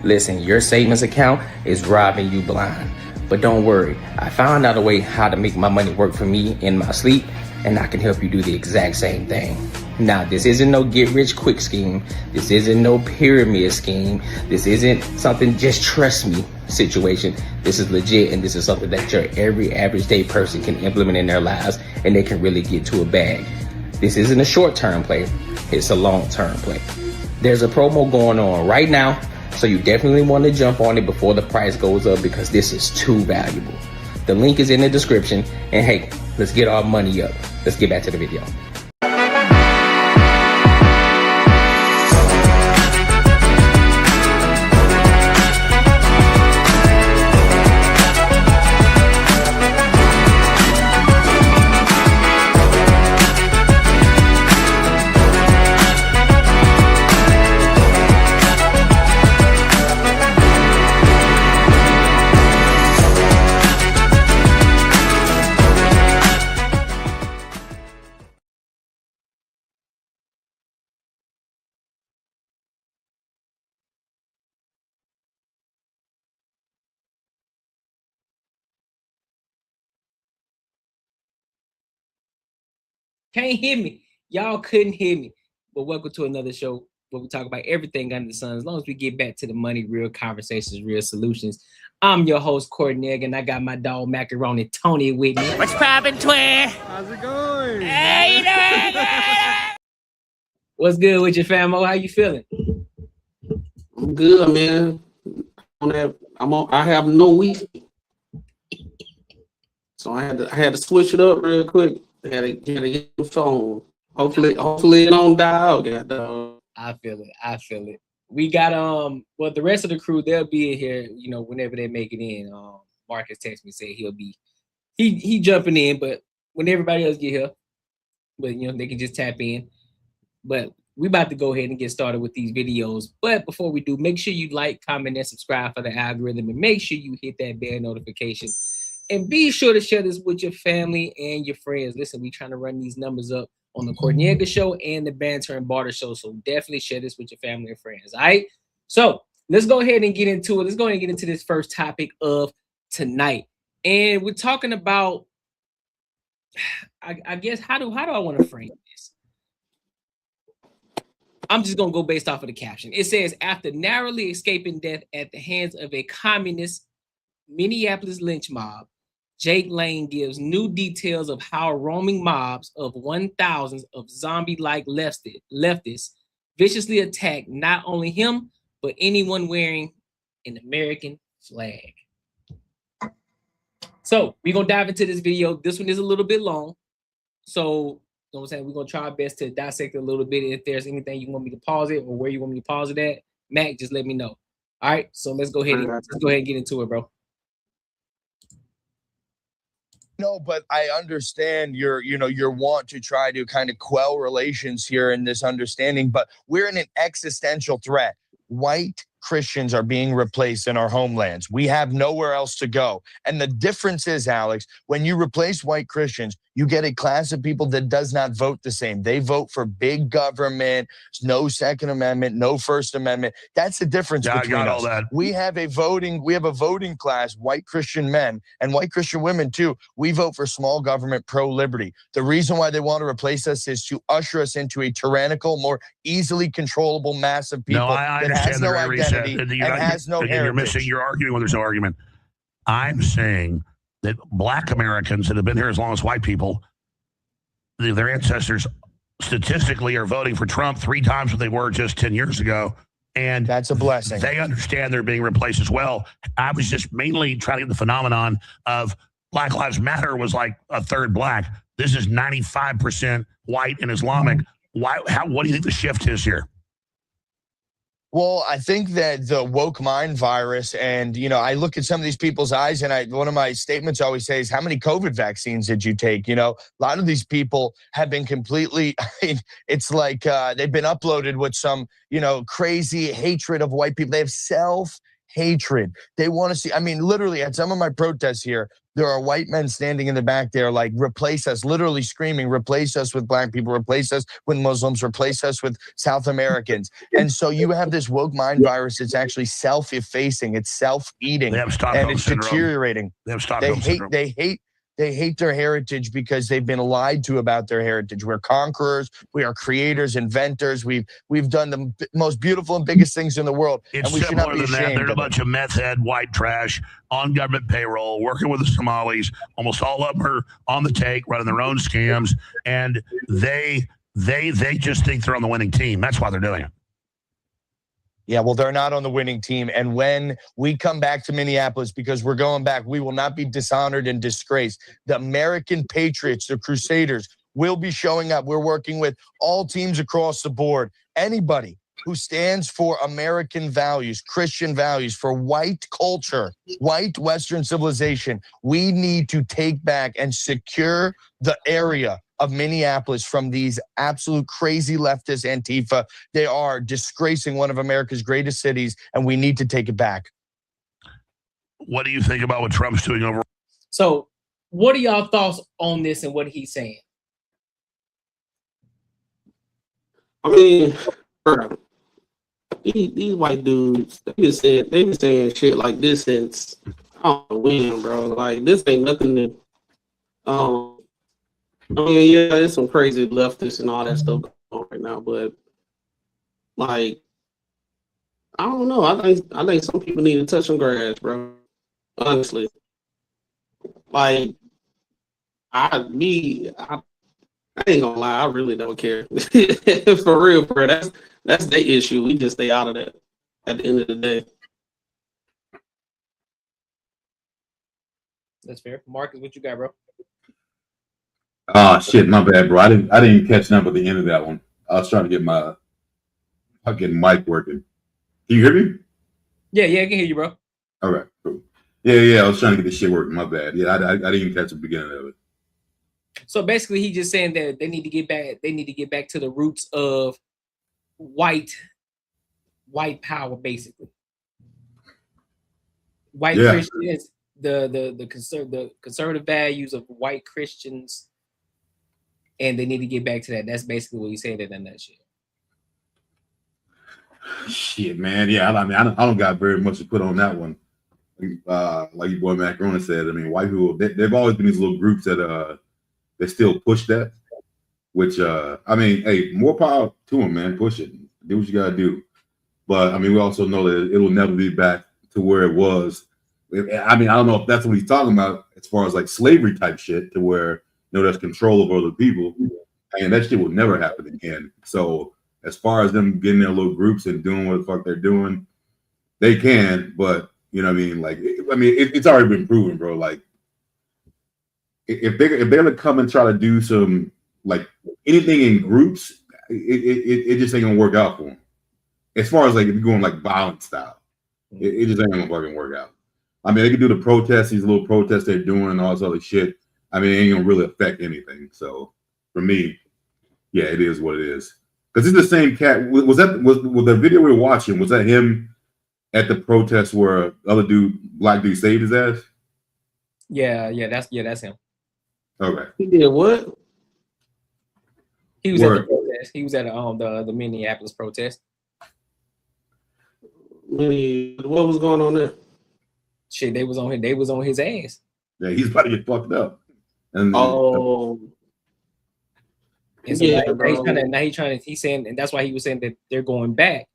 Listen, your savings account is robbing you blind. But don't worry, I found out a way how to make my money work for me in my sleep, and I can help you do the exact same thing. Now, this isn't no get rich quick scheme. This isn't no pyramid scheme. This isn't something just trust me situation. This is legit, and this is something that your every average day person can implement in their lives, and they can really get to a bag. This isn't a short-term play. It's a long-term play. There's a promo going on right now, so you definitely want to jump on it before the price goes up because this is too valuable. The link is in the description, and hey, let's get our money up. Let's get back to the video. Can't hear me. Y'all couldn't hear me. But welcome to another show where we talk about everything under the sun. As long as we get back to the money, real conversations, real solutions. I'm your host, Courtney, and I got my dog Macaroni Tony with me. What's poppin', Twin? How's it going? Hey, you doing? What's good with your famo? How you feeling? I'm good, man. I have no week, so I had to switch it up real quick. I had to get the phone. Hopefully it don't die out. I feel it. We got well, the rest of the crew, they'll be in here, whenever they make it in. Marcus texted me, say he'll be he jumping in, but when everybody else get here, but they can just tap in. But we about to go ahead and get started with these videos. But before we do, make sure you like, comment, and subscribe for the algorithm, and make sure you hit that bell notification. And be sure to share this with your family and your friends. Listen, we trying to run these numbers up on the Courtney Show and the Banter and Barter Show. So definitely share this with your family and friends. All right. So let's go ahead and get into it. Let's go ahead and get into this first topic of tonight. And we're talking about, I guess, how do I want to frame this? I'm just going to go based off of the caption. It says, after narrowly escaping death at the hands of a communist Minneapolis lynch mob, Jake Lane gives new details of how roaming mobs of 1,000s of zombie-like leftists viciously attack not only him, but anyone wearing an American flag. So we're going to dive into this video. This one is a little bit long. So, you know what I'm saying? We're going to try our best to dissect it a little bit. If there's anything you want me to pause it or where you want me to pause it at, Mac, just let me know. All right, so let's go ahead and get into it, bro. No, but I understand your want to try to kind of quell relations here in this understanding, but we're in an existential threat. White Christians are being replaced in our homelands. We have nowhere else to go. And the difference is, Alex, when you replace white Christians, you get a class of people that does not vote the same. They vote for big government, no Second Amendment, no First Amendment. That's the difference between us. All that. We have a voting class, white Christian men and white Christian women too. We vote for small government, pro-liberty. The reason why they want to replace us is to usher us into a tyrannical, more easily controllable mass of people I that has no identity and has no heritage. You're missing. You're arguing when there's no argument. I'm saying that Black Americans that have been here as long as white people, their ancestors statistically are voting for Trump 3 times what they were just 10 years ago. And that's a blessing. They understand they're being replaced as well. I was just mainly trying to get the phenomenon of Black Lives Matter was like a third Black. This is 95% white and Islamic. What do you think the shift is here? Well, I think that the woke mind virus, and, I look at some of these people's eyes, and one of my statements I always say is, how many COVID vaccines did you take? A lot of these people have been completely, it's like they've been uploaded with some, crazy hatred of white people. They have hatred. They want to see, I mean, literally at some of my protests here, there are white men standing in the back there like, replace us, literally screaming, replace us with black people, replace us with Muslims, replace us with South Americans. And so you have this woke mind virus that's actually self-effacing, it's self-eating, They have and Stockholm it's syndrome. deteriorating. They have Stockholm syndrome. They hate their heritage because they've been lied to about their heritage. We're conquerors. We are creators, inventors. We've done the most beautiful and biggest things in the world, It's and we should not simpler be than that. ashamed They're a of it. bunch of meth head, white trash, on government payroll, working with the Somalis. Almost all of them are on the take, running their own scams, and they just think they're on the winning team. That's why they're doing it. Yeah, well, they're not on the winning team. And when we come back to Minneapolis, because we're going back, we will not be dishonored and disgraced. The American Patriots, the Crusaders, will be showing up. We're working with all teams across the board. Anybody who stands for American values, Christian values, for white culture, white Western civilization, we need to take back and secure the area of Minneapolis from these absolute crazy leftist Antifa. They are disgracing one of America's greatest cities, and we need to take it back. What do you think about what Trump's doing over? So, what are y'all thoughts on this and what he's saying? I mean, bro, these white dudes, they've been saying shit like this since I don't know when, bro. Like, this ain't nothing to I mean, yeah, there's some crazy leftists and all that stuff going on right now, but like, I don't know. I think some people need to touch some grass, bro. Honestly, like, I ain't gonna lie, I really don't care. For real, bro. That's their issue. We just stay out of that at the end of the day. That's fair. Marcus, what you got, bro? Shit, my bad, bro. I didn't catch none at the end of that one. I was trying to get my mic working. Can you hear me? Yeah, I can hear you, bro. All right, cool. Yeah. I was trying to get this shit working. My bad. Yeah, I didn't even catch the beginning of it. So basically, he's just saying that they need to get back. They need to get back to the roots of white power, basically. White Christians, the conservative values of white Christians, and they need to get back to that. That's basically what he said in that shit. Shit, man. Yeah, I mean, I don't got very much to put on that one. Like your boy Macaroni said, I mean, white people, they've always been these little groups that still push that. Which I mean, hey, more power to them, man. Push it. Do what you gotta do. But I mean, we also know that it will never be back to where it was. I mean, I don't know if that's what he's talking about as far as like slavery type shit, to where there's control of other people, and that shit will never happen again. So as far as them getting their little groups and doing what the fuck they're doing, they can. But you know what I mean? Like, it's already been proven, bro. Like, if they're gonna come and try to do some like anything in groups, it just ain't gonna work out for them. As far as like if you're going like violent style, it just ain't gonna fucking work out. I mean, they can do the protests, these little protests they're doing and all this other shit. I mean, it ain't gonna really affect anything. So for me, yeah, it is what it is. Because it's the same cat. Was the video we were watching? Was that him at the protest where other black dude saved his ass? Yeah, that's him. Okay. He did what? He was at the protest. He was at the Minneapolis protest. What was going on there? Shit, they was on his ass. Yeah, he's about to get fucked up. And and so he's saying, and that's why he was saying that they're going back.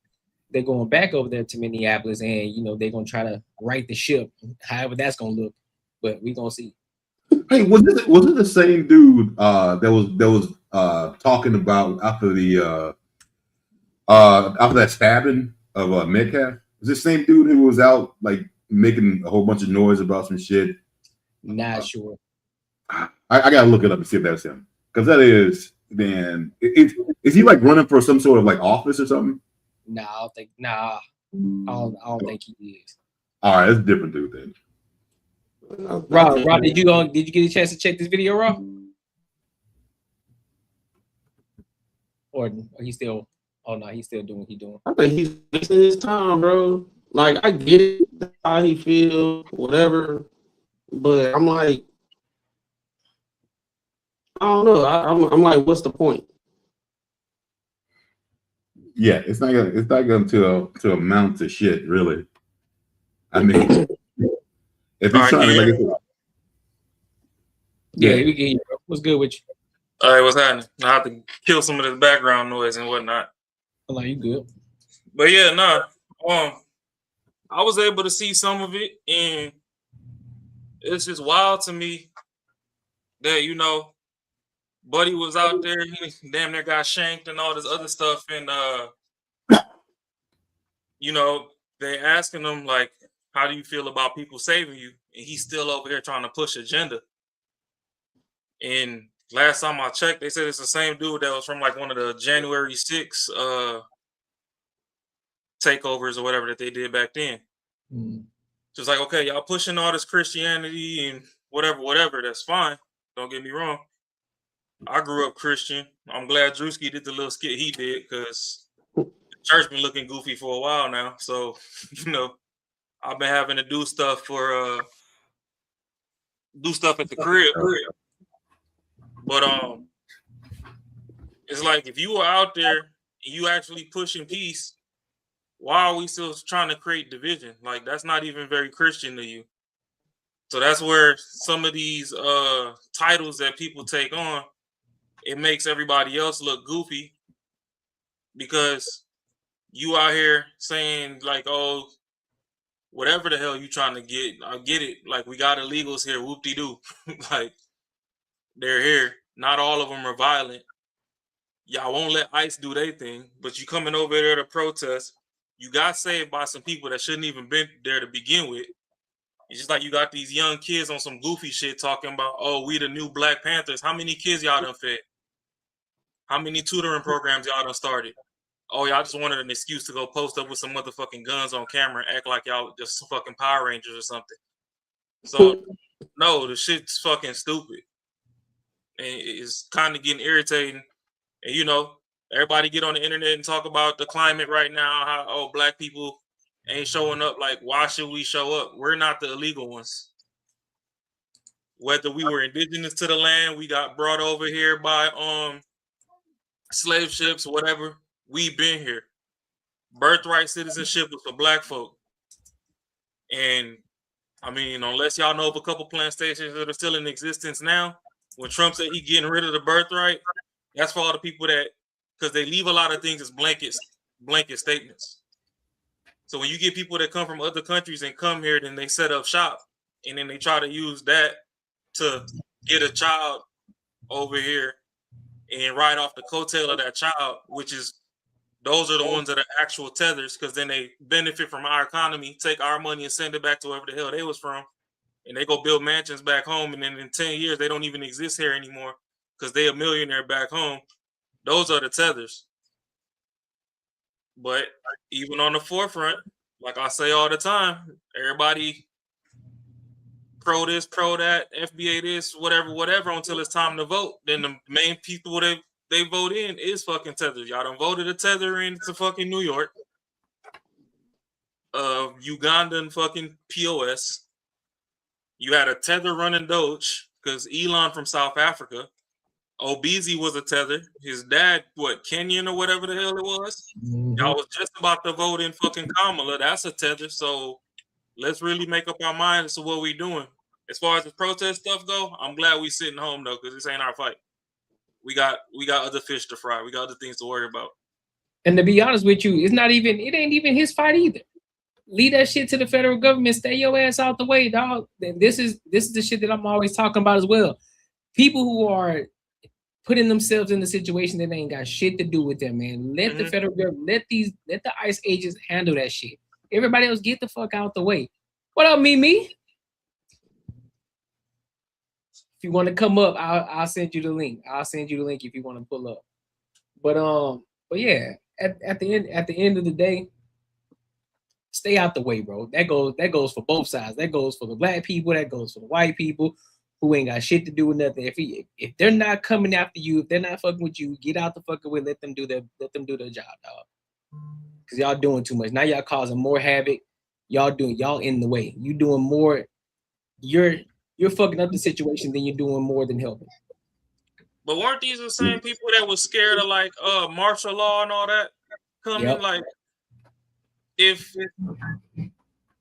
They're going back over there to Minneapolis, and they're gonna try to right the ship, however that's gonna look. But we gonna see. Hey, was it the same dude that was talking about after that stabbing of Metcalf? Was this same dude who was out like making a whole bunch of noise about some shit? Not sure. I gotta look it up and see if that's him, because that is, man. Is he like running for some sort of like office or something? I don't think he is. All right, that's a different dude then. Rob, did you get a chance to check this video, Rob? Or he's still? Oh no, he's still doing what he's doing. I think he's wasting his time, bro. Like, I get it. That's how he feel, whatever. But I'm like, I don't know. I'm like, what's the point? Yeah, it's not going to amount to shit, really. I mean, if he's trying to make it, yeah, we get you, bro. What's good with you? All right, what's happening? I have to kill some of this background noise and whatnot. Hold on, you good? But yeah, I was able to see some of it, and it's just wild to me that Buddy was out there, he damn near got shanked and all this other stuff, and they asking him like, how do you feel about people saving you? And he's still over here trying to push agenda. And last time I checked, they said it's the same dude that was from like one of the January 6 takeovers or whatever that they did back then. Just like, okay, y'all pushing all this Christianity and whatever, that's fine. Don't get me wrong. I grew up Christian. I'm glad Drewski did the little skit he did, because the church been looking goofy for a while now. So, I've been having to do stuff at the crib. But it's like, if you were out there and you actually pushing peace, why are we still trying to create division? Like, that's not even very Christian to you. So that's where some of these titles that people take on, it makes everybody else look goofy, because you out here saying like, oh, whatever the hell you trying to get, I get it. Like, we got illegals here, whoop-de-doo. Like, they're here. Not all of them are violent. Y'all won't let ICE do their thing, but you coming over there to protest. You got saved by some people that shouldn't even been there to begin with. It's just like you got these young kids on some goofy shit talking about, oh, we the new Black Panthers. How many kids y'all done fed? How many tutoring programs y'all done started? Oh, y'all just wanted an excuse to go post up with some motherfucking guns on camera and act like y'all just some fucking Power Rangers or something. So, no, the shit's fucking stupid. And it's kind of getting irritating. And, everybody get on the internet and talk about the climate right now, how, oh, Black people ain't showing up. Like, why should we show up? We're not the illegal ones. Whether we were indigenous to the land, we got brought over here by slave ships, whatever, we've been here. Birthright citizenship was for Black folk. And I mean, unless y'all know of a couple plantations that are still in existence now, when Trump said he getting rid of the birthright, that's for all the people that, because they leave a lot of things as blanket statements. So when you get people that come from other countries and come here, then they set up shop, and then they try to use that to get a child over here and ride off the coattail of that child, which is, those are the ones that are actual tethers, because then they benefit from our economy, take our money and send it back to wherever the hell they was from, and they go build mansions back home, and then in 10 years, they don't even exist here anymore because they a millionaire back home. Those are the tethers. But even on the forefront, like I say all the time, everybody pro this, pro that, FBA this, whatever, until it's time to vote. Then the main people they vote in is fucking tethers. Y'all done voted a tether into fucking New York, Ugandan fucking POS. You had a tether running Doge because Elon from South Africa. Obeezy was a tether. His dad, Kenyan or whatever the hell it was. Y'all was just about to vote in fucking Kamala. That's a tether. So let's really make up our minds as to what we doing. As far as the protest stuff go, I'm glad we sitting home though, because this ain't our fight. We got other fish to fry. We got other things to worry about. And to be honest with you, it ain't even his fight either. Leave that shit to the federal government. Stay your ass out the way, dog. This is the shit that I'm always talking about as well. People who are putting themselves in the situation that ain't got shit to do with them, man. Let the federal government, let the ICE agents handle that shit. Everybody else get the fuck out the way. What up, Mimi? If you want to come up, I'll send you the link. I'll send you the link if you want to pull up. But yeah, at the end of the day, stay out the way, bro. That goes for both sides. That goes for the Black people. That goes for the white people who ain't got shit to do with nothing. If they're not coming after you, if they're not fucking with you, get out the fucking way. Let them do their job, dog. Because y'all doing too much. Now y'all causing more havoc. y'all in the way. You doing more. You're fucking up the situation than you're doing more than helping. But weren't these the same people that was scared of like martial law and all that coming? Yep. Like, if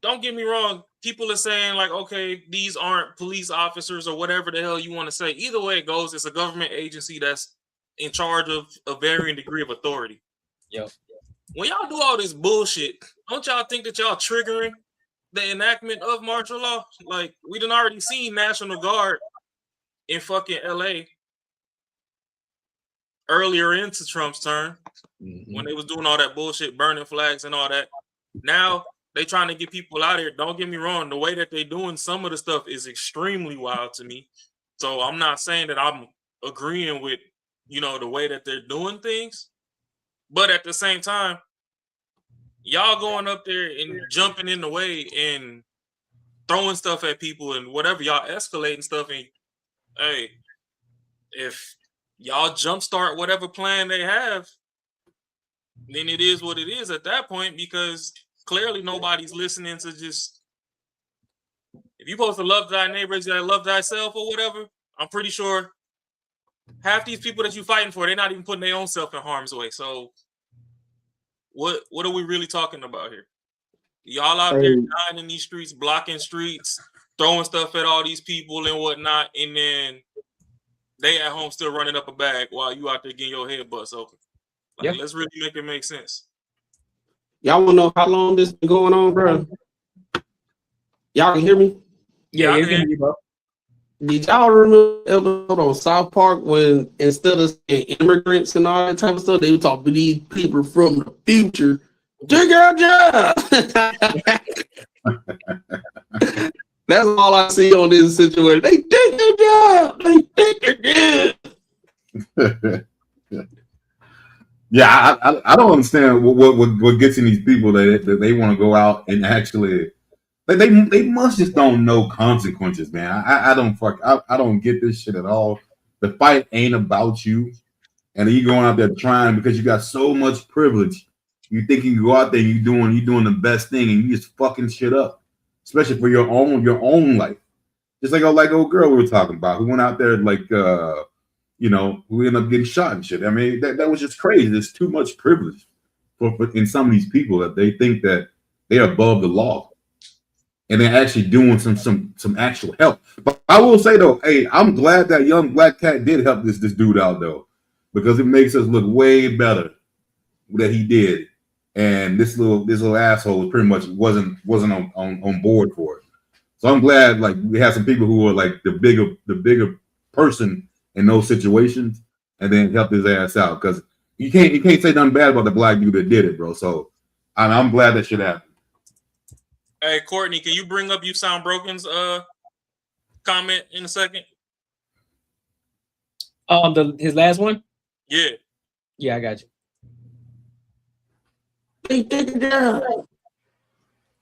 don't get me wrong, people are saying like, okay, these aren't police officers or whatever the hell you want to say. Either way it goes, it's a government agency that's in charge of a varying degree of authority. Yep. When y'all do all this bullshit, don't y'all think that y'all triggering the enactment of martial law? Like, we done already seen National Guard in fucking LA earlier into Trump's term when they was doing all that bullshit, burning flags and all that. Now they trying to get people out here. Don't get me wrong, the way that they doing some of the stuff is extremely wild to me. So I'm not saying that I'm agreeing with, the way that they're doing things. But at the same time, y'all going up there and jumping in the way and throwing stuff at people and whatever, y'all escalating stuff. And hey, if y'all jumpstart whatever plan they have, then it is what it is at that point, because clearly nobody's listening to just, if you're supposed to love thy neighbors, you love thyself or whatever, I'm pretty sure half these people that you're fighting for, they're not even putting their own self in harm's way. So what are we really talking about here? Y'all out there dying in these streets, blocking streets, throwing stuff at all these people and whatnot, and then they at home still running up a bag while you out there getting your head bust open. Like, let's really make it make sense. Y'all want to know how long this been going on, bro? Y'all can hear me? Yeah, you can hear me, bro. Did y'all remember the episode on South Park when instead of saying immigrants and all that type of stuff, they were talking to these people from the future? Take our job. That's all I see on this situation. They take their job. They take their job. Yeah, I don't understand what gets in these people that they want to go out and actually, like, they must just don't know consequences, man. I don't get this shit at all. The fight ain't about you, and you going out there trying because you got so much privilege. You think you go out there and you doing the best thing, and you just fucking shit up, especially for your own life. Just like old girl we were talking about who went out there like who ended up getting shot and shit. I mean, that was just crazy. There's too much privilege for in some of these people that they think that they're above the law, and they're actually doing some actual help. But I will say though, hey, I'm glad that young black cat did help this dude out though, because it makes us look way better that he did. And this little asshole pretty much wasn't on board for it. So I'm glad like we have some people who are like the bigger person in those situations, and then help his ass out, because you can't say nothing bad about the black dude that did it, bro. So I'm glad that shit happened. Hey Courtney, can you bring up You Sound Broken's comment in a second? His last one? Yeah, I got you.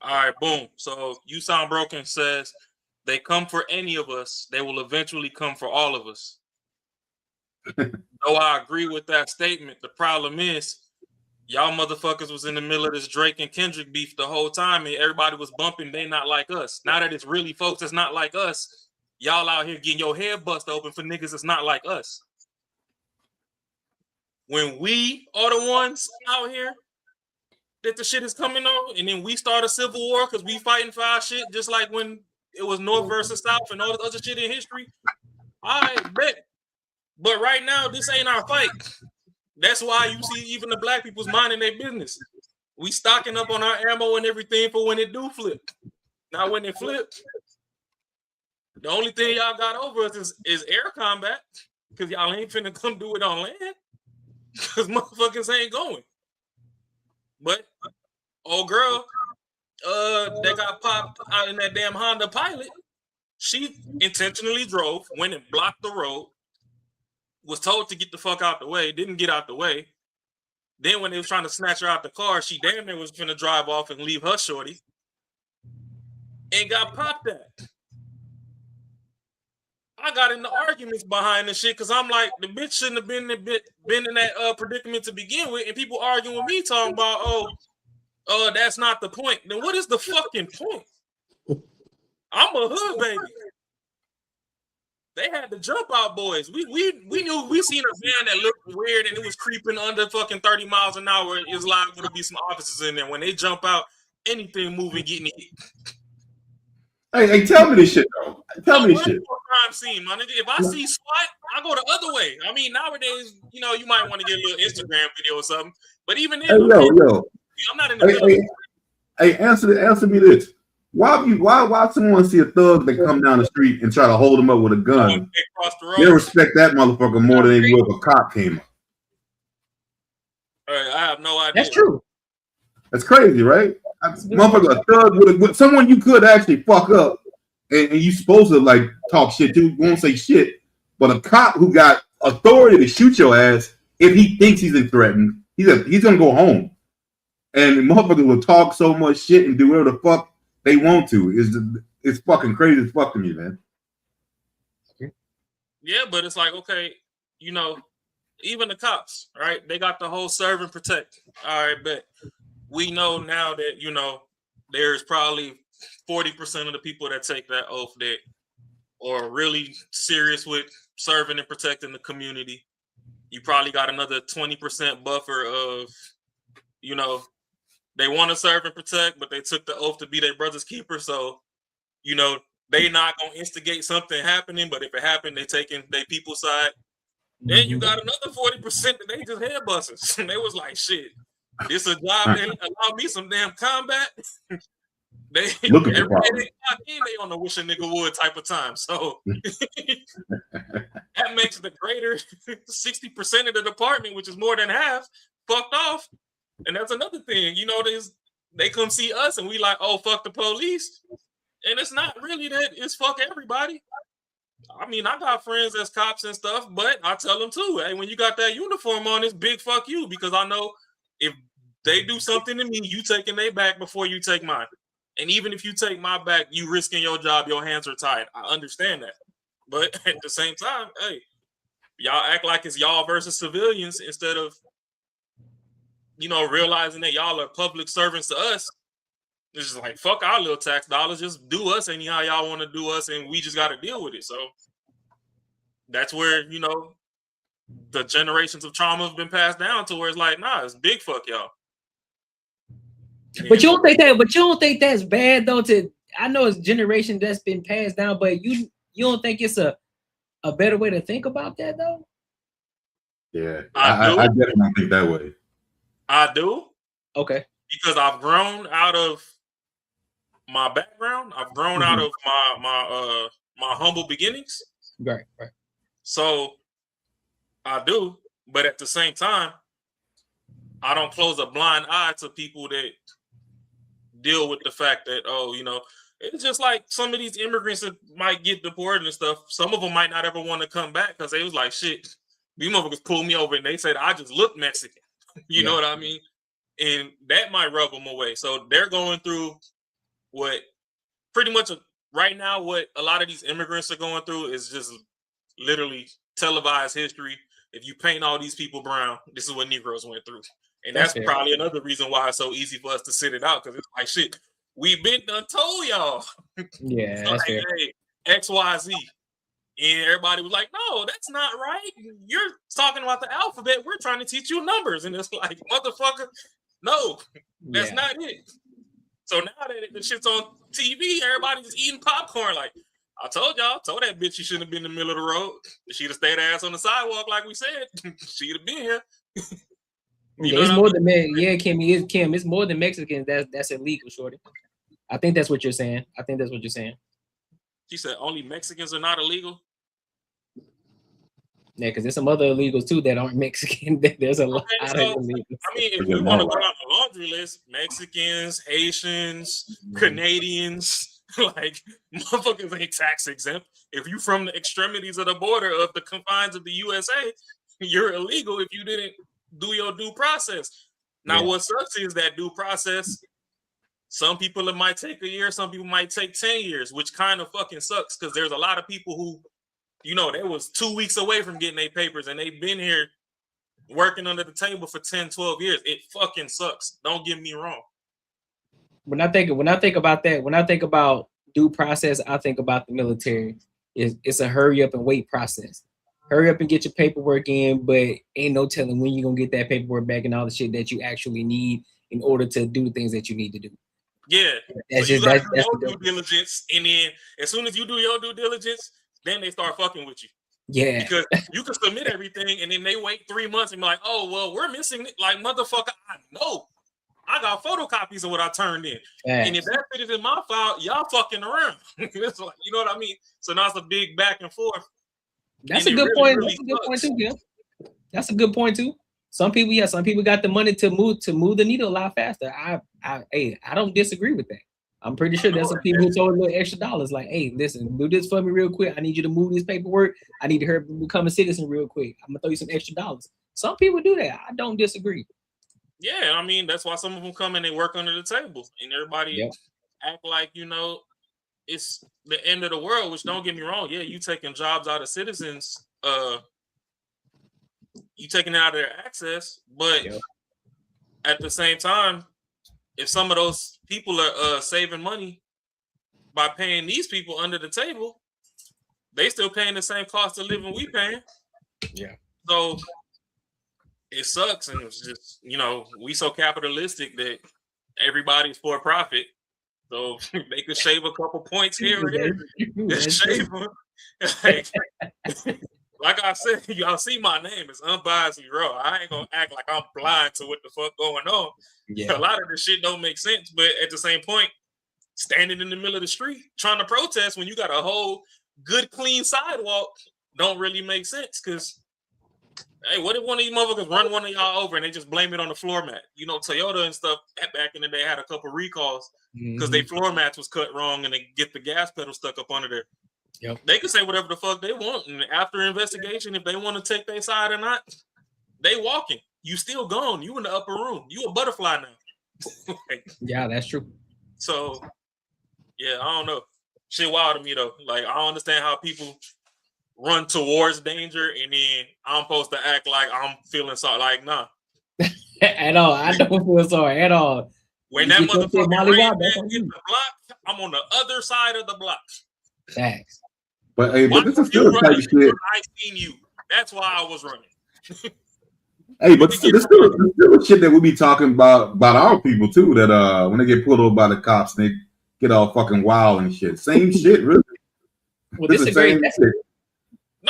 All right, boom. So You Sound Broken says, they come for any of us, they will eventually come for all of us. Though I agree with that statement, the problem is y'all motherfuckers was in the middle of this Drake and Kendrick beef the whole time, and everybody was bumping they not like us. Now that it's really folks that's not like us, y'all out here getting your head bust open for niggas that's not like us. When we are the ones out here that the shit is coming on, and then we start a civil war because we fighting for our shit, just like when it was North versus South and all the other shit in history. I bet. But right now, this ain't our fight. That's why you see even the black people's minding their business. We stocking up on our ammo and everything for when it do flip. Now, when it flip, the only thing y'all got over us is air combat, because y'all ain't finna come do it on land, because motherfuckers ain't going. But old girl, that got popped out in that damn Honda Pilot, she intentionally drove, went and blocked the road, was told to get the fuck out the way, didn't get out the way. Then when they was trying to snatch her out the car, she damn near was finna drive off and leave her shorty, and got popped at. I got into arguments behind this shit because I'm like, the bitch shouldn't have been in that predicament to begin with, and people arguing with me talking about, oh, Oh, that's not the point. Then what is the fucking point? I'm a hood baby. They had the jump out boys. We knew we seen a van that looked weird and it was creeping under fucking 30 miles an hour. It's liable to be some officers in there. When they jump out, anything moving getting hit. Hey, tell me this shit though. Tell me this shit. Crime scene, my nigga. If I see SWAT, I go the other way. I mean, nowadays, you know, you might want to get a little Instagram video or something. But even then, yo, I'm not in the middle. Hey, answer me this. Why someone see a thug that come down the street and try to hold him up with a gun? They respect that motherfucker more than they would if a cop came up. I have no idea. That's true. That's crazy, right? Motherfucker, a thug with someone you could actually fuck up, and you supposed to like talk shit to, won't say shit. But a cop who got authority to shoot your ass, if he thinks he's threatened, he's gonna go home. And the motherfuckers will talk so much shit and do whatever the fuck they want to. It's fucking crazy as fuck to me, man. Yeah, but it's like, okay, you know, even the cops, right? They got the whole serve and protect. All right, but we know now that, you know, there's probably 40% of the people that take that oath that are really serious with serving and protecting the community. You probably got another 20% buffer of, you know, they want to serve and protect, but they took the oath to be their brother's keeper. So, you know, they not going to instigate something happening, but if it happened, they taking their people's side. Then you got another 40% that they just head busters. And they was like, shit, this a job. They allow me some damn combat. They look at every day they clock in, they on the wish a nigga would type of time. So that makes the greater 60% of the department, which is more than half, fucked off. And that's another thing, you know, they come see us and we like, oh, fuck the police. And it's not really that, it's fuck everybody. I mean, I got friends as cops and stuff, but I tell them too, hey, when you got that uniform on, it's big fuck you, because I know if they do something to me, you taking their back before you take mine. And even if you take my back, you risking your job, your hands are tied. I understand that. But at the same time, hey, y'all act like it's y'all versus civilians instead of, you know, realizing that y'all are public servants to us. It's just like, fuck our little tax dollars. Just do us anyhow y'all want to do us, and we just got to deal with it. So that's where, you know, the generations of trauma have been passed down to where it's like, nah, it's big fuck y'all. But you don't think that? But you don't think that's bad though? I know it's generation that's been passed down, but you don't think it's a better way to think about that though? Yeah, I definitely don't think that way. I do. Okay. Because I've grown out of my background. I've grown out of my humble beginnings. Right. So I do, but at the same time, I don't close a blind eye to people that deal with the fact that, oh, you know, it's just like some of these immigrants that might get deported and stuff. Some of them might not ever want to come back because they was like, shit, these motherfuckers pulled me over and they said I just look Mexican. You know what I mean? And that might rub them away. So they're going through what pretty much right now, what a lot of these immigrants are going through is just literally televised history. If you paint all these people brown, this is what Negroes went through. And that's probably another reason why it's so easy for us to sit it out, because it's like, shit, we've been done told y'all. Yeah, so that's like, hey, XYZ. And everybody was like, no, that's not right. You're talking about the alphabet. We're trying to teach you numbers. And it's like, motherfucker, no, that's not it. So now that the shit's on TV, everybody's eating popcorn. Like, I told that bitch she shouldn't have been in the middle of the road. She'd have stayed ass on the sidewalk like we said. She'd have been here. It's more than Kim. It's more than Mexicans. That's illegal, shorty. I think that's what you're saying. She said only Mexicans are not illegal. Yeah, because there's some other illegals too that aren't Mexican. There's a lot of illegals. I mean, if we want to go down the laundry list, Mexicans, Haitians, Canadians, like motherfuckers ain't tax exempt. If you from the extremities of the border of the confines of the USA, you're illegal if you didn't do your due process. Now, what sucks is that due process. Some people it might take a year, some people might take 10 years, which kind of fucking sucks because there's a lot of people who, you know, they was 2 weeks away from getting their papers and they've been here working under the table for 10, 12 years. It fucking sucks. Don't get me wrong. when I think about that, when I think about due process, I think about the military. It's a hurry up and wait process. Hurry up and get your paperwork in, but ain't no telling when you're gonna get that paperwork back and all the shit that you actually need in order to do things that you need to do. Yeah, That's so you just got that's to do that's your the due diligence, and then as soon as you do your due diligence, then they start fucking with you. yeah. Because you can submit everything, and then they wait 3 months and be like, "Oh, well, we're missing it." Like, motherfucker, I know. I got photocopies of what I turned in, and if that shit is in my file, y'all fucking around. It's like, you know what I mean? So now it's a big back and forth. That's and a it good really, point. really That's a good point sucks. too, yeah. That's a good point too. Some people got the money to move the needle a lot faster. I don't disagree with that. I'm pretty sure there's some people who told a little extra dollars, like, hey, listen, do this for me real quick. I need you to move this paperwork. I need to hurry become a citizen real quick. I'm gonna throw you some extra dollars. Some people do that. I don't disagree. Yeah, I mean, that's why some of them come and they work under the table, and everybody Yep. act like, you know, it's the end of the world. Which, don't get me wrong, yeah, you taking jobs out of citizens, you taking it out of their access, but Yep. at the same time, if some of those people are saving money by paying these people under the table, they still paying the same cost of living we paying. Yeah. So it sucks, and it's just, you know, we so capitalistic that everybody's for profit. So they could shave a couple points here or there. Just shave them. Like I said, y'all see my name. It's Unbiasedly Raw. I ain't gonna act like I'm blind to what the fuck going on. Yeah. A lot of this shit don't make sense, but at the same point, standing in the middle of the street trying to protest when you got a whole good, clean sidewalk don't really make sense. Because, hey, what if one of these motherfuckers run one of y'all over and they just blame it on the floor mat? You know, Toyota and stuff back in the day had a couple recalls because their floor mats was cut wrong and they get the gas pedal stuck up under there. Yep. They can say whatever the fuck they want, and after investigation, if they want to take their side or not, they walking. You still gone. You in the upper room. You a butterfly now. Yeah, that's true. So, yeah, I don't know. Shit wild to me though. Like, I don't understand how people run towards danger and then I'm supposed to act like I'm feeling sorry. Like, nah. At all. I don't feel sorry at all. When that motherfucker ran back in the block, I'm on the other side of the block. Thanks. But hey, but this is still the type of shit. I seen you. That's why I was running. Hey, but this is still shit that we be talking about our people too. That when they get pulled over by the cops, they get all fucking wild and shit. Same shit, really. Well, this is the same shit.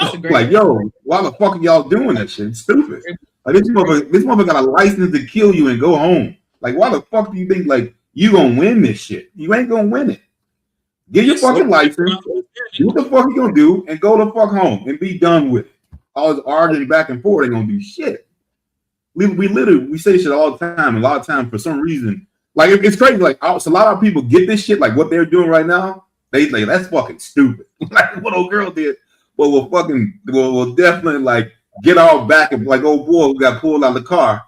No, like, yo, why the fuck are y'all doing that shit? It's stupid. Like, this motherfucker got a license to kill you and go home. Like, why the fuck do you think like you gonna win this shit? You ain't gonna win it. Get your fucking license. Do what the fuck you gonna do and go the fuck home and be done with it. All this arguing back and forth ain't gonna do shit. We literally say shit all the time. A lot of time for some reason, like it's crazy. Like, so a lot of people get this shit. Like what they're doing right now, they like that's fucking stupid. Like what old girl did. But we'll definitely like get all back and like old boy who got pulled out of the car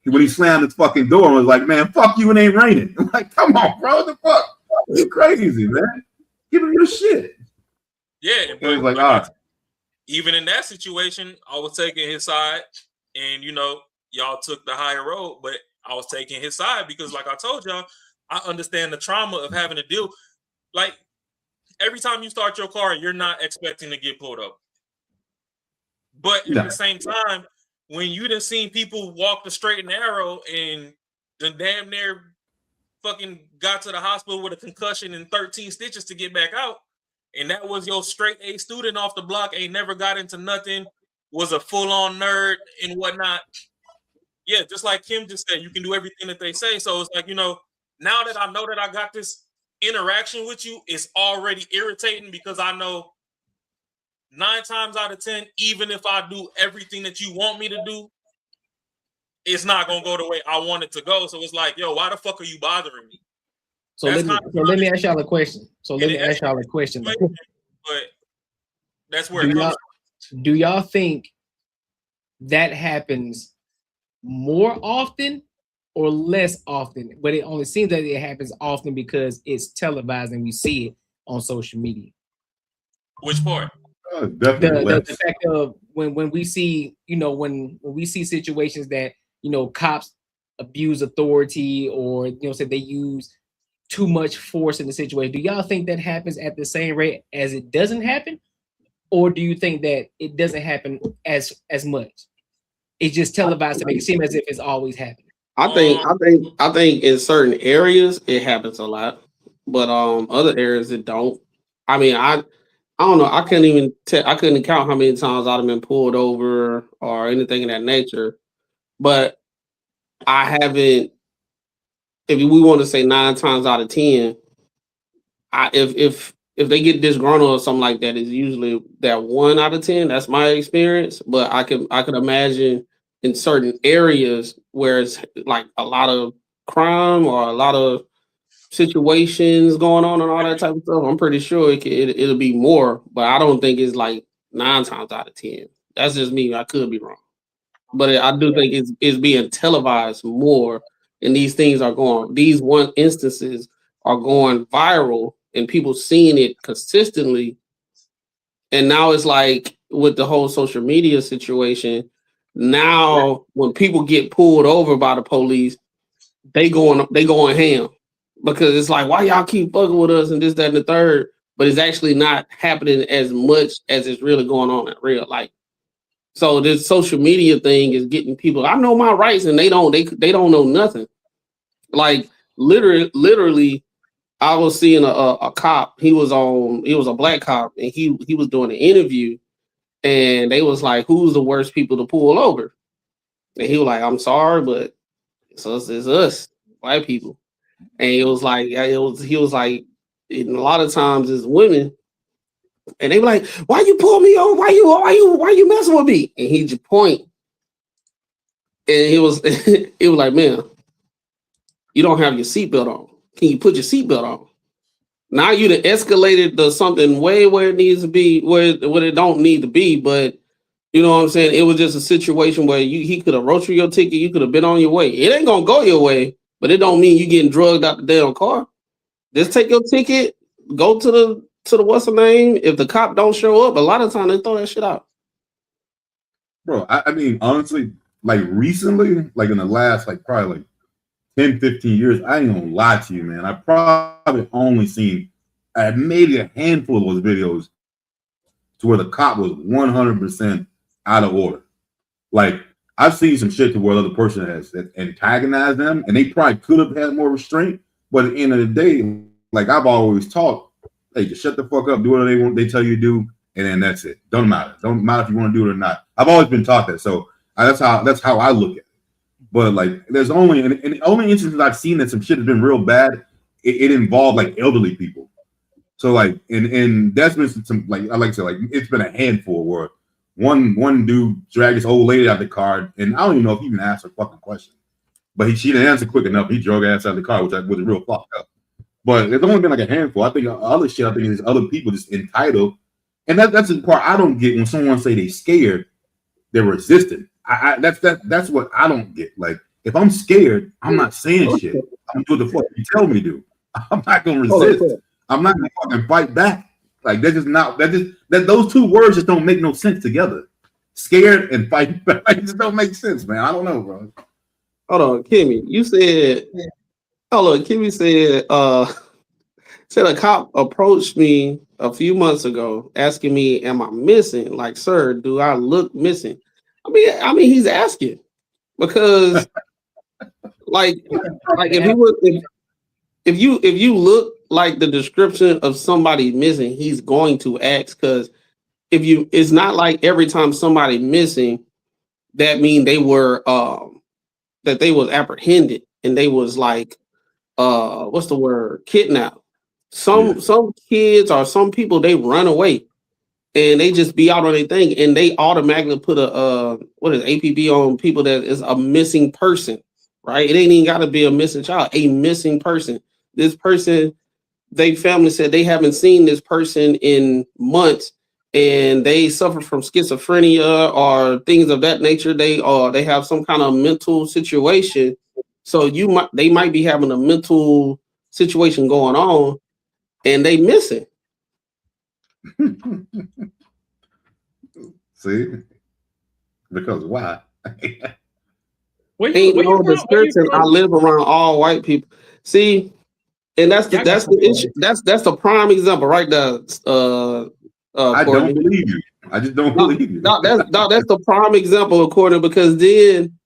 when he slammed his fucking door and was like, man, fuck you, it ain't raining. I'm like, come on, bro, what the fuck? You crazy, man. Give him your shit. Yeah, but like, all right. Even in that situation, I was taking his side, and you know, y'all took the higher road, but I was taking his side because, like I told y'all, I understand the trauma of having to deal. Like, every time you start your car, you're not expecting to get pulled up. But at the same time, when you done seen people walk the straight and narrow and the damn near fucking got to the hospital with a concussion and 13 stitches to get back out, and that was your straight A student off the block, ain't never got into nothing, was a full-on nerd and whatnot. Yeah, just like Kim just said, you can do everything that they say. So it's like, you know, now that I know that I got this interaction with you, it's already irritating because I know 9 times out of 10, even if I do everything that you want me to do, it's not gonna go the way I want it to go. So it's like, yo, why the fuck are you bothering me? So let me ask y'all a question. But that's where do y'all think that happens more often or less often? But it only seems that it happens often because it's televised and we see it on social media. Which part? The fact of when we see, you know, when we see situations that, you know, cops abuse authority or, you know, say they use too much force in the situation. Do y'all think that happens at the same rate as it doesn't happen, or do you think that it doesn't happen as much? It's just televised to make it seem as if it's always happening. I think in certain areas it happens a lot, but other areas it don't. I mean, I don't know. I couldn't count how many times I've been pulled over or anything of that nature. But I haven't. If we want to say 9 times out of 10, if they get disgruntled or something like that, it's usually that 1 out of 10. That's my experience. But I could imagine in certain areas where it's like a lot of crime or a lot of situations going on and all that type of stuff, I'm pretty sure it'll be more, but I don't think it's like 9 times out of 10. That's just me. I could be wrong, but I do think it's being televised more, and these one instances are going viral, and people seeing it consistently. And now it's like with the whole social media situation. Now, when people get pulled over by the police, they going ham. Because it's like, why y'all keep fucking with us and this, that, and the third, but it's actually not happening as much as it's really going on in real life. So this social media thing is getting people. I know my rights, and they don't know nothing. Like literally, I was seeing a cop. He was a black cop, and he was doing an interview, and they was like, "Who's the worst people to pull over?" And he was like, "I'm sorry, but it's us, white people." And he was like, and a lot of times it's women, and they be like, "Why you pull me over? Why you messing with me?" And he just point, and he was it was like, "Man, you don't have your seatbelt on. Can you put your seatbelt on?" Now you done escalated to something way where it needs to be, where it don't need to be, but you know what I'm saying? It was just a situation where he could have wrote you your ticket, you could have been on your way. It ain't gonna go your way. But it don't mean you getting drugged out the damn car. Just take your ticket, go to the what's the name. If the cop don't show up, a lot of times they throw that shit out. Bro, I mean, honestly, like recently, like in the last like probably like 10, 15 years, I ain't gonna lie to you, man. I probably only seen maybe a handful of those videos to where the cop was 100% out of order. Like, I've seen some shit to where the other person has antagonized them, and they probably could have had more restraint. But at the end of the day, like I've always taught, hey, just shut the fuck up, do what they tell you to do, and then that's it. Don't matter if you want to do it or not. I've always been taught that, so that's how I look at it. But like, there's only instances I've seen that some shit has been real bad. It involved like elderly people. So like, and that's been some like I like to say like it's been a handful where. One dude dragged his old lady out the car, and I don't even know if he even asked her fucking question. But she didn't answer quick enough. He drug her ass out of the car, which was real fucked up. But it's only been like a handful. I think other shit, I think is other people just entitled. And that's the part I don't get when someone say they scared, they're resistant. That's what I don't get. Like, if I'm scared, I'm not saying shit. I'm doing the fuck you tell me to do. I'm not gonna resist. I'm not gonna fucking fight back. Like those two words just don't make no sense together. Scared and fight back just don't make sense, man. I don't know, bro. Hold on, Kimmy. You said, Kimmy said a cop approached me a few months ago asking me, "Am I missing?" Like, sir, do I look missing? I mean, he's asking because, like if you look like the description of somebody missing, he's going to ask. Because it's not like every time somebody missing, that mean they were that they was apprehended and they was like what's the word, kidnapped. Some kids or some people, they run away and they just be out on their thing, and they automatically put a APB on people that is a missing person, right? It ain't even got to be a missing child, a missing person. This person, they family said they haven't seen this person in months, and they suffer from schizophrenia or things of that nature. They have some kind of mental situation. So they might be having a mental situation going on, and they missing. See, because why? Ain't no description. I live around all white people. See, And that's the issue. That's the prime example right there. I Courtney. don't believe you. I just don't believe you. That's the prime example, Courtney, because then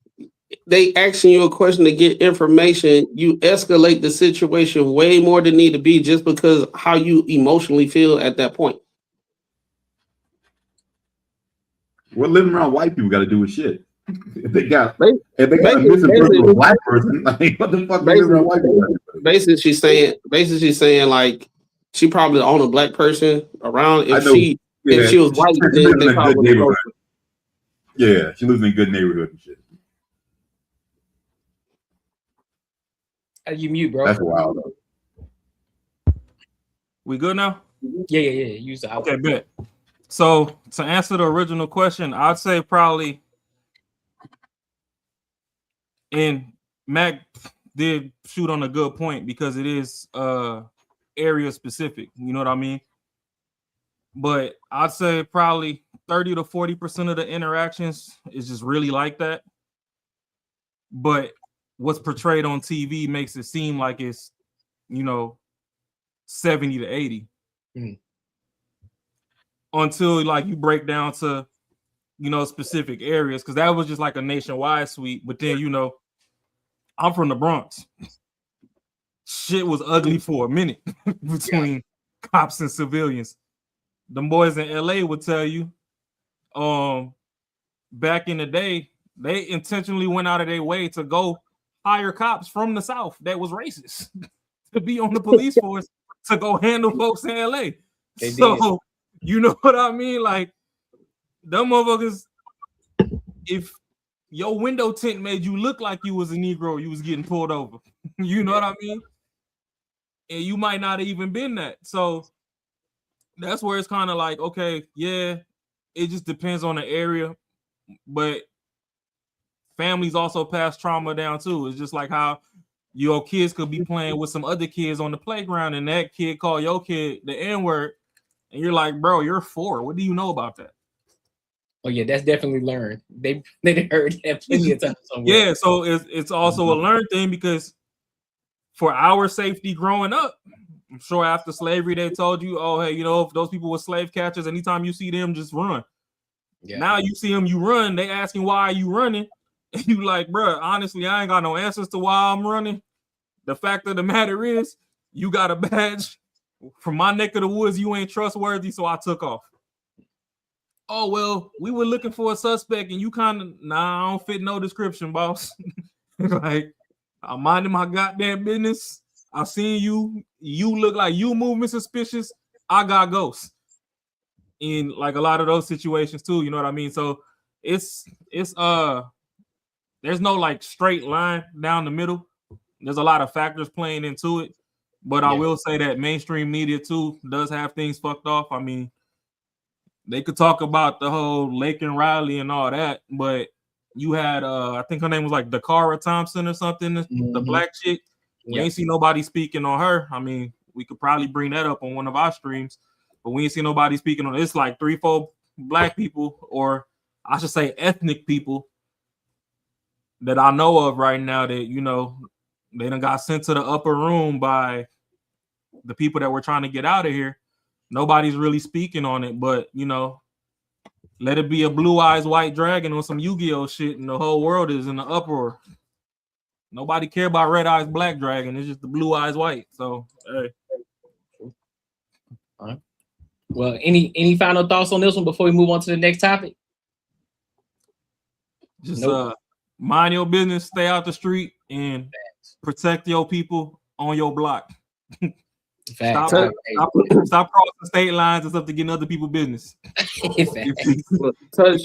they asking you a question to get information. You escalate the situation way more than need to be just because how you emotionally feel at that point. What living around white people got to do with shit? If they got a Basically, missing person with a black person, like what the fuck? Living around white people. Basically, she's saying like she probably the only black person around. If she was white, then they probably would. Yeah, she lives in a good neighborhood and shit. How you mute, bro? That's wild. Though. We good now? Yeah. Use the okay, bet. So to answer the original question, I'd say probably, and Mac did shoot on a good point because it is area specific. You know what I mean? But I'd say probably 30 to 40% of the interactions is just really like that. But what's portrayed on TV makes it seem like it's, 70 to 80. Until like you break down to, specific areas, because that was just like a nationwide sweep. But then, I'm from the Bronx. Shit was ugly for a minute between cops and civilians. The boys in LA would tell you, back in the day, they intentionally went out of their way to go hire cops from the South that was racist to be on the police force to go handle folks in LA. So, you know what I mean? Like, them motherfuckers, if your window tint made you look like you was a Negro, you was getting pulled over. You know what I mean? And you might not have even been that. So that's where it's kind of like, okay, yeah, it just depends on the area. But families also pass trauma down too. It's just like how your kids could be playing with some other kids on the playground and that kid call your kid the N-word. And you're like, bro, you're 4. What do you know about that? Oh yeah, that's definitely learned. They heard that plenty of times somewhere. Yeah, so it's also a learned thing because for our safety growing up, I'm sure after slavery they told you, oh hey, if those people were slave catchers, anytime you see them, just run. Yeah. Now you see them, you run. They asking why are you running, and you like, bro, honestly, I ain't got no answers to why I'm running. The fact of the matter is, you got a badge from my neck of the woods. You ain't trustworthy, so I took off. Oh, well, we were looking for a suspect and you kind of, I don't fit no description, boss. Like, I'm minding my goddamn business. I seen you. You look like you moving suspicious. I got ghosts. In like a lot of those situations too, you know what I mean? So it's there's no like straight line down the middle. There's a lot of factors playing into it. But I will say that mainstream media too does have things fucked off. I mean, they could talk about the whole Lake and Riley and all that, but you had I think her name was like Dakara Thompson or something, the black chick. We ain't see nobody speaking on her. I mean, we could probably bring that up on one of our streams, but we ain't see nobody speaking on it. It's like 3-4 black people, or I should say ethnic people, that I know of right now that they done got sent to the upper room by the people that were trying to get out of here. Nobody's really speaking on it, but let it be a blue eyes white dragon or some Yu-Gi-Oh shit, and the whole world is in the uproar. Nobody care about red eyes black dragon. It's just the blue eyes white. So, hey. All right. Well, any final thoughts on this one before we move on to the next topic? Just mind your business, stay out the street, and protect your people on your block. Stop crossing state lines and stuff to get in other people's business. If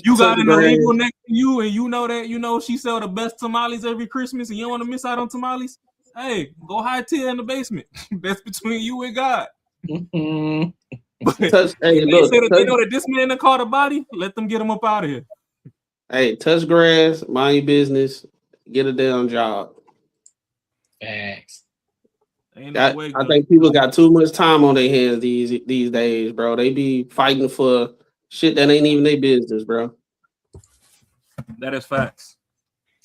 you got an illegal next to you and you know that she sell the best tamales every Christmas and you don't want to miss out on tamales, hey, go hide till in the basement. That's between you and God. But they know that this man that caught a body, let them get him up out of here. Hey, touch grass, mind your business, get a damn job. Facts. I think people got too much time on their hands these days, bro. They be fighting for shit that ain't even their business, bro. That is facts.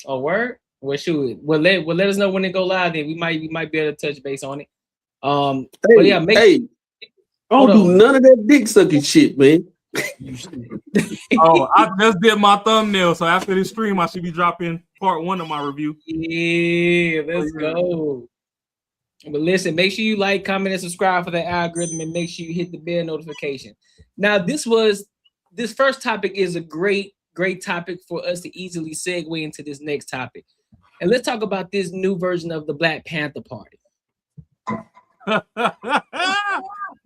Oh, word? Well, shoot. Well, let us know when it go live. Then we might be able to touch base on it. But yeah, I don't do none of that dick sucking shit, man. Oh, I just did my thumbnail, so after this stream, I should be dropping part 1 of my review. Yeah, let's go. But listen, make sure you like, comment, and subscribe for the algorithm, and make sure you hit the bell notification. Now, this first topic is a great topic for us to easily segue into this next topic. And let's talk about this new version of the Black Panther Party.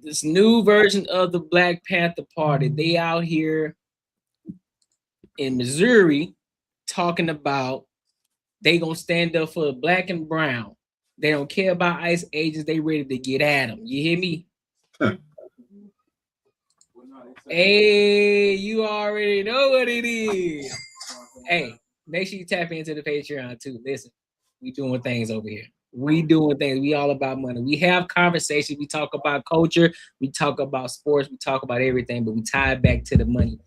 This new version of the Black Panther Party. They out here in Missouri talking about they gonna stand up for black and brown. They don't care about ICE agents. They ready to get at them. You hear me? Hey, you already know what it is. Hey, make sure you tap into the Patreon too. Listen, we doing things over here. We doing things. We all about money. We have conversations. We talk about culture. We talk about sports. We talk about everything, but we tie it back to the money.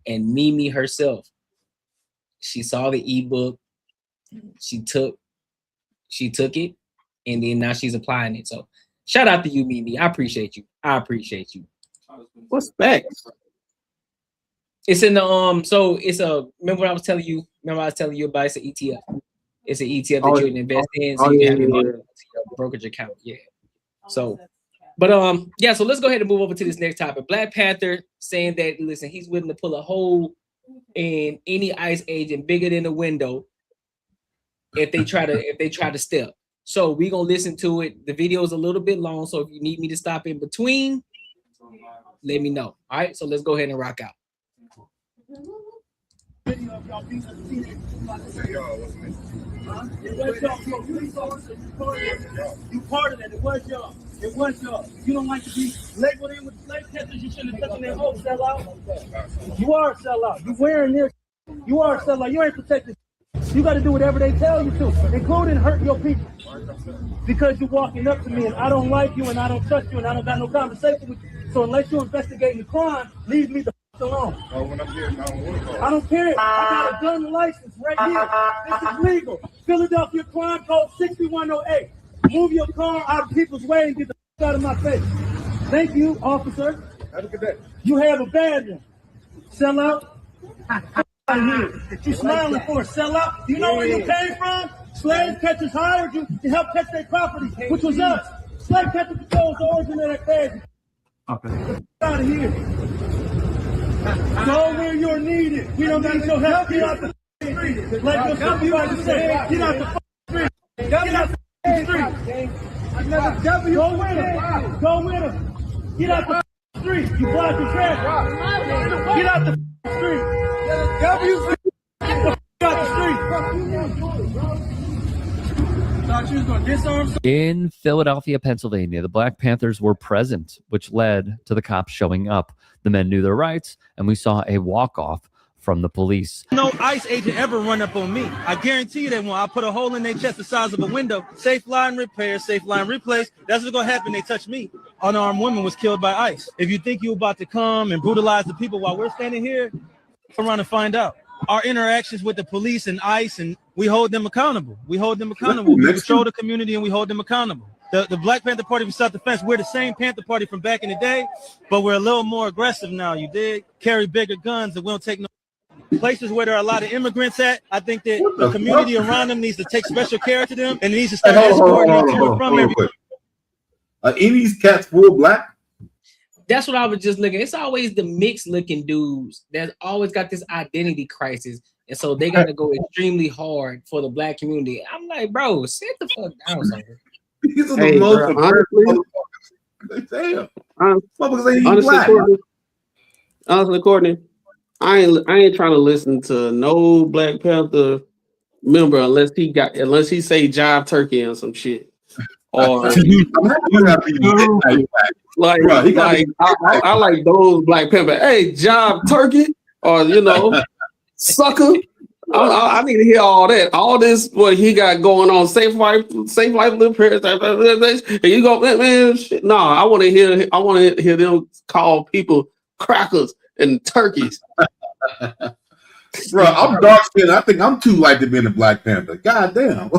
And Mimi herself, she saw the ebook. She took it, and then now she's applying it. So shout out to you, Mimi. I appreciate you. What's back? It's in the so it's a remember I was telling you about it's an ETF. It's an ETF that you can invest in, so you can have your money into your brokerage account. Yeah. So, but yeah. So let's go ahead and move over to this next topic. Black Panther saying that listen, he's willing to pull a hole in any ICE agent bigger than the window if they try to step. So we're gonna listen to it. The video is a little bit long, so if you need me to stop in between, let me know. All right. So let's go ahead and rock out. You part of that. It was y'all. You don't like to be labeled in with slave catchers. You shouldn't have taken their whole sellout. You are a sellout. You wearing this. You are a sellout. You ain't protected. You got to do whatever they tell you to, including hurt your people. Because you're walking up to me and I don't like you and I don't trust you and I don't got no conversation with you. So unless you're investigating the crime, leave me the alone. I don't care. I got a gun license right here. This is legal. Philadelphia Crime Code 6108. Move your car out of people's way and get the out of my face. Thank you, officer. Have a good day. You have a bad one. Sell out. You smiling for a sellout? Do you know where you came from? Slave catchers hired you to help catch their property, which was us. Slave catcher controls the origin of that bag. Okay. Out of here. Go where you're needed. We don't need your help. Get out the street. Like your supervisor said, get out the street. Get out the street. Go with him. Go with him. Get out the street. You blocking traffic. Get out the street. In Philadelphia, Pennsylvania, the Black Panthers were present, which led to the cops showing up. The men knew their rights, and we saw a walk-off from the police. No ICE agent ever run up on me. I guarantee you that when I put a hole in their chest the size of a window, safe line repair, safe line replace, that's what's going to happen. They touch me. Unarmed woman was killed by ICE. If you think you're about to come and brutalize the people while we're standing here, come around and find out. Our interactions with the police and ICE, and we hold them accountable. We patrol the community and we hold them accountable. The Black Panther Party from South Defense, we're the same Panther Party from back in the day, but we're a little more aggressive now, you dig? Carry bigger guns and we don't take no places where there are a lot of immigrants at. I think that the community around them needs to take special care to them and it needs to start escorting them to and from everywhere. Are any of these cats full black? That's what I was just looking. It's always the mixed looking dudes that always got this identity crisis. And so they got to go extremely hard for the black community. I'm like, bro, sit the fuck down somewhere. These are the most honestly, Courtney, I ain't trying to listen to no Black Panther member unless he say jive turkey and some shit. Or I like those Black Panther. Hey, jive turkey, or sucker. I need to hear all that. All this what he got going on. Safe life, little parents. And you go, man, shit. No, I want to hear them call people crackers and turkeys. Bro, I'm dark skinned. I think I'm too light to be in the Black Panther. God damn.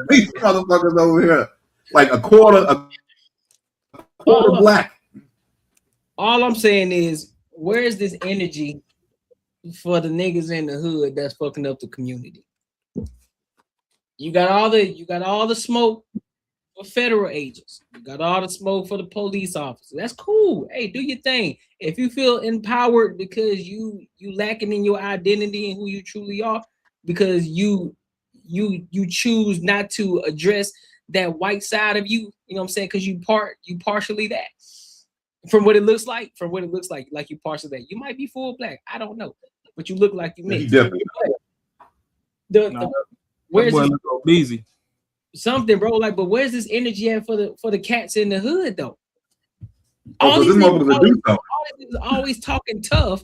These motherfuckers over here. like a quarter black. All I'm saying is, where is this energy for the niggas in the hood that's fucking up the community? You got all the smoke for federal agents. You got all the smoke for the police officers. That's cool. Hey, do your thing. If you feel empowered because you lacking in your identity and who you truly are, because you choose not to address that white side of you, you know what I'm saying? Because you partially that. From what it looks like, like you partially that. You might be full black. I don't know, but you look like you mixed. Where's this busy? Something, bro. Like, but where's this energy at for the cats in the hood though? All these niggas always talking tough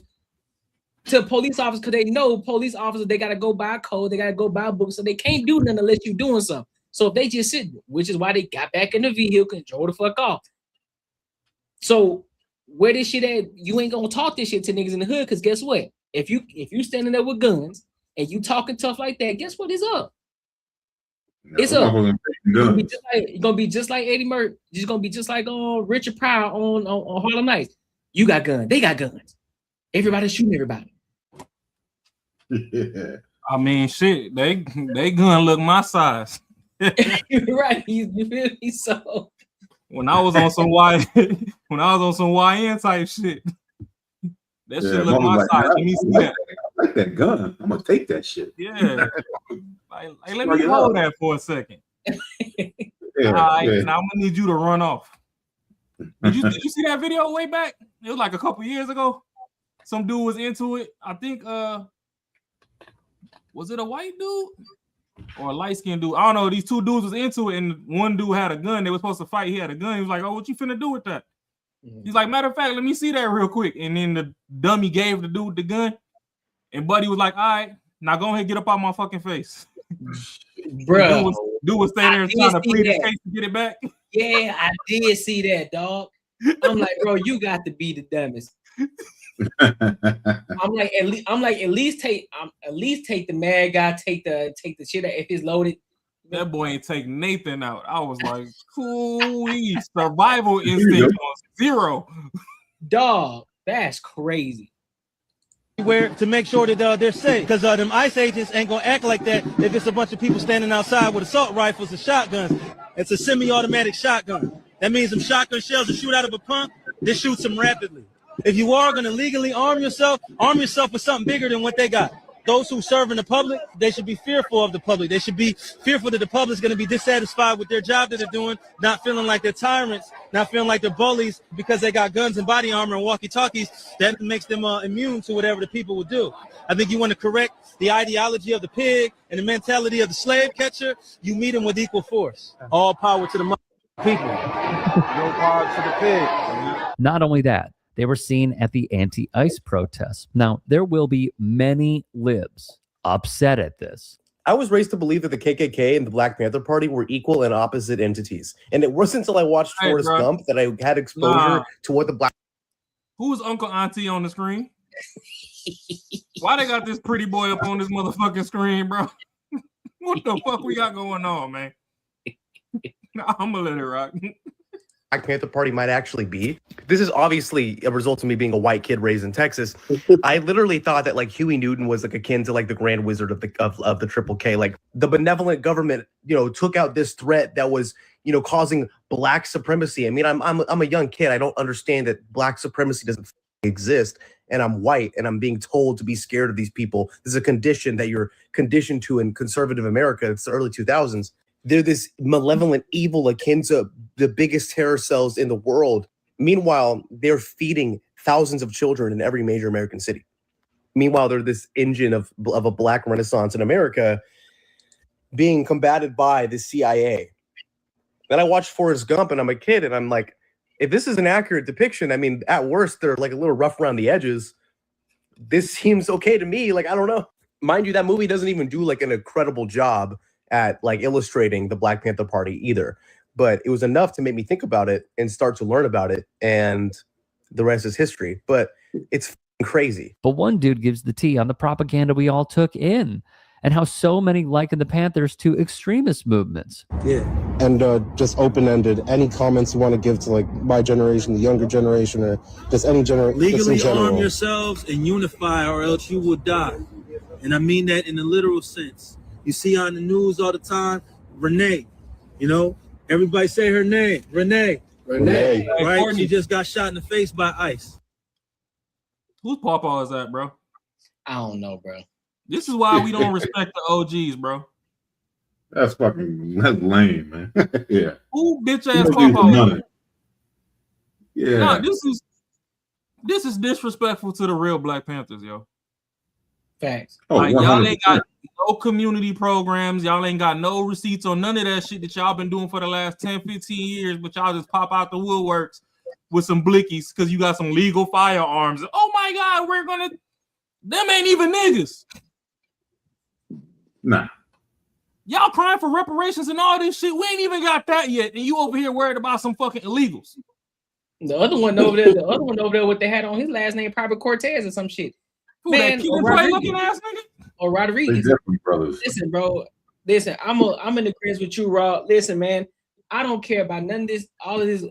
to police officers because they know police officers, they gotta go by code, they gotta go by books, so they can't do nothing unless you're doing something. So if they just sit, which is why they got back in the vehicle and drove the fuck off. So where this shit at? You ain't gonna talk this shit to niggas in the hood, because guess what? If you standing there with guns and you talking tough like that, guess what is up? It's up. It's gonna be just like Eddie Murphy. It's gonna be just like Richard Pryor on Harlem Nights. You got guns, they got guns. Everybody's shooting everybody. I mean, shit, they gun look my size. Right, you feel me? So when I was on some YN type shit, that shit look my size. Let me see that. I like that gun. I'm gonna take that shit. Yeah. Like, let me hold that for a second. All right, now I'm gonna need you to run off. Did you see that video way back? It was like a couple years ago. Some dude was into it. I think was it a white dude or a light-skinned dude? I don't know. These two dudes was into it, and one dude had a gun. They were supposed to fight. He had a gun. He was like, "Oh, what you finna do with that?" He's like, "Matter of fact, let me see that real quick." And then the dummy gave the dude the gun, and Buddy was like, "All right, now go ahead, get up out my fucking face." Bro, dude was standing there trying to plead his case to get it back. Yeah, I did see that, dog. I'm like, bro, you got to be the dumbest. I'm like, at least take the mad guy, take the shit out if it's loaded. That boy ain't take Nathan out. I was like, cool, survival instinct on zero. Dog, that's crazy. Where to make sure that they're safe, because them ICE agents ain't gonna act like that if it's a bunch of people standing outside with assault rifles and shotguns. It's a semi-automatic shotgun. That means them shotgun shells that shoot out of a pump, they shoot them rapidly. If you are gonna legally arm yourself with something bigger than what they got. Those who serve in the public, they should be fearful of the public. They should be fearful that the public is going to be dissatisfied with their job that they're doing, not feeling like they're tyrants, not feeling like they're bullies because they got guns and body armor and walkie-talkies. That makes them immune to whatever the people will do. I think you want to correct the ideology of the pig and the mentality of the slave catcher. You meet them with equal force. All power to the people. No power to the pig. Not only that, they were seen at the anti-ICE protests. Now, there will be many libs upset at this. I was raised to believe that the KKK and the Black Panther Party were equal and opposite entities. And it wasn't until I watched Forrest Gump that I had exposure to what the Black... Who's Uncle Auntie on the screen? Why they got this pretty boy up on this motherfucking screen, bro? What the fuck we got going on, man? I'm gonna let it rock. Black Panther Party might actually be. This is obviously a result of me being a white kid raised in Texas. I literally thought that like Huey Newton was like akin to like the Grand Wizard of the Triple K. Like the benevolent government, took out this threat that was, causing black supremacy. I mean, I'm a young kid. I don't understand that black supremacy doesn't exist, and I'm white and I'm being told to be scared of these people. This is a condition that you're conditioned to in conservative America. It's the early 2000s. They're this malevolent evil akin to the biggest terror cells in the world. Meanwhile, they're feeding thousands of children in every major American city. Meanwhile, they're this engine of a black renaissance in America being combated by the CIA. Then I watched Forrest Gump and I'm a kid and I'm like, if this is an accurate depiction, I mean, at worst, they're like a little rough around the edges. This seems okay to me. Like, I don't know. Mind you, that movie doesn't even do like an incredible job at like illustrating the Black Panther Party either, but it was enough to make me think about it and start to learn about it, and the rest is history. But it's crazy. But one dude gives the tea on the propaganda we all took in. and how so many liken the Panthers to extremist movements. Yeah. And just open-ended, any comments you want to give to like my generation, the younger generation, or just any generation. Legally arm yourselves and unify, or else you will die. And I mean that in a literal sense. You see on the news all the time, Renee, you know, everybody say her name, Renee. Renee. Right? She just got shot in the face by ICE. Whose pawpaw is that, bro? I don't know, bro. This is why we don't respect the OGs, bro. That's lame, man. Yeah. Who bitch ass pawpaw? Yeah. Nah, this is disrespectful to the real Black Panthers, yo. Facts. Like, y'all ain't got no community programs. Y'all ain't got no receipts on none of that shit that y'all been doing for the last 10, 15 years, but y'all just pop out the woodworks with some blickies because you got some legal firearms. Oh my God, we're gonna. Them ain't even niggas. Nah. Y'all crying for reparations and all this shit. We ain't even got that yet, and you over here worried about some fucking illegals. The other one over there, what they had on his last name, Private Cortez or some shit. Who, Man, that Kid and Play looking ass nigga? Or Rodriguez. Brothers. Listen, bro. Listen, I'm in agreement with you, Rob. Listen, man. I don't care about none of this. All of this,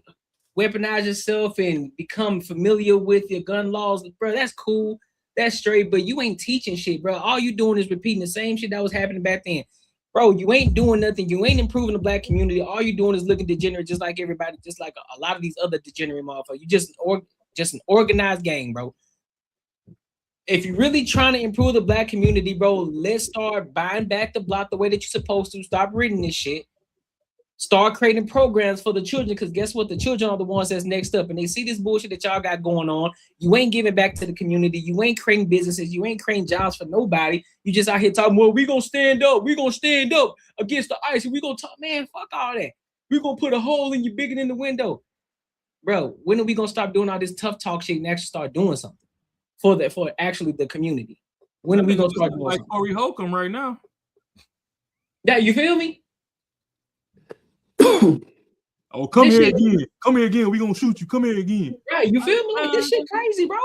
weaponize yourself and become familiar with your gun laws, bro. That's cool. That's straight. But you ain't teaching shit, bro. All you doing is repeating the same shit that was happening back then, bro. You ain't doing nothing. You ain't improving the Black community. All you doing is looking degenerate, just like everybody, just like a lot of these other degenerate motherfuckers. You just an organized gang, bro. If you're really trying to improve the Black community, bro, let's start buying back the block the way that you're supposed to. Stop reading this shit. Start creating programs for the children, because guess what? The children are the ones that's next up, and they see this bullshit that y'all got going on. You ain't giving back to the community. You ain't creating businesses. You ain't creating jobs for nobody. You just out here talking, well, we gonna stand up. We gonna stand up against the ICE. We gonna talk, man, fuck all that. We gonna put a hole in you bigger than the window. Bro, when are we gonna stop doing all this tough talk shit and actually start doing something for actually the community? When are we gonna start doing like something? Corey Holcomb right now? Yeah, you feel me? Oh, come here again. Come here again. We gonna shoot you. Come here again. Right, you feel me? Like, this shit crazy, bro.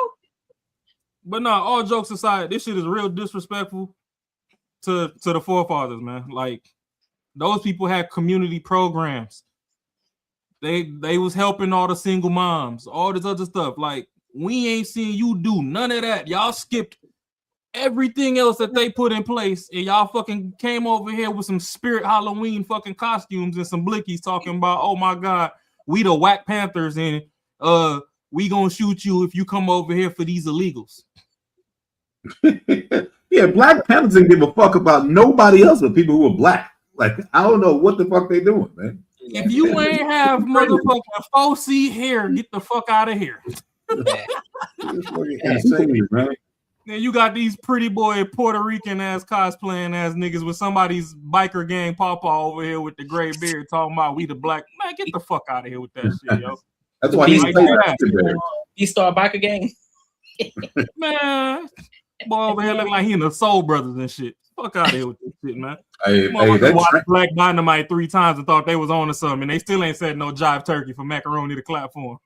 But nah, all jokes aside, this shit is real disrespectful to the forefathers, man. Like, those people had community programs. They was helping all the single moms, all this other stuff. Like, we ain't seen you do none of that. Y'all skipped everything else that they put in place, and y'all fucking came over here with some Spirit Halloween fucking costumes and some blickies talking about, oh my God, we the whack Panthers, and we gonna shoot you if you come over here for these illegals. Yeah, Black Panthers didn't give a fuck about nobody else but people who were Black. Like, I don't know what the fuck they doing, man. If you ain't have motherfucking 4C hair, get the fuck out of here. Insane, man. Then you got these pretty boy Puerto Rican ass cosplaying ass niggas with somebody's biker gang pawpaw over here with the gray beard talking about we the Black. Man, get the fuck out of here with that shit, yo. That's why he's like Star biker gang. Man, boy over here look like he in the Soul Brothers and shit. Fuck out of here with this shit, man. Hey, watched Black Dynamite 3 times and thought they was on to something, and they still ain't said no jive turkey for macaroni to clap for him.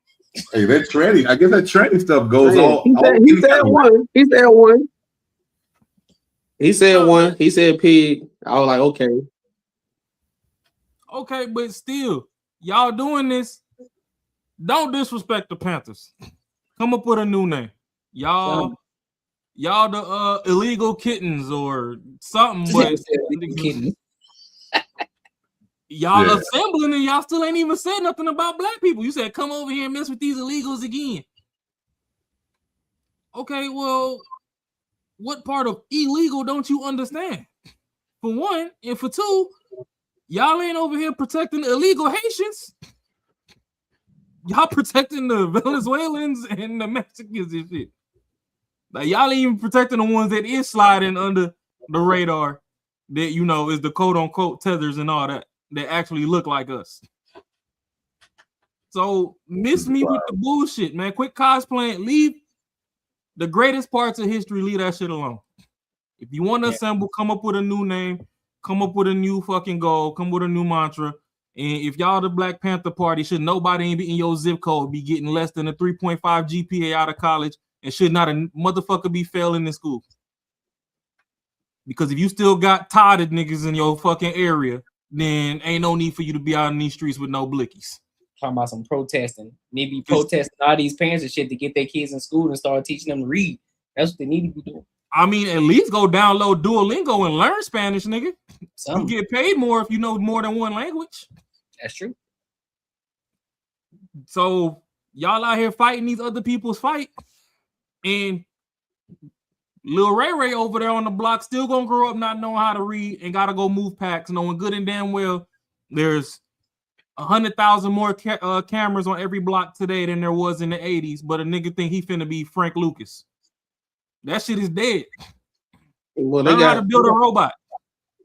Hey, that tranny. I guess that tranny stuff goes He said one. He said one. He said pig. I was like, okay. Okay, but still, y'all doing this. Don't disrespect the Panthers. Come up with a new name. Y'all the illegal kittens or something, but y'all assembling and y'all still ain't even said nothing about Black people. You said come over here and mess with these illegals again. Okay, well, what part of illegal don't you understand? For one, and for two, y'all ain't over here protecting the illegal Haitians. Y'all protecting the Venezuelans and the Mexicans and shit. Like, y'all ain't even protecting the ones that is sliding under the radar that, you know, is the quote-unquote tethers and all that actually look like us. So miss me with the bullshit, man. Quit cosplaying. Leave the greatest parts of history, leave that shit alone. If you want to assemble, come up with a new name, come up with a new fucking goal, come with a new mantra. And if y'all the Black Panther Party, should nobody in your zip code be getting less than a 3.5 GPA out of college, and should not a motherfucker be failing in school. Because if you still got totted niggas in your fucking area, then ain't no need for you to be out in these streets with no blickies. Talking about some protesting. Maybe protesting all these parents and shit to get their kids in school and start teaching them to read. That's what they need to be doing. I mean, at least go download Duolingo and learn Spanish, nigga. You get paid more if you know more than one language. That's true. So y'all out here fighting these other people's fight, and Lil Ray Ray over there on the block still gonna grow up not knowing how to read and gotta go move packs, knowing good and damn well there's 100,000 more cameras on every block today than there was in the 80s, but a nigga think he finna be Frank Lucas. That shit is dead. Well, they got to build a robot.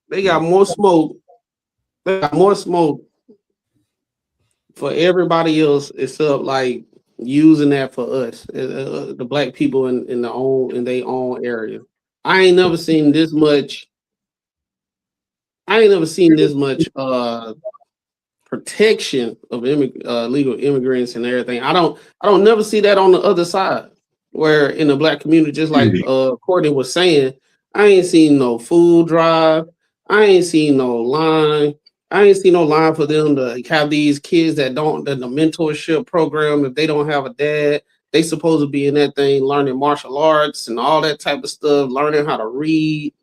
They got more smoke. They got more smoke for everybody else except like using that for us, the black people in their own area. I ain't never seen this much. Protection of legal immigrants and everything. I don't never see that on the other side, where in the black community, just like Courtney was saying, I ain't seen no food drive. I ain't seen no line. I ain't seen no line for them to have these kids that don't, the mentorship program, if they don't have a dad, they supposed to be in that thing learning martial arts and all that type of stuff, learning how to read,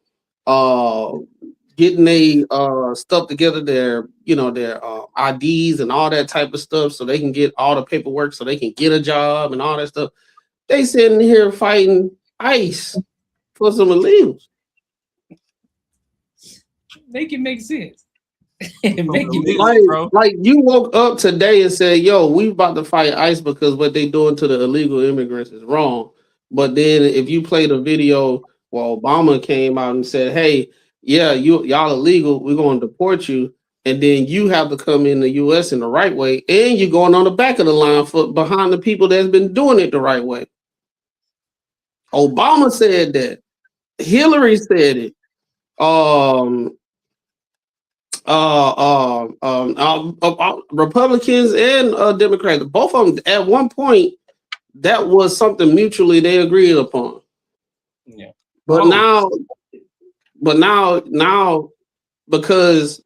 getting their stuff together, their IDs and all that type of stuff, so they can get all the paperwork, so they can get a job and all that stuff. They sitting here fighting ICE for some illegals. Make it make sense. Like you woke up today and said, "Yo, we about to fight ICE because what they doing to the illegal immigrants is wrong." But then if you play the video where Obama came out and said, "Hey, yeah, y'all illegal, we're going to deport you," and then you have to come in the U.S. in the right way, and you're going on the back of the line behind the people that's been doing it the right way. Obama said that. Hillary said it. Republicans and Democrats, both of them at one point, that was something mutually they agreed upon. Yeah. But now, because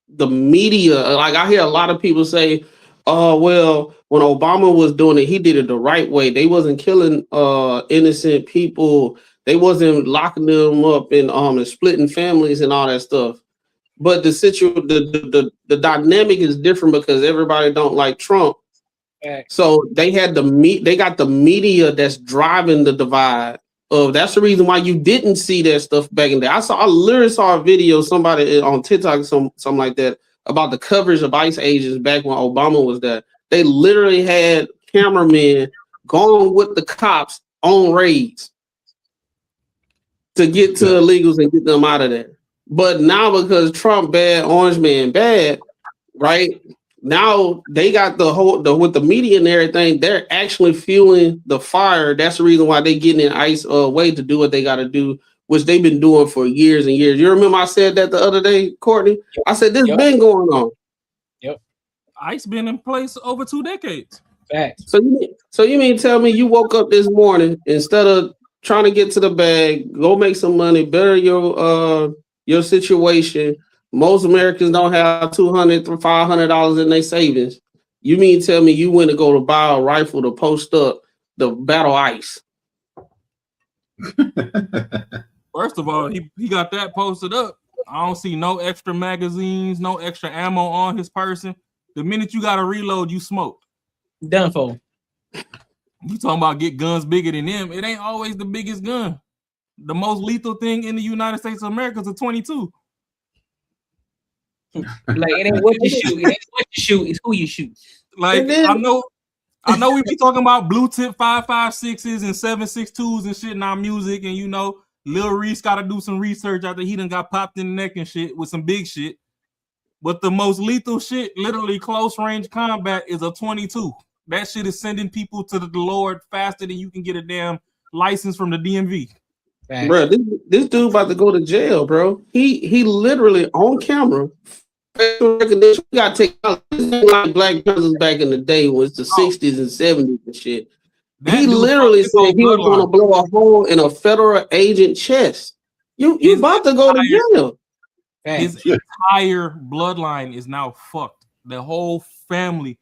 the media, like I hear a lot of people say, "Oh, well, when Obama was doing it, he did it the right way. They wasn't killing innocent people. They wasn't locking them up and splitting families and all that stuff." But the dynamic is different because everybody don't like Trump. So they got the media that's driving the divide. That's the reason why you didn't see that stuff back in there. I literally saw a video, somebody on TikTok, something like that, about the coverage of ICE agents back when Obama was there. They literally had cameramen going with the cops on raids to get to illegals and get them out of there. But now because Trump bad, Orange Man bad, right? Now they got with the media and everything, they're actually fueling the fire. That's the reason why they getting in ICE way to do what they got to do, which they've been doing for years and years. You remember I said that the other day, Courtney? I said this been going on. Yep. ICE been in place over 2 decades. Facts. So you mean tell me you woke up this morning, instead of trying to get to the bag, go make some money, better your situation? Most Americans don't have $200 to $500 in their savings. You mean tell me you went to go to buy a rifle to post up the battle ICE? First of all, he got that posted up. I don't see no extra magazines, no extra ammo on his person. The minute you got to reload, you smoked. Done for. You talking about get guns bigger than them? It ain't always the biggest gun. The most lethal thing in the United States of America is a 22. Like it ain't what you shoot, it ain't what you shoot, it's who you shoot. Like I know we be talking about blue tip 5.56s and 7.62s and shit in our music, and Lil Reese got to do some research after he done got popped in the neck and shit with some big shit. But the most lethal shit, literally close range combat, is a 22. That shit is sending people to the Lord faster than you can get a damn license from the DMV. Bro, this dude about to go to jail, bro. He literally on camera. Facial recognition. We gotta take out like black prisons back in the day when it's the 60s and 70s and shit. He literally said he was gonna blow a hole in a federal agent chest. You about to go to jail. His entire bloodline is now fucked. The whole family,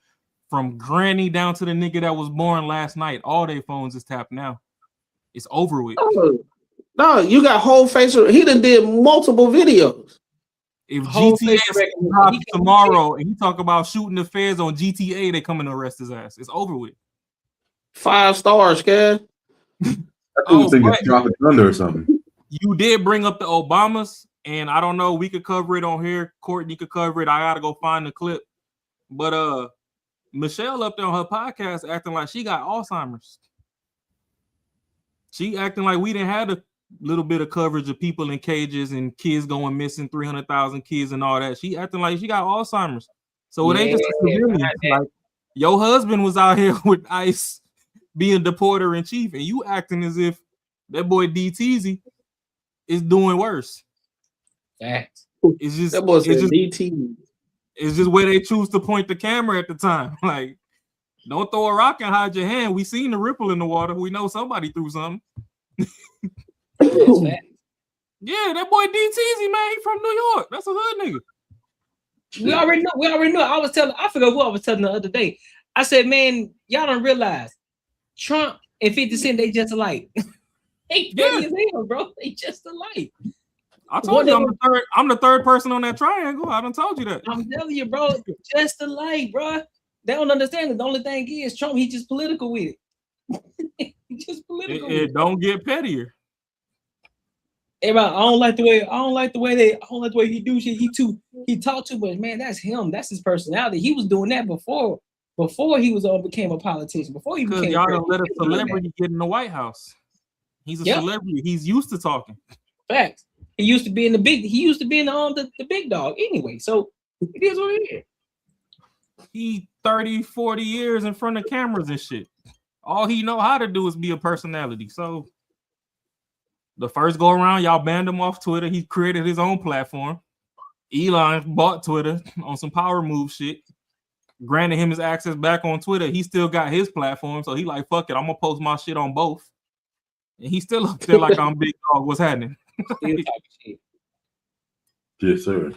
from granny down to the nigga that was born last night, all their phones is tapped now. It's over with. No, you got whole facial. He done did multiple videos. If GTA drops tomorrow and he talk about shooting the feds on GTA, they coming to arrest his ass. It's over with. 5 stars, Kev. I think it's dropping thunder or something. You did bring up the Obamas, and I don't know. We could cover it on here. Courtney could cover it. I gotta go find the clip. But Michelle up there on her podcast acting like she got Alzheimer's. She acting like we didn't have a little bit of coverage of people in cages and kids going missing, 300,000 kids and all that. She acting like she got Alzheimer's. So it ain't just a civilian. Like your husband was out here with ICE being the porter in chief, and you acting as if that boy DTZ is doing worse. Facts. It's just that boy said DT. It's just where they choose to point the camera at the time. Like, don't throw a rock and hide your hand. We seen the ripple in the water. We know somebody threw something. Yeah, that boy DTZ, man, he from New York. That's a hood nigga. We already know. I forgot what I was telling the other day. I said, man, y'all don't realize Trump and 50 Cent, they just alike. They petty as hell, bro. They just alike. I told you I'm the third person on that triangle. I done told you that. I'm telling you, bro, just alike, bro. They don't understand it. The only thing is Trump, he just political with it. He just political. It don't get pettier. Everybody, I don't like the way he do shit. He talk too much, man. That's him. That's his personality. He was doing that before he was became a politician. Before he became y'all don't let a celebrity get in the White House. He's a celebrity. He's used to talking. Facts. He used to be in the big dog anyway. So it is what it is. He 30, 40 years in front of cameras and shit. All he know how to do is be a personality. So the first go around, y'all banned him off Twitter. He created his own platform. Elon bought Twitter on some power move shit. Granted him his access back on Twitter. He still got his platform. So he like, fuck it, I'm gonna post my shit on both. And he's still up there like I'm big dog. What's happening? Still talking shit. Yes, sir.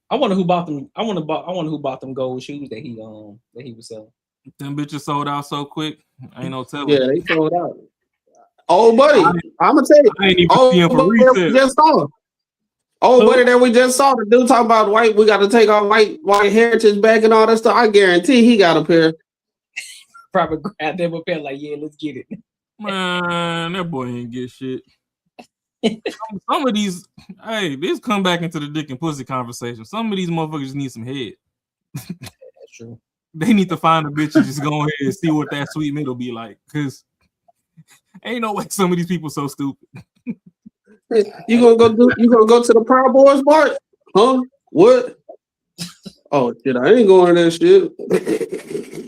I wonder who bought them. I wonder who bought them gold shoes that he was selling. Them bitches sold out so quick. Ain't no telling. Yeah, they sold out. Oh, buddy, I'm gonna tell you. I ain't even see him for resale. Just saw. Oh, buddy, that we just saw the dude talking about white. We got to take our white heritage back and all that stuff. I guarantee he got a pair. Probably grabbed them a pair. Like, yeah, let's get it. Man, that boy ain't get shit. Some of these, hey, this come back into the dick and pussy conversation. Some of these motherfuckers need some head. That's true. They need to find a bitch and just go ahead and see what that sweet middle be like. Cause ain't no way some of these people so stupid. You gonna go to the Proud Boys Mart? Huh? What? Oh shit, I ain't going to that shit.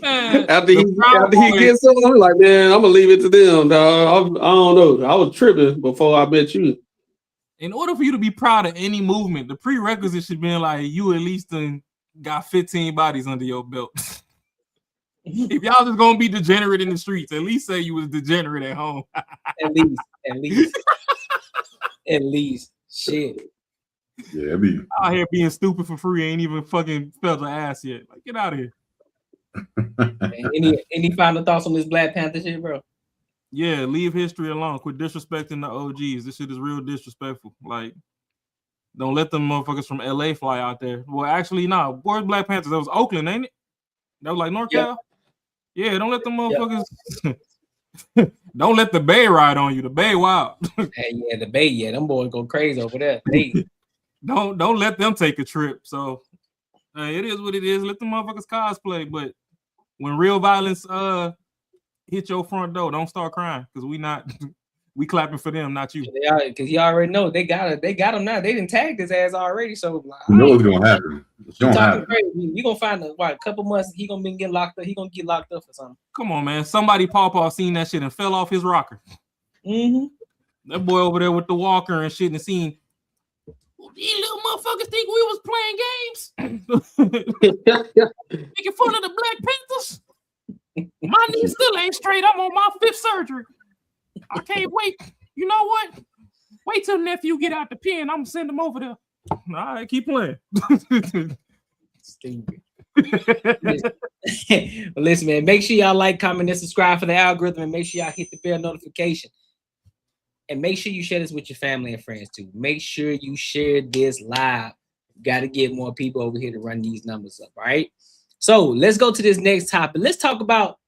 Man, after he gets some, I'm like, man, I'm gonna leave it to them, dog. I don't know. I was tripping before I met you. In order for you to be proud of any movement, the prerequisite should be like you at least got 15 bodies under your belt. If y'all just gonna be degenerate in the streets, at least say you was degenerate at home. At least. Shit. Yeah, I mean, out here being stupid for free, ain't even fucking felt the ass yet. Like, get out of here. Any final thoughts on this Black Panther shit, bro? Yeah, leave history alone. Quit disrespecting the OGs. This shit is real disrespectful. Like, don't let them motherfuckers from LA fly out there. Well, actually, no. Where's Black Panthers? That was Oakland, ain't it? That was like NorCal? Yeah, don't let them motherfuckers. Don't let the Bay ride on you. The Bay wild. Hey, yeah, the Bay, yeah, them boys go crazy over there. Hey. Don't let them take a trip. So it is what it is. Let the motherfuckers cosplay. But when real violence hit your front door, don't start crying because we clapping for them, not you. Because you already know they got him now. They didn't tag his ass already. So you know what's gonna happen. It's gonna happen. You gonna find a couple months. He gonna be getting locked up. He gonna get locked up or something. Come on, man. Somebody pawpaw seen that shit and fell off his rocker. Mm-hmm. That boy over there with the walker and shit and seen. These little motherfuckers think we was playing games. Making fun of the Black Panthers. My knee still ain't straight. I'm on my 5th surgery. I can't wait. You know what? Wait till nephew get out the pen. I'm gonna send him over there. All right, keep playing. Stupid. Listen, man, make sure y'all like, comment, and subscribe for the algorithm, and make sure y'all hit the bell notification. And make sure you share this with your family and friends too. Make sure you share this live. Got to get more people over here to run these numbers up, all right? So let's go to this next topic. Let's talk about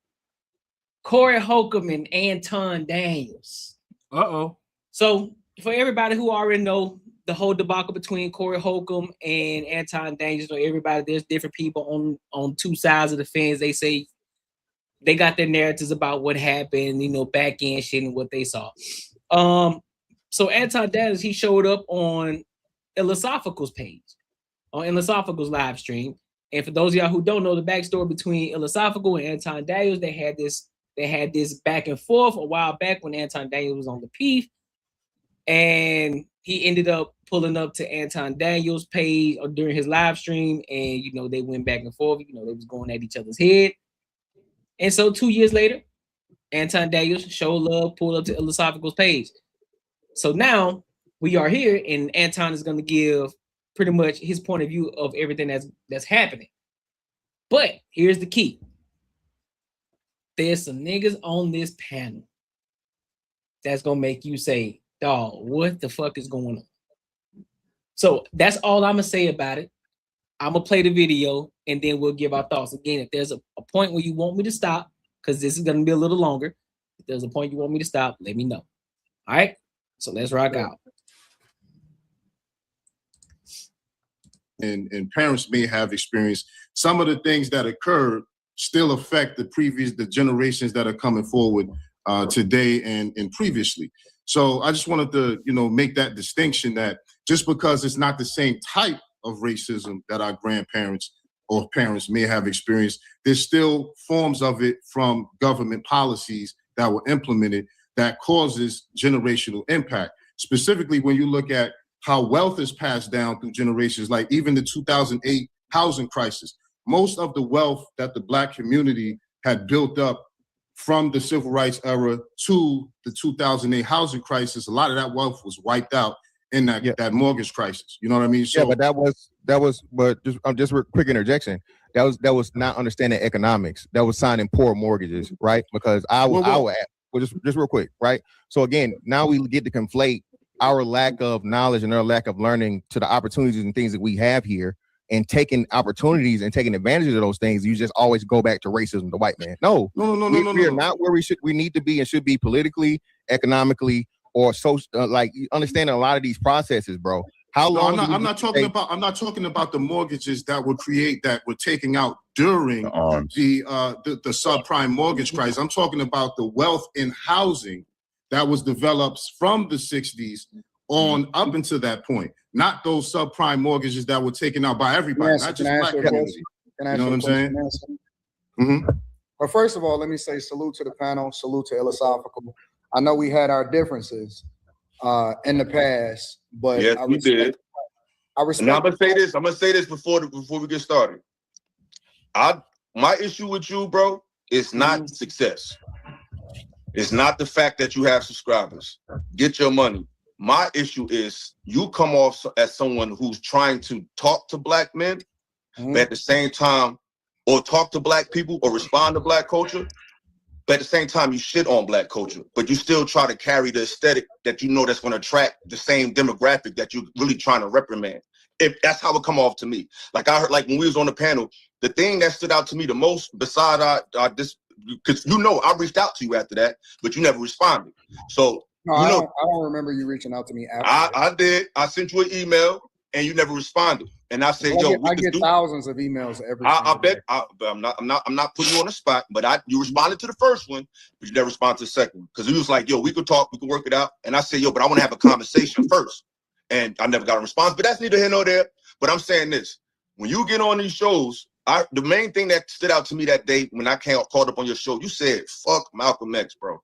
Corey Holcomb and Anton Daniels. Uh-oh. So for everybody who already know the whole debacle between Corey Holcomb and Anton Daniels, or everybody, there's different people on two sides of the fence. They say they got their narratives about what happened, you know, back end shit and what they saw. So Anton Daniels, he showed up on Philosophical's page, on Philosophical's live stream. And for those of y'all who don't know the backstory between Philosophical and Anton Daniels, they had this back and forth a while back when Anton Daniels was on the Peef, and he ended up pulling up to Anton Daniels' page or during his live stream, and you know they went back and forth. You know they was going at each other's head, and so 2 years later, Anton Daniels showed love, pulled up to Philosophical's page. So now we are here, and Anton is going to give pretty much his point of view of everything that's happening. But here's the key. There's some niggas on this panel that's going to make you say, dog, what the fuck is going on? So that's all I'm going to say about it. I'm going to play the video, and then we'll give our thoughts. Again, if there's a point where you want me to stop, because this is going to be a little longer, if there's a point you want me to stop, let me know. All right? So let's rock out. And parents may have experienced some of the things that occurred still affect the generations that are coming forward today and previously. So I just wanted to, make that distinction that just because it's not the same type of racism that our grandparents or parents may have experienced, there's still forms of it from government policies that were implemented that causes generational impact. Specifically, when you look at how wealth is passed down through generations, like even the 2008 housing crisis, most of the wealth that the Black community had built up from the civil rights era to the 2008 housing crisis, a lot of that wealth was wiped out in that mortgage crisis. You know what I mean? So, yeah, but but just a quick interjection. That was not understanding economics. That was signing poor mortgages, right? Because just real quick, right? So again, now we get to conflate our lack of knowledge and our lack of learning to the opportunities and things that we have here, and taking opportunities and taking advantage of those things. You just always go back to racism, the white man. No. We are not where we need to be and should be politically, economically, or so. Like understanding a lot of these processes, bro. How long? I'm not talking about the mortgages that were taking out during the subprime mortgage crisis. I'm talking about the wealth in housing that was developed from the 60s on up until that point. Not those subprime mortgages that were taken out by everybody, not just Black community. You know what I'm saying? Mm-hmm. Well, first of all, let me say salute to the panel, salute to Philosophical. I know we had our differences in the past, but yes, we did. I respect. And I'm gonna say this before we get started. My issue with you, bro, is not success. It's not the fact that you have subscribers. Get your money. My issue is you come off as someone who's trying to talk to Black men, but at the same time, or talk to Black people or respond to Black culture, but at the same time you shit on Black culture, but you still try to carry the aesthetic that you know that's going to attract the same demographic that you're really trying to reprimand. If that's how it come off to me. Like I heard, like when we was on the panel, the thing that stood out to me the most, beside this, because I reached out to you after that, but you never responded. So I don't remember you reaching out to me after. I did. I sent you an email and you never responded. And I said, I get thousands of emails every. I bet. I'm not putting you on the spot, but you responded to the first one, but you never responded to the second one because he was like, we could talk, we could work it out. And I said, but I want to have a conversation first. And I never got a response. But that's neither here nor there. But I'm saying this: when you get on these shows, the main thing that stood out to me that day when I called up on your show, you said, "Fuck Malcolm X, bro."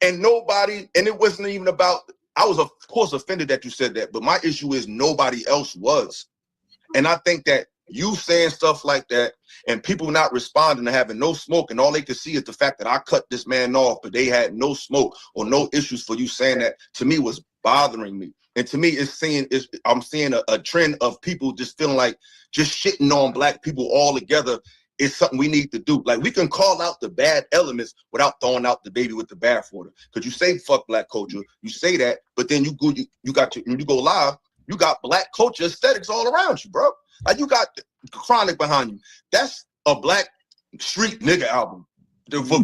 And it wasn't even about. I was of course offended that you said that, but my issue is nobody else was. And I think that you saying stuff like that and people not responding and having no smoke, and all they could see is the fact that I cut this man off, but they had no smoke or no issues for you saying that, to me was bothering me. And to me, I'm seeing a trend of people just feeling like just shitting on black people all together is something we need to do. Like, we can call out the bad elements without throwing out the baby with the bathwater. Because you say fuck black culture, you say that, but then when you go live, you got black culture aesthetics all around you, bro. Like, you got Chronic behind you. That's a black street nigga album,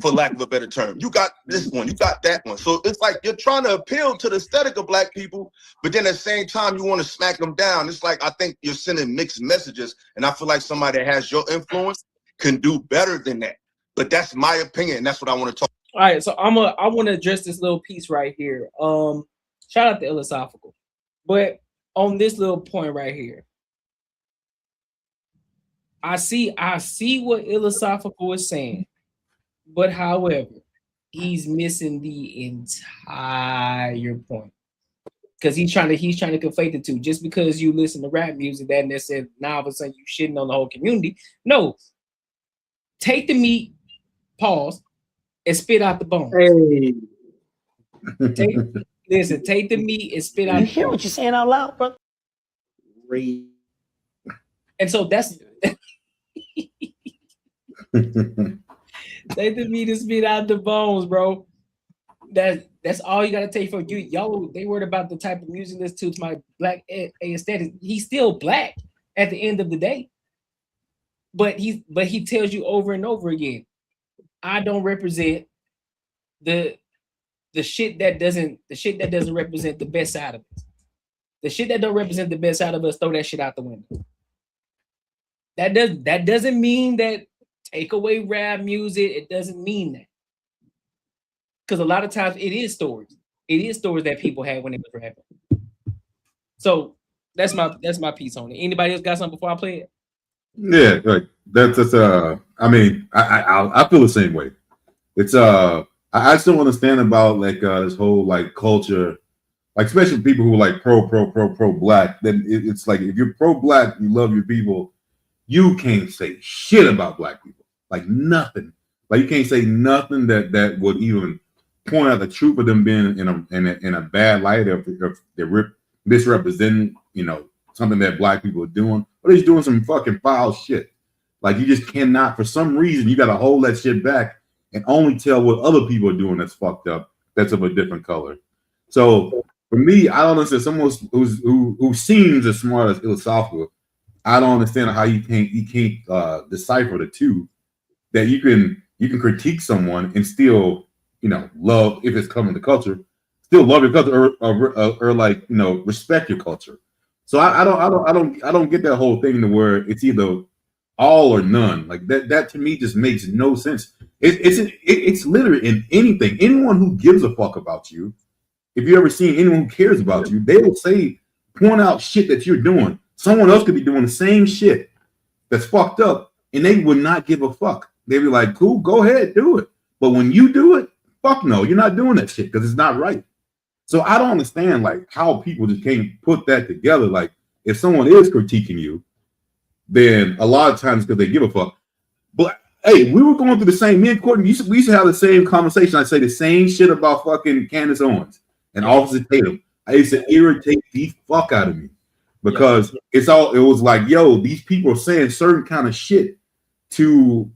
for lack of a better term. You got this one, you got that one. So it's like you're trying to appeal to the aesthetic of black people, but then at the same time you want to smack them down. It's like, I think you're sending mixed messages, and I feel like somebody that has your influence can do better than that. But that's my opinion, and that's what I want to talk. All right, so I want to address this little piece right here. Shout out to Philosophical, but on this little point right here, I see what Philosophical is saying, but however, he's missing the entire point, because he's trying to conflate the two. Just because you listen to rap music, that necessarily now all of a sudden you shitting on the whole community. No, take the meat, pause, and spit out the bones. Hey. Take the meat and spit out. You hear what you're saying out loud, bro? And so that's take the meat and spit out the bones, bro. That's all you gotta take from you. Y'all, they worried about the type of music this to my black aesthetic. He's still black at the end of the day. But he tells you over and over again, I don't represent the shit that doesn't represent the best side of us. The shit that don't represent the best side of us, throw that shit out the window. That doesn't mean that take away rap music. It doesn't mean that. Because a lot of times it is stories. It is stories that people had when it was rapping. So that's my piece on it. Anybody else got something before I play it? Yeah, like that's I mean, I feel the same way. It's I still understand about like this whole like culture, like especially people who are like pro black. Then it's like, if you're pro black, you love your people, you can't say shit about black people, like nothing. Like you can't say nothing that would even point out the truth of them being in a bad light, if they're misrepresenting, something that black people are doing, or they're just doing some fucking foul shit. Like, you just cannot, for some reason, you got to hold that shit back and only tell what other people are doing that's fucked up, that's of a different color. So for me, I don't understand someone who seems as smart as philosophical. I don't understand how you can't decipher the two, that you can critique someone and still love, if it's coming to culture, still love your culture or like respect your culture. So I don't get that whole thing to where it's either all or none. Like that to me just makes no sense. It's literally in anything. Anyone who gives a fuck about you, if you ever seen anyone who cares about you, they will point out shit that you're doing. Someone else could be doing the same shit that's fucked up, and they would not give a fuck. They'd be like, cool, go ahead, do it. But when you do it, fuck no, you're not doing that shit because it's not right. So I don't understand like how people just can't put that together. Like, if someone is critiquing you, then a lot of times because they give a fuck. But hey, we were going through the same, me and Courtney, we used to have the same conversation. I say the same shit about fucking Candace Owens and Officer Tatum. I used to irritate the fuck out of me because it was like, yo, these people are saying certain kind of shit to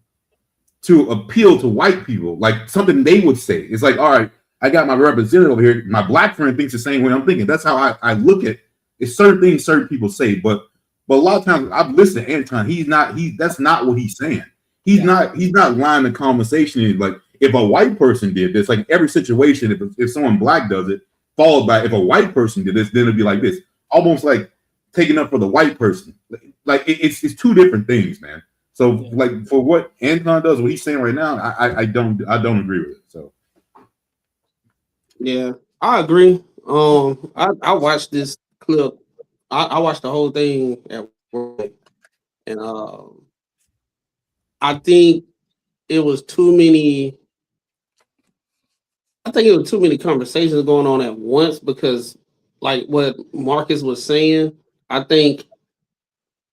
appeal to white people, like something they would say. It's like, all right, I got my representative over here. My black friend thinks the same way I'm thinking. That's how I look at it. It's certain things certain people say, but a lot of times I've listened to Anton. That's not what he's saying. He's not lying the conversation. Like, if a white person did this, like every situation, if someone black does it, followed by if a white person did this, then it'd be like this, almost like taking up for the white person. Like it's two different things, man. So like for what Anton does, what he's saying right now, I don't agree with it. So yeah, I agree. I watched this clip. I watched the whole thing at work, and I think it was too many. I think it was too many conversations going on at once, because, like what Marcus was saying, I think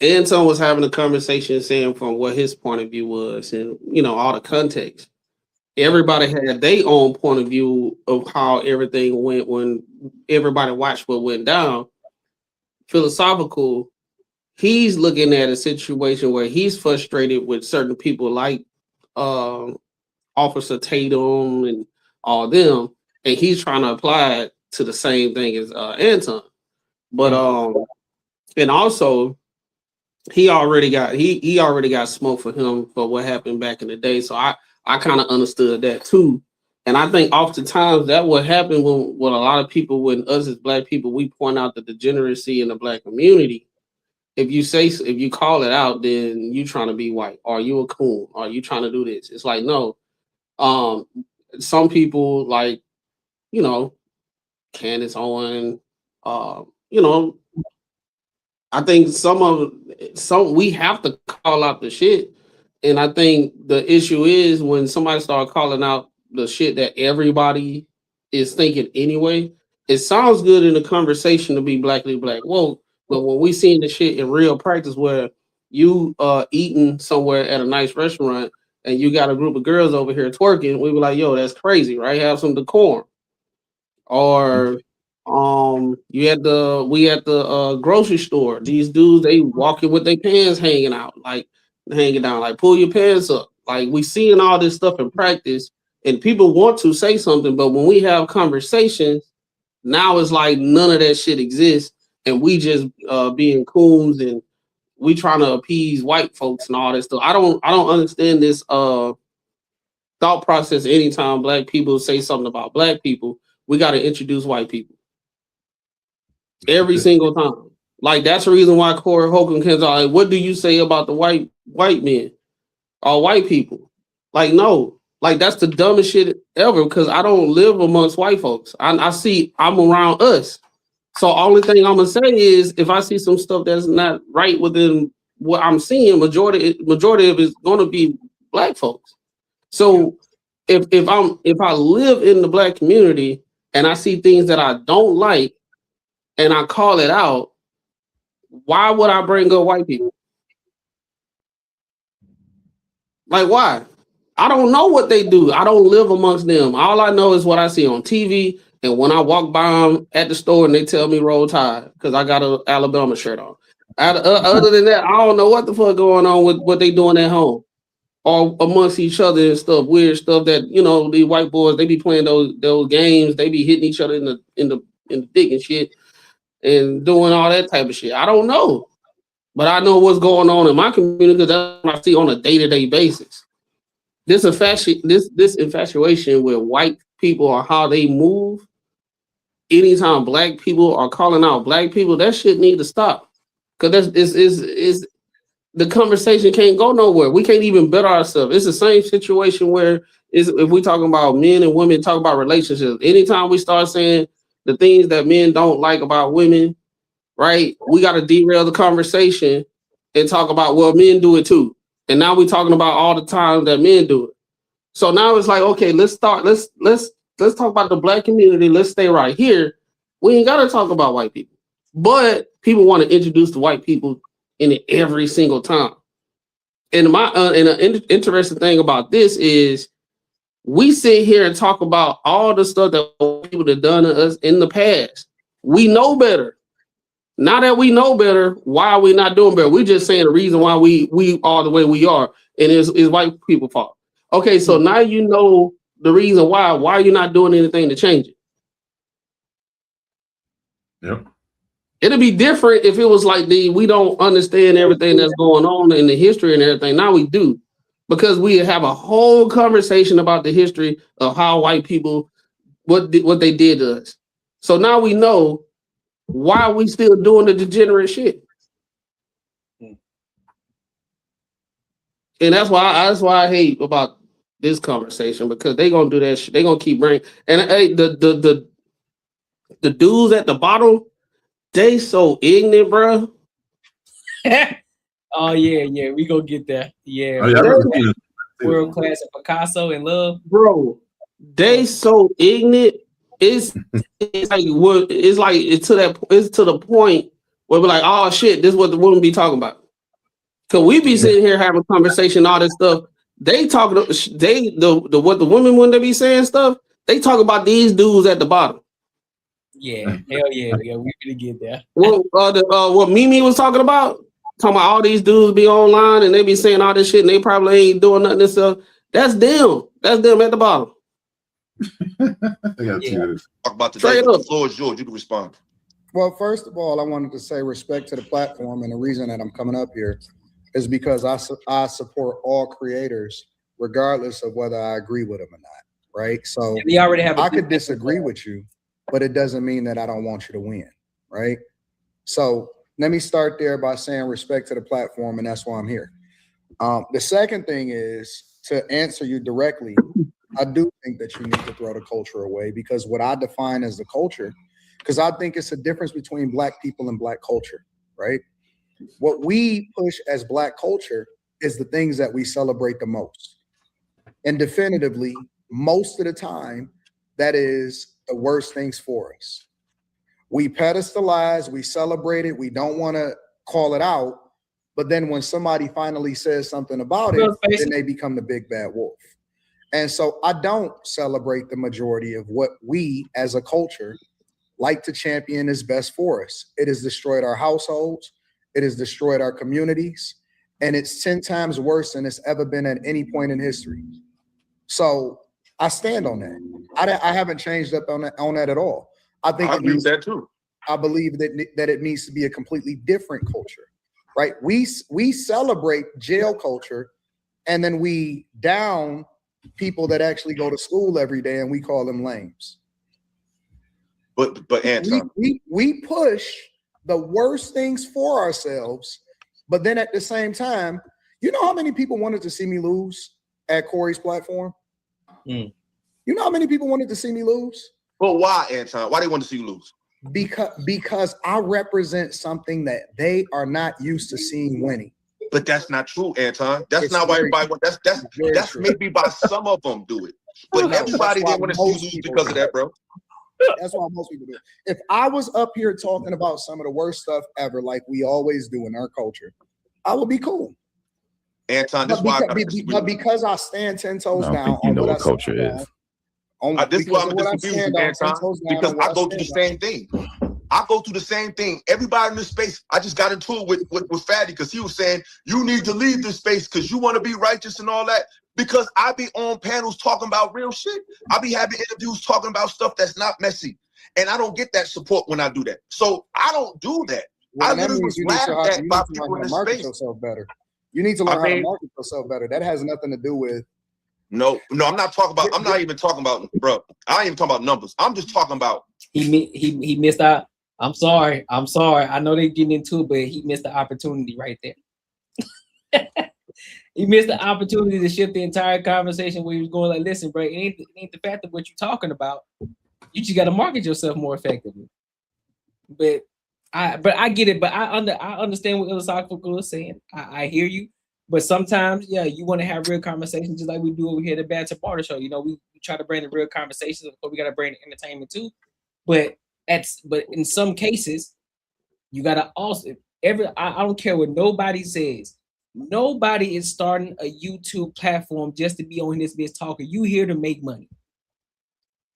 Anton was having a conversation saying from what his point of view was, and all the context. everybody had their own point of view of how everything went when everybody watched what went down. Philosophical, he's looking at a situation where he's frustrated with certain people like Officer Tatum and all them, and he's trying to apply it to the same thing as Anton. But and also he already got smoke for him for what happened back in the day. So I kind of understood that too. And I think oftentimes that what happened when a lot of people, when us as black people, we point out the degeneracy in the black community. If you call it out, then you trying to be white. Are you a coon? Are you trying to do this? It's like, no. Some people like, you know, Candace Owen, you know, I think some we have to call out the shit. And I think the issue is when somebody start calling out the shit that everybody is thinking anyway, it sounds good in the conversation to be blackly black woke, but when we seeing the shit in real practice where you eating somewhere at a nice restaurant and you got a group of girls over here twerking, we were like, yo, that's crazy, right? Have some decorum. Or we at the grocery store. These dudes, they walking with their pants hanging out, like hanging down, like pull your pants up. Like we seeing all this stuff in practice, and people want to say something, but when we have conversations, now it's like none of that shit exists, and we just being coons and we trying to appease white folks and all this stuff. I don't understand this thought process. Anytime black people say something about black people, we got to introduce white people. Every single time. Like that's the reason why Corey Holcomb comes out. Like, what do you say about the white men or white people? Like, no, like that's the dumbest shit ever because I don't live amongst white folks. I'm around us. So only thing I'm gonna say is if I see some stuff that's not right within what I'm seeing, majority of it's gonna be black folks. So if I live in the black community and I see things that I don't like and I call it out, why would I bring up white people? Like, why? I don't know what they do. I don't live amongst them. All I know is what I see on TV. And when I walk by them at the store and they tell me roll tide because I got an Alabama shirt on. Other than that, I don't know what the fuck going on with what they doing at home or amongst each other and stuff, weird stuff that, you know, the white boys, they be playing those games. They be hitting each other in the dick and shit and doing all that type of shit. I don't know. But I know what's going on in my community because that's what I see on a day-to-day basis. This infatuation with white people or how they move, anytime black people are calling out black people, that shit need to stop. Because is the conversation can't go nowhere. We can't even better ourselves. It's the same situation where if we talking about men and women, talk about relationships. Anytime we start saying the things that men don't like about women, right? We got to derail the conversation and talk about, well, men do it too. And now we're talking about all the time that men do it. So now it's like, okay, let's talk about the black community. Let's stay right here. We ain't got to talk about white people. But people want to introduce the white people in it every single time. And an interesting thing about this is we sit here and talk about all the stuff that people have done to us in the past. We know better. Now that we know better, why are we not doing better? We're just saying the reason why we are the way we are, and it's white people's fault. Okay, so now you know the reason why. Why are you not doing anything to change it? Yep. It'd be different if it was like we don't understand everything that's going on in the history and everything. Now we do, because we have a whole conversation about the history of how white people, what they did to us. So now we know why are we still doing the degenerate shit. And that's why I hate about this conversation, because they gonna do that shit. They gonna keep bringing, and hey, the dudes at the bottom, they so ignorant, bro. Oh yeah, we gonna get that. Yeah, Oh, yeah, world class of Picasso and love, bro. They so ignorant. It's to the point where we're like, oh shit, this is what the women be talking about. Cause we be sitting here having a conversation, all this stuff, they talking. The what the women when they be saying stuff. They talk about these dudes at the bottom. Yeah, hell yeah, we really get there. What Mimi was talking about about all these dudes be online and they be saying all this shit and they probably ain't doing nothing and stuff. That's them. That's them at the bottom. Talk about today. The floor is yours. You can respond. Well, first of all, I wanted to say respect to the platform, and the reason that I'm coming up here is because I support all creators, regardless of whether I agree with them or not. Right? So we already have. I could disagree with you, but it doesn't mean that I don't want you to win. Right? So let me start there by saying respect to the platform, and that's why I'm here. The second thing is to answer you directly. I do think that you need to throw the culture away, because what I define as the culture, because I think it's a difference between Black people and Black culture, right? What we push as Black culture is the things that we celebrate the most. And definitively, most of the time, that is the worst things for us. We pedestalize, we celebrate it, we don't want to call it out, but then when somebody finally says something about it, then they become the big bad wolf. And so I don't celebrate the majority of what we as a culture like to champion is best for us. It has destroyed our households. It has destroyed our communities. And it's 10 times worse than it's ever been at any point in history. So I stand on that. I haven't changed up on that at all. I think I agree with that too. I believe that it needs to be a completely different culture, right? We celebrate jail culture, and then we down people that actually go to school every day, and we call them lames. But Anton, we push the worst things for ourselves, but then at the same time, you know how many people wanted to see me lose at Corey's platform? You know how many people wanted to see me lose? But why, Anton? Why they want to see you lose? Because I represent something that they are not used to seeing winning. But that's not true, Anton. That's not why everybody wants. That's maybe by some of them do it, but everybody didn't want to see you lose because of that, bro. That's why most people do it. If I was up here talking about some of the worst stuff ever, like we always do in our culture, I would be cool. Anton, this but because I stand 10 toes down, you know what culture is. This is why I'm disagree with Anton, because I go through the same thing. I go through the same thing. Everybody in this space, I just got into it with Fatty because he was saying, you need to leave this space because you want to be righteous and all that. Because I be on panels talking about real shit. I be having interviews talking about stuff that's not messy. And I don't get that support when I do that. So I don't do that. Well, I literally was laughed at by people in this space. Yourself better. You need to learn how to market yourself better. That has nothing to do with. No, I'm not talking about. I'm not even talking about, bro. I ain't even talking about numbers. I'm just talking about. He missed out. I'm sorry. I know they're getting into it, but he missed the opportunity right there. He missed the opportunity to shift the entire conversation where he was going like, listen, bro, it ain't the fact of what you're talking about. You just got to market yourself more effectively. But I get it. But I understand what Philosophical is saying. I hear you. But sometimes, yeah, you want to have real conversations just like we do over here at the Bad to Barter Show. You know, we try to bring the real conversations, but we got to bring the entertainment too. But in some cases, you got to also I don't care what nobody says. Nobody is starting a YouTube platform just to be on this bitch talking. You here to make money.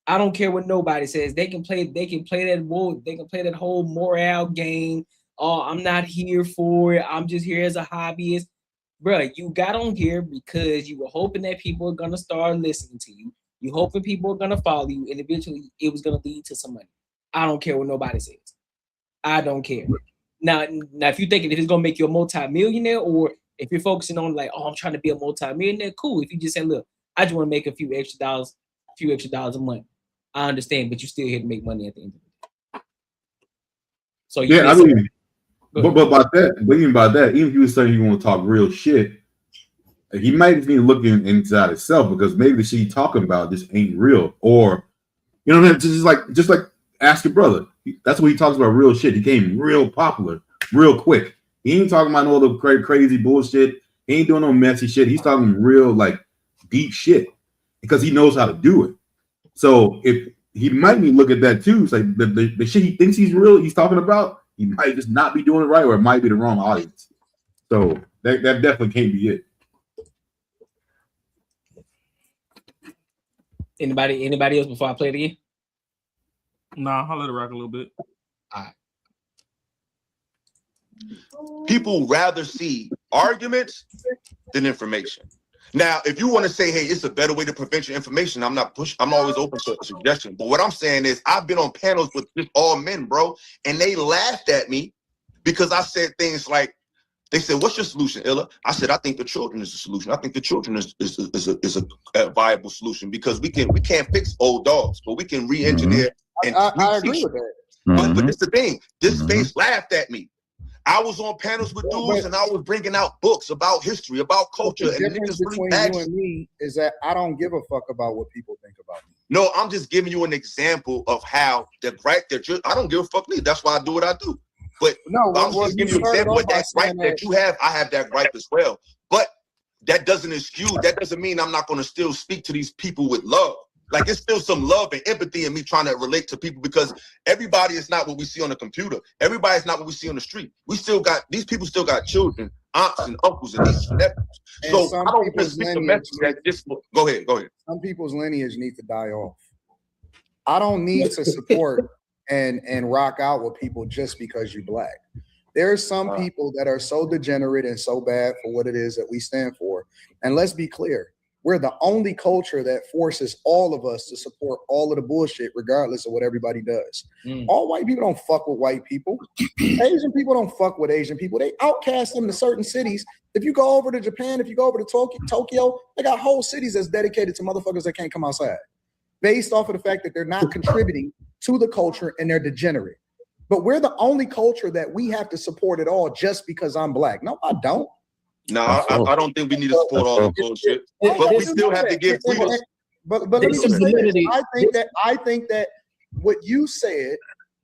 I don't care what nobody says. They can play that whole morale game. Oh, I'm not here for it. I'm just here as a hobbyist. Bruh, you got on here because you were hoping that people are gonna start listening to you. You hoping people are gonna follow you, and eventually it was gonna lead to some money. I don't care what nobody says. I don't care. Now if you're thinking if it's gonna make you a multi-millionaire, or if you're focusing on like, oh, I'm trying to be a multi-millionaire, cool. If you just say, look, I just want to make a few extra dollars a month, I understand, but you're still here to make money at the end of the day. So yeah, I mean, but even by that, even if you were saying you want to talk real shit, he might just need looking inside himself, because maybe the shit he's talking about just ain't real, or you know what I mean? Just like ask your brother. That's what he talks about, real shit. He became real popular real quick. He ain't talking about no other crazy bullshit. He ain't doing no messy shit. He's talking real, like, deep shit because he knows how to do it. So if he might be look at that too, it's like the shit he thinks he's talking about, he might just not be doing it right, or it might be the wrong audience. So that definitely can't be it. Anybody else before I play it again? Nah, I'll let it rock a little bit. All right. People rather see arguments than information. Now, if you want to say, hey, it's a better way to prevent your information, I'm always open to a suggestion. But what I'm saying is I've been on panels with just all men, bro, and they laughed at me because I said things like, they said, what's your solution, Illa? I said, I think the children is the solution. I think the children is a viable solution because we can't fix old dogs, but we can re-engineer. And I agree with that. But it's the thing. This space laughed at me. I was on panels with dudes and I was bringing out books about history, about culture. The And difference niggas between really you and me is that I don't give a fuck about what people think about me. No, I'm just giving you an example of how the right that I don't give a fuck me. That's why I do what I do. But no, I'm just giving you an example of that right that you have. I have that right as well. But that doesn't excuse, that doesn't mean I'm not going to still speak to these people with love. Like it's still some love and empathy in me trying to relate to people because everybody is not what we see on the computer. Everybody's not what we see on the street. These people still got children, aunts and uncles and nieces and nephews. So I don't just speak the message that just go ahead. Some people's lineage need to die off. I don't need to support and rock out with people just because you're black. There's some people that are so degenerate and so bad for what it is that we stand for. And let's be clear. We're the only culture that forces all of us to support all of the bullshit, regardless of what everybody does. All white people don't fuck with white people. Asian people don't fuck with Asian people. They outcast them to certain cities. If you go over to Japan, if you go over to Tokyo, they got whole cities that's dedicated to motherfuckers that can't come outside, based off of the fact that they're not contributing to the culture and they're degenerate. But we're the only culture that we have to support it all just because I'm black. No, I don't. No, I don't think we need to support all the bullshit, but we still have to give freedom. But let me just say this. I think that what you said,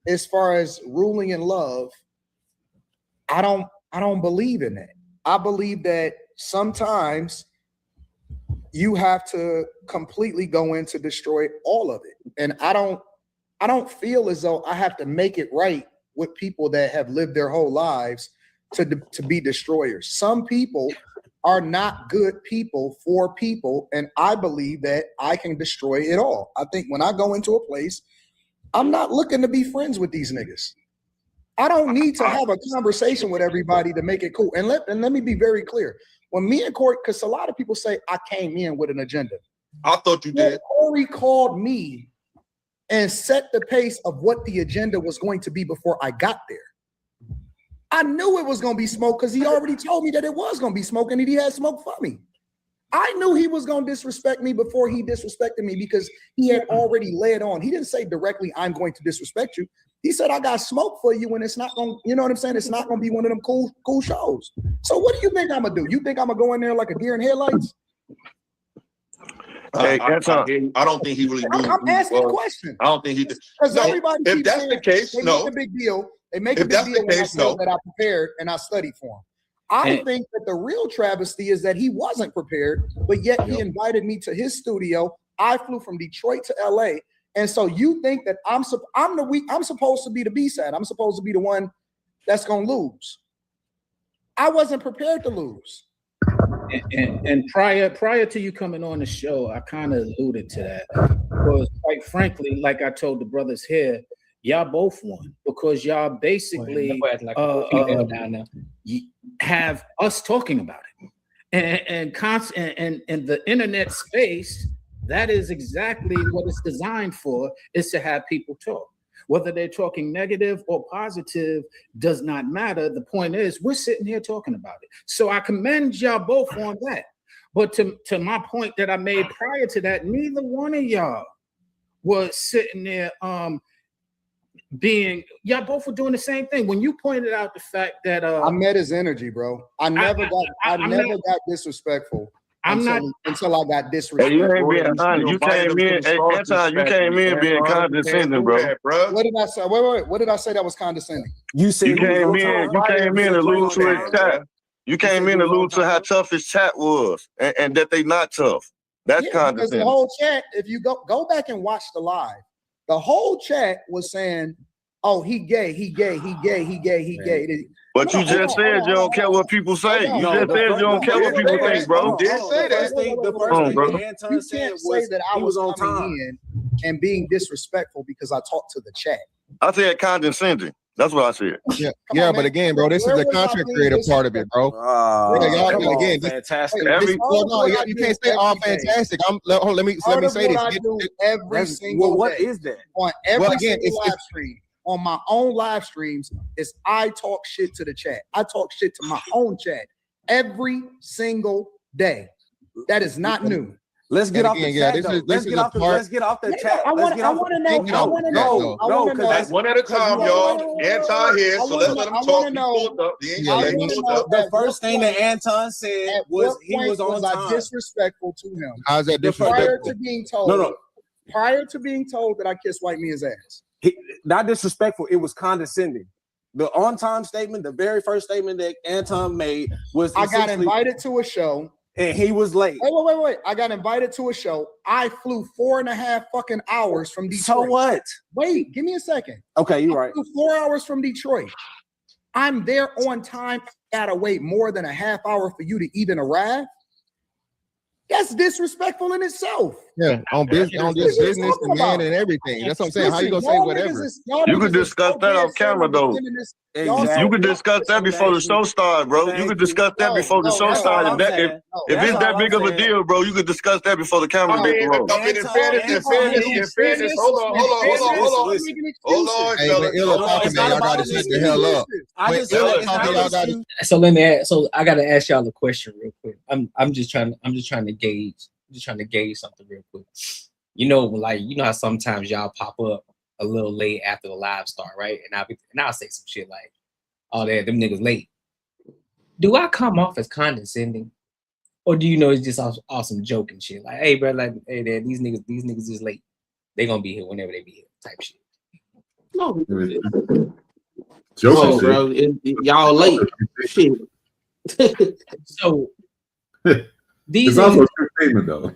as far as ruling in love, I don't believe in that. I believe that sometimes you have to completely go in to destroy all of it, and I don't feel as though I have to make it right with people that have lived their whole lives to be destroyers. Some people are not good people for people, and I believe that I can destroy it all. I think when I go into a place, I'm not looking to be friends with these niggas. I don't need to have a conversation with everybody to make it cool. And let me be very clear. When me and Corey, because a lot of people say I came in with an agenda. I thought you did. Corey called me and set the pace of what the agenda was going to be before I got there. I knew it was going to be smoke because he already told me that it was going to be smoke and that he had smoke for me. I knew he was going to disrespect me before he disrespected me because he had already led on. He didn't say directly, I'm going to disrespect you. He said, I got smoke for you and it's not going to, you know what I'm saying? It's not going to be one of them cool shows. So what do you think I'm going to do? You think I'm going to go in there like a deer in headlights? Hey, I don't think he really knew. I'm asking a question. I don't think he did. Because No, everybody if keeps that's saying the case, they no. make a big deal. They make a If big that's deal the when I case, said no. that I prepared and I studied for him. I think that the real travesty is that he wasn't prepared, but yet he invited me to his studio. I flew from Detroit to LA. And so you think that I'm supposed to be the B-side. I'm supposed to be the one that's going to lose. I wasn't prepared to lose. And prior to you coming on the show, I kind of alluded to that. Because quite frankly, like I told the brothers here, y'all both won because y'all basically have us talking about it. And the internet space, that is exactly what it's designed for, is to have people talk. Whether they're talking negative or positive does not matter. The point is, we're sitting here talking about it. So I commend y'all both on that. But to my point that I made prior to that, neither one of y'all was sitting there y'all both were doing the same thing. When you pointed out the fact that I met his energy, bro. I never got disrespectful. Until I got disrespectful. Hey, you ain't being honest. You came in, you came in being condescending, bro. What did I say? Wait. What did I say that was condescending? You came in to lose to his chat. You came in to lose to how tough his chat was, and that they not tough. That's condescending. Because the whole chat, if you go back and watch the live, the whole chat was saying, oh, he gay, he gay, he gay, he gay, he gay. But you just said you don't care what people say. You just said you don't care what people think, bro. The first thing Anton said was that I was coming in and being disrespectful because I talked to the chat. I said condescending. That's what I said. Yeah, but again, bro, this is the content creator part of it, bro. Again, fantastic. You can't say all fantastic. Let me say this. I do every single day. What is that? On every single live stream, on my own live streams, is I talk shit to the chat. I talk shit to my own chat every single day. That is not new. Let's get off the chat. Let's get off the chat. I want to know. No, because one at a time, y'all. Anton here, so let's let him talk. The first thing that Anton said was he was on time. Disrespectful to him. How's that disrespectful? Prior to being told. Prior to being told that I kissed white man's ass. Not disrespectful. It was condescending. The on-time statement, the very first statement that Anton made was I got invited to a show. And he was late. Wait. I got invited to a show. I flew 4.5 fucking hours from Detroit. So what? Wait, give me a second. Okay, you're right. I flew 4 hours from Detroit. I'm there on time. Gotta wait more than a half hour for you to even arrive. That's disrespectful in itself. Yeah, on business, the man, and everything. That's what I'm saying. How you gonna say whatever? You could discuss that on camera, though. You could discuss that before the show started, bro. You could discuss that before the show started. If it's that big of a deal, bro, you could discuss that before the camera gets rolling. In fairness, hold on. Y'all gotta shut the hell up. So let me ask, so I gotta ask y'all a question real quick. I'm just trying to gauge something real quick. You know how sometimes y'all pop up a little late after the live start, right? And I'll say some shit like, "Oh, them niggas late." Do I come off as condescending, or do you know it's just awesome joking shit? Like, "Hey, bro, like, hey, these niggas is late. They gonna be here whenever they be here," type shit. No, bro, y'all late. Shit. So these it's also a true statement, though.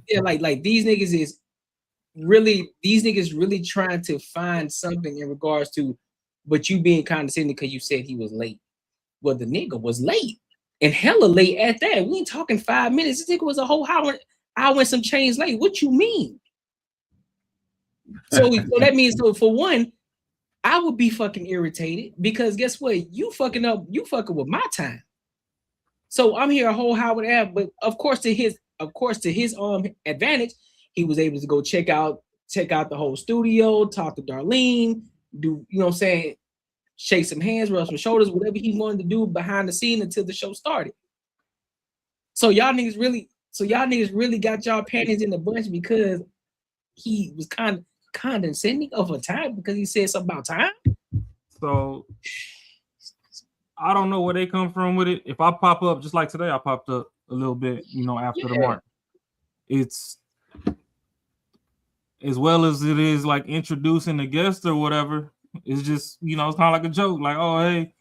Yeah, like these niggas really trying to find something in regards to, but you being condescending because you said he was late. Well, the nigga was late and hella late at that. We ain't talking 5 minutes. This nigga was a whole hour and some change late. What you mean? So that means, so for one, I would be fucking irritated because guess what? You fucking with my time. So I'm here a whole hour and a half, but of course to his advantage, he was able to go check out the whole studio, talk to Darlene, do, you know what I'm saying, shake some hands, rub some shoulders, whatever he wanted to do behind the scene until the show started. So y'all niggas really got y'all panties in the bunch because he was condescending of a time because he said something about time. So I don't know where they come from with it. If I pop up just like today, I popped up a little bit, after the mark. It's as well as it is like introducing a guest or whatever. It's just, it's kind of like a joke. Like, oh, hey,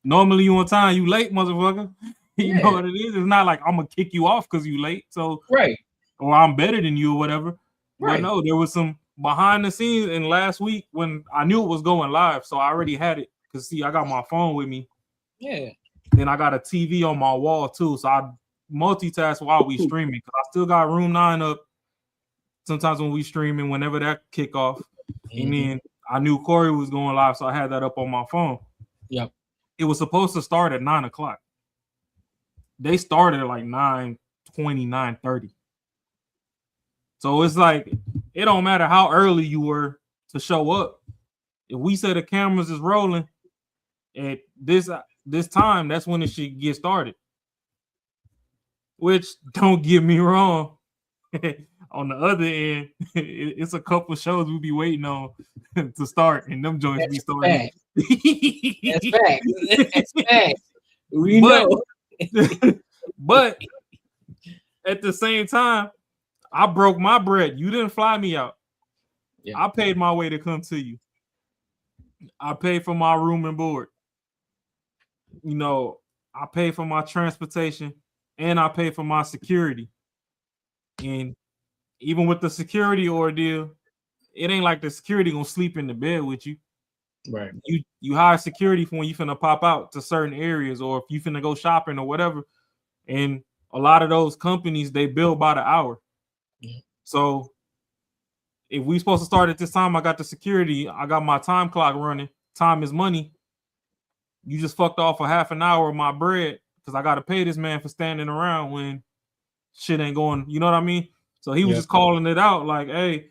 normally you on time, you late, motherfucker. You know what it is? It's not like I'm gonna kick you off because you late. So right. Or I'm better than you or whatever. Right. But no, there was some behind the scenes in last week when I knew it was going live. So I already had it. Cause see, I got my phone with me. Yeah. Then I got a TV on my wall too. So I multitask while we streaming. Cause I still got Room 9 up sometimes when we streaming, whenever that kick off. Mm-hmm. And then I knew Corey was going live, so I had that up on my phone. Yep. It was supposed to start at 9:00. They started at like 9:20, 9:30. So it's like, it don't matter how early you were to show up. If we say the cameras is rolling at this time, that's when it should get started. Which, don't get me wrong, on the other end, it's a couple shows we be waiting on to start, and them joints be starting. That's fact. That's fact. We know. But at the same time, I broke my bread. You didn't fly me out. Yeah. I paid my way to come to you. I paid for my room and board. I paid for my transportation and I paid for my security. And even with the security ordeal, it ain't like the security gonna sleep in the bed with you. Right. You hire security for when you finna pop out to certain areas, or if you finna go shopping or whatever. And a lot of those companies, they bill by the hour. So if we supposed to start at this time, I got the security, I got my time clock running. Time is money. You just fucked off a half an hour of my bread because I got to pay this man for standing around when shit ain't going. You know what I mean? So he was just calling it out like, hey,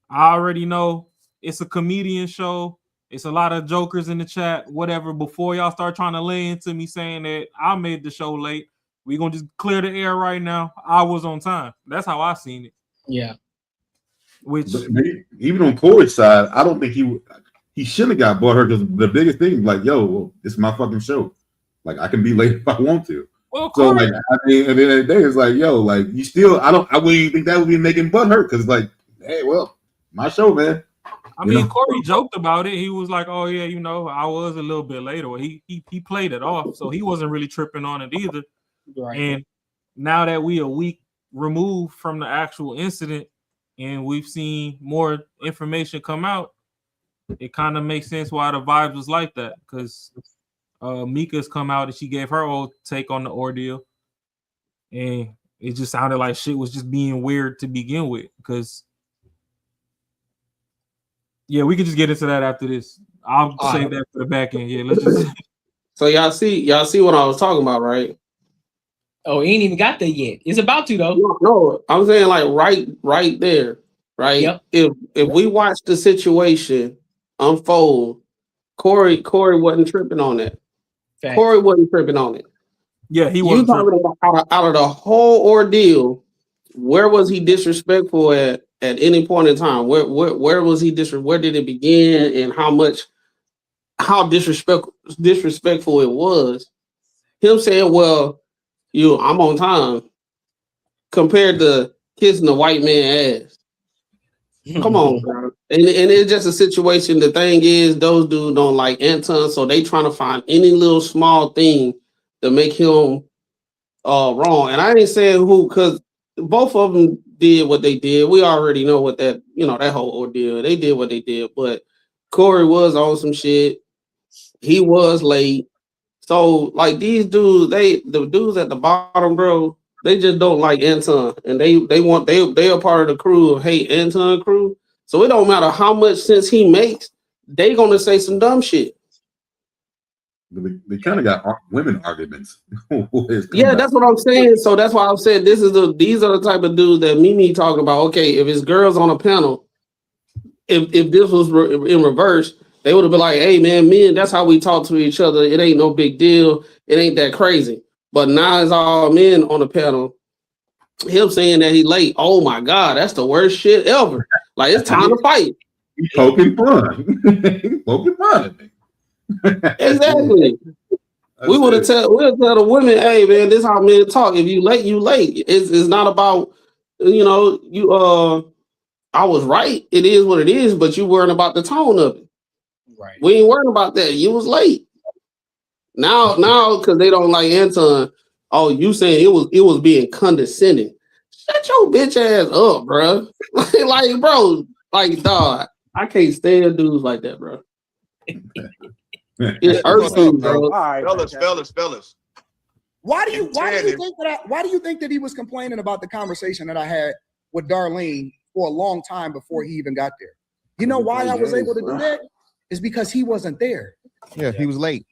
I already know it's a comedian show. It's a lot of jokers in the chat, whatever. Before y'all start trying to lay into me saying that I made the show late, we're going to just clear the air right now. I was on time. That's how I seen it. Yeah. But even on Corey's side, I don't think he shouldn't have got butthurt because the biggest thing, like, yo, well, it's my fucking show. Like, I can be late if I want to. Well, so like, I mean, at the end of the day, it's like, yo, like, you still, I wouldn't even think that would be making butthurt because, like, hey, well, my show, man. I mean, Corey joked about it. He was like, "Oh yeah, you know, I was a little bit late," or he played it off, so he wasn't really tripping on it either. Right. And now that we a week removed from the actual incident, and we've seen more information come out, it kind of makes sense why the vibes was like that. Because Mika's come out and she gave her old take on the ordeal, and it just sounded like shit was just being weird to begin with. Because yeah, we can just get into that after this. I'll save that for the back end. Yeah, let's just. So y'all see what I was talking about, right? Oh, he ain't even got there yet. It's about to though. No, I'm saying like right there, right? Yep. If we watch the situation unfold, Corey wasn't tripping on that. Fact. Corey wasn't tripping on it. Yeah, he wasn't. You talking about out of the whole ordeal, where was he disrespectful at any point in time? Where was he where did it begin, and how disrespectful it was? Him saying, well, I'm on time, compared to kissing the white man ass. Come on, bro. And it's just a situation. The thing is, those dudes don't like Anton, so they trying to find any little small thing to make him wrong. And I ain't saying who, because both of them did what they did. We already know what that whole ordeal. They did what they did, but Corey was on some shit. He was late. So like these dudes, the dudes at the bottom, bro, they just don't like Anton, and they are part of the crew of Hate Anton crew. So it don't matter how much sense he makes, they gonna say some dumb shit. They kind of got women arguments. Yeah, that's what I'm saying. So that's why I'm saying these are the type of dudes that Mimi talking about. Okay, if it's girls on a panel, if this was in reverse, they would have been like, hey man, men, that's how we talk to each other. It ain't no big deal. It ain't that crazy. But now it's all men on the panel. Him saying that he late. Oh my God, that's the worst shit ever. Like, it's time to fight. He's poking fun. Poking fun. Exactly. We'll tell the women, hey man, this is how men talk. If you late, you late. It's not about, I was right. It is what it is, but you worrying about the tone of it. Right. We ain't worrying about that. You was late. Now, because they don't like Anton. Oh, you saying it was being condescending? Shut your bitch ass up, bro. like, bro, like, dog. I can't stand dudes like that, bro. It hurts me, bro. All right, fellas. Why do you think that he was complaining about the conversation that I had with Darlene for a long time before he even got there? You know why I was able to do that? Is because he wasn't there. Yeah, he was late.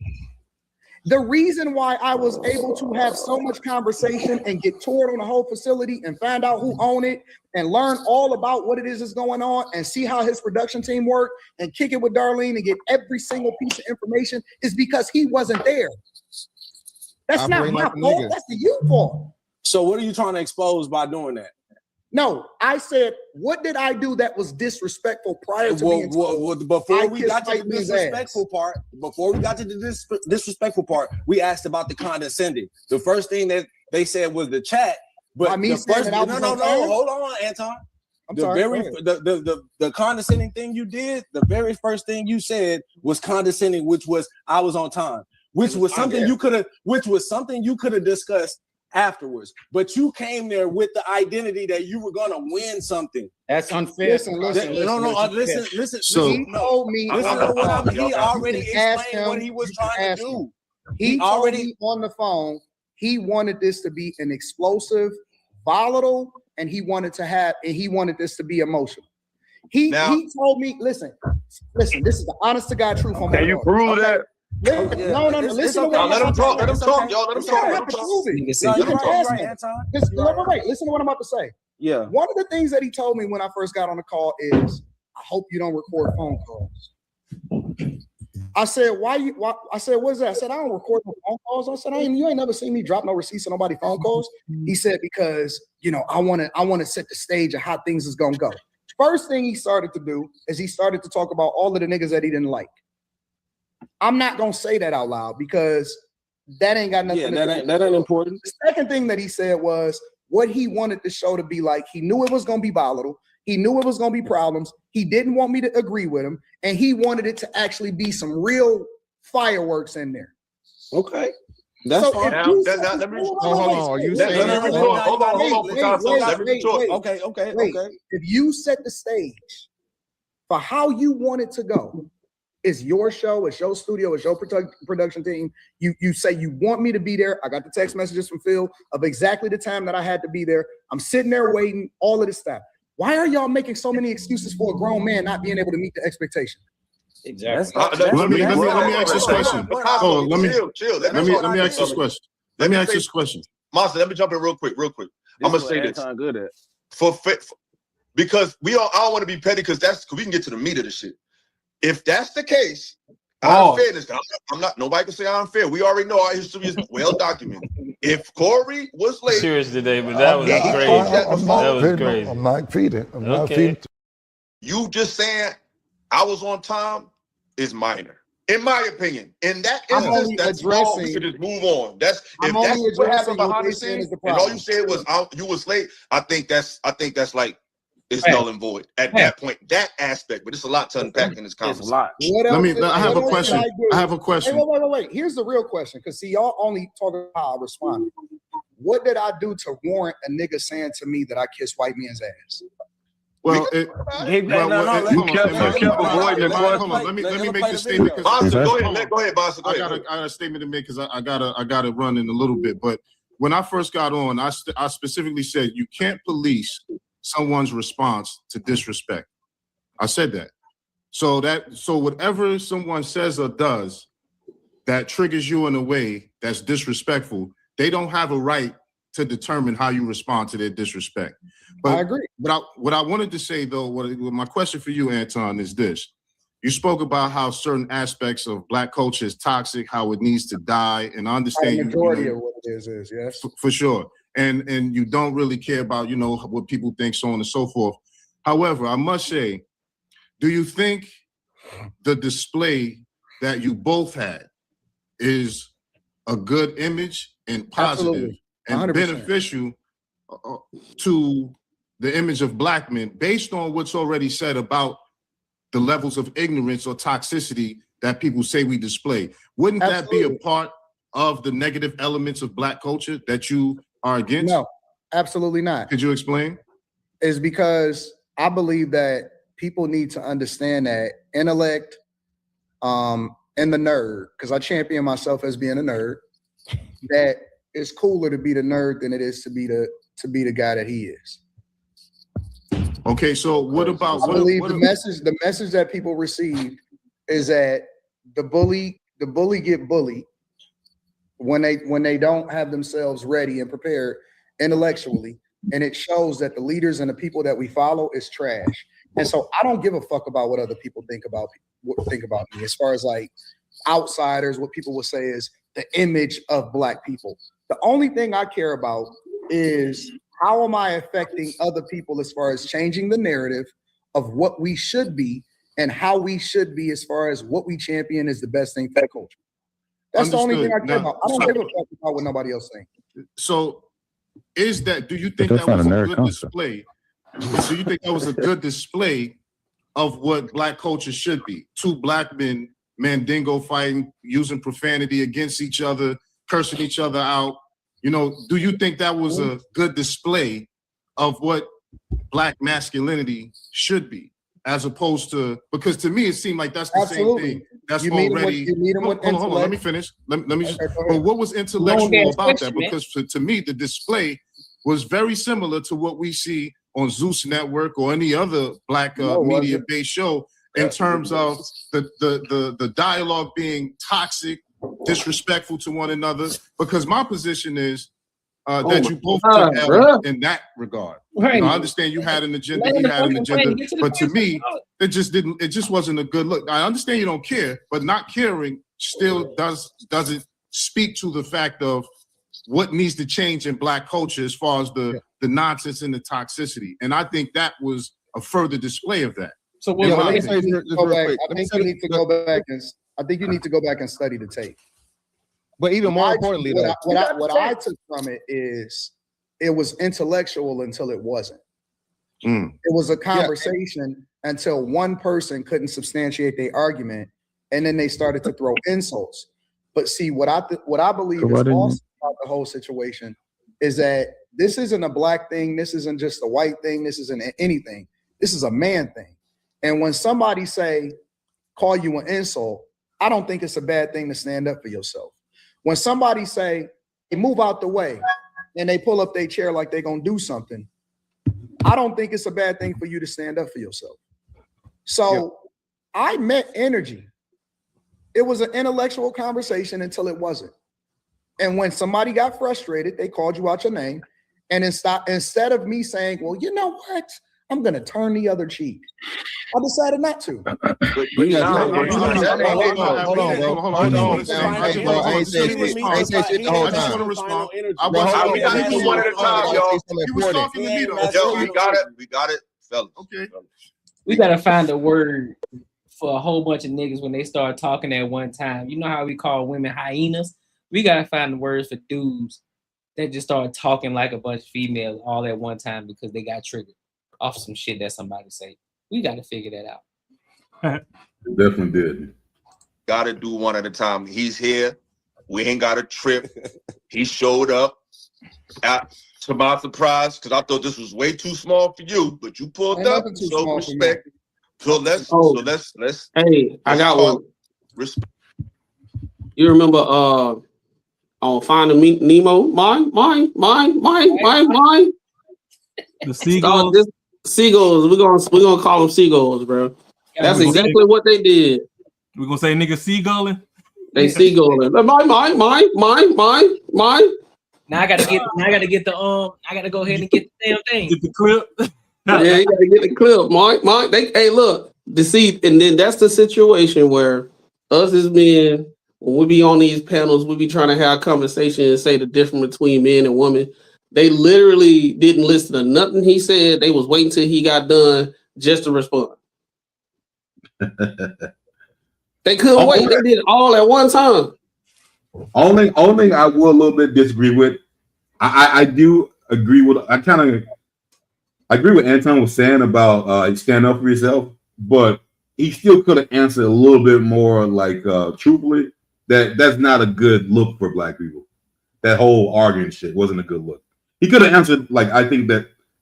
The reason why I was able to have so much conversation and get toured on the whole facility and find out who owned it and learn all about what it is that's going on and see how his production team worked and kick it with Darlene and get every single piece of information is because he wasn't there. That's not my fault. That's the you fault. So what are you trying to expose by doing that? No, I said, what did I do that was disrespectful prior to being told? Before we got to the disrespectful part, we asked about the condescending. The first thing that they said was the chat. But hold on, Anton. The condescending thing you did, the very first thing you said was condescending, which was I was on time, which was something you could have discussed afterwards. But you came there with the identity that you were gonna win something. That's unfair. Listen. So he told me. Listen to what I'm. He already explained what he was trying to do. He told me on the phone he wanted this to be an explosive, volatile, and he wanted this to be emotional. He told me, listen, this is the honest to God truth. Can you prove that? No, listen to what let him talk. Let him talk, y'all. Let him talk. Listen to what I'm about to say. Yeah. One of the things that he told me when I first got on the call is, I hope you don't record phone calls. I said, I said, what is that? I said, I don't record no phone calls. I said, you ain't never seen me drop no receipts on nobody phone calls. He said, because, I want to set the stage of how things is going to go. First thing he started to do is he started to talk about all of the niggas that he didn't like. I'm not going to say that out loud because that ain't got nothing to do. That ain't important. The second thing that he said was what he wanted the show to be like. He knew it was going to be volatile. He knew it was going to be problems. He didn't want me to agree with him. And he wanted it to actually be some real fireworks in there. Okay. That's fine. Let me talk. Okay. If you set the stage for how you want it to go, it's your show, it's your studio, it's your production team. You say you want me to be there. I got the text messages from Phil of exactly the time that I had to be there. I'm sitting there waiting, all of this stuff. Why are y'all making so many excuses for a grown man not being able to meet the expectation? Exactly. Let me ask this question. Let me ask this question. Let me ask this question. Monster, let me jump in real quick. I'm gonna say this. Good at. Because I don't want to be petty because we can get to the meat of the shit. If that's the case, unfairness. I'm not. Nobody can say I'm unfair. We already know our history is well documented. If Corey was late, serious today, but that was crazy. I'm not feeding. I'm not feeding. You just saying I was on time is minor, in my opinion. In that instance, that's wrong. We should just move on. That's what happened behind the scenes, and all you said was you was late. I think that's like. It's null and void at that point, that aspect, but it's a lot to unpack in this conversation. I have a question. I have a question. Hey, wait. Here's the real question, because see, y'all only talk about how I responded. What did I do to warrant a nigga saying to me that I kiss white man's ass? Well, let me make this statement. Go ahead, Boss. I got a statement to make because I gotta run in a little bit. But when I first got on, I specifically said you can't police someone's response to disrespect. I said that. So whatever someone says or does that triggers you in a way that's disrespectful, they don't have a right to determine how you respond to their disrespect. But I agree. But what I wanted to say though, my question for you, Anton, is this. You spoke about how certain aspects of Black culture is toxic, how it needs to die, and I understand the majority of what it is yes. For sure. And you don't really care about, what people think, so on and so forth. However, I must say, do you think the display that you both had is a good image and positive and beneficial to the image of Black men based on what's already said about the levels of ignorance or toxicity that people say we display? Wouldn't that be a part of the negative elements of Black culture that you are against? No, absolutely not. Could you explain? It's because I believe that people need to understand that intellect and the nerd, because I champion myself as being a nerd, that it's cooler to be the nerd than it is to be the guy that he is. Okay, so what about I believe the message that people receive is that the bully get bullied when they don't have themselves ready and prepared intellectually, and it shows that the leaders and the people that we follow is trash. And so I don't give a fuck about what other people think about me. As far as like outsiders, what people will say is the image of Black people. The only thing I care about is how am I affecting other people as far as changing the narrative of what we should be and how we should be as far as what we champion is the best thing for the culture. That's the only thing I care about. I don't give a fuck about what nobody else thinks. So do you think that was a good display? Do you think that was a good display of what Black culture should be? Two Black men, mandingo fighting, using profanity against each other, cursing each other out, You know, do you think that was a good display of what Black masculinity should be, as opposed to, because to me it seemed like that's the same thing. That's already. Hold on. Let me finish. Let me. But what was intellectual about that? Because to me, the display was very similar to what we see on Zeus Network or any other Black media-based show, in terms of the dialogue being toxic, disrespectful to one another. Because my position is that you both took L in that regard. Right. You know, I understand you had an agenda, he had an agenda, but to me, it just wasn't a good look. I understand you don't care, but not caring still doesn't speak to the fact of what needs to change in Black culture as far as the nonsense and the toxicity. And I think that was a further display of that. So I think you need to go back and study the tape. But even more importantly, what I took from it is it was intellectual until it wasn't. It was a conversation until one person couldn't substantiate their argument, and then they started to throw insults. But see, what I believe is also about the whole situation is that this isn't a Black thing. This isn't just a white thing. This isn't anything. This is a man thing. And when somebody call you an insult, I don't think it's a bad thing to stand up for yourself. When somebody say, hey, move out the way, and they pull up their chair like they're going to do something, I don't think it's a bad thing for you to stand up for yourself. So I met energy. It was an intellectual conversation until it wasn't. And when somebody got frustrated, they called you out your name. And instead of me saying, well, you know what? I'm going to turn the other cheek, I decided not to. We got it, fellas. Okay. We got to find a word for a whole bunch of niggas when they start talking at one time. You know how we call women hyenas? We got to find the words for dudes that just start talking like a bunch of females all at one time because they got triggered off some shit that somebody say. We got to figure that out. Definitely did. Got to do one at a time. He's here. We ain't got a trip. He showed up. To my surprise, because I thought this was way too small for you, but you pulled up. So respect. So let's. Hey, I got one. Respect. You remember on Finding Nemo? Mine. The seagulls. Seagulls. We're gonna call them seagulls, bro. That's exactly what they did. We're gonna say niggas seagulling. They seagulling. Mine. Now I gotta get the I gotta go ahead and get the damn thing. Get the clip. Yeah, you gotta get the clip. Mine. Hey, look, deceit, and then that's the situation where us as men, when we be on these panels, we be trying to have a conversation and say the difference between men and women. They literally didn't listen to nothing he said. They was waiting till he got done just to respond. They couldn't wait. They did it all at one time. Only I will a little bit disagree with. I do agree with. I agree with Anton was saying about stand up for yourself, but he still could have answered a little bit more like truthfully. That's not a good look for Black people. That whole arguing shit wasn't a good look. He could have answered like I think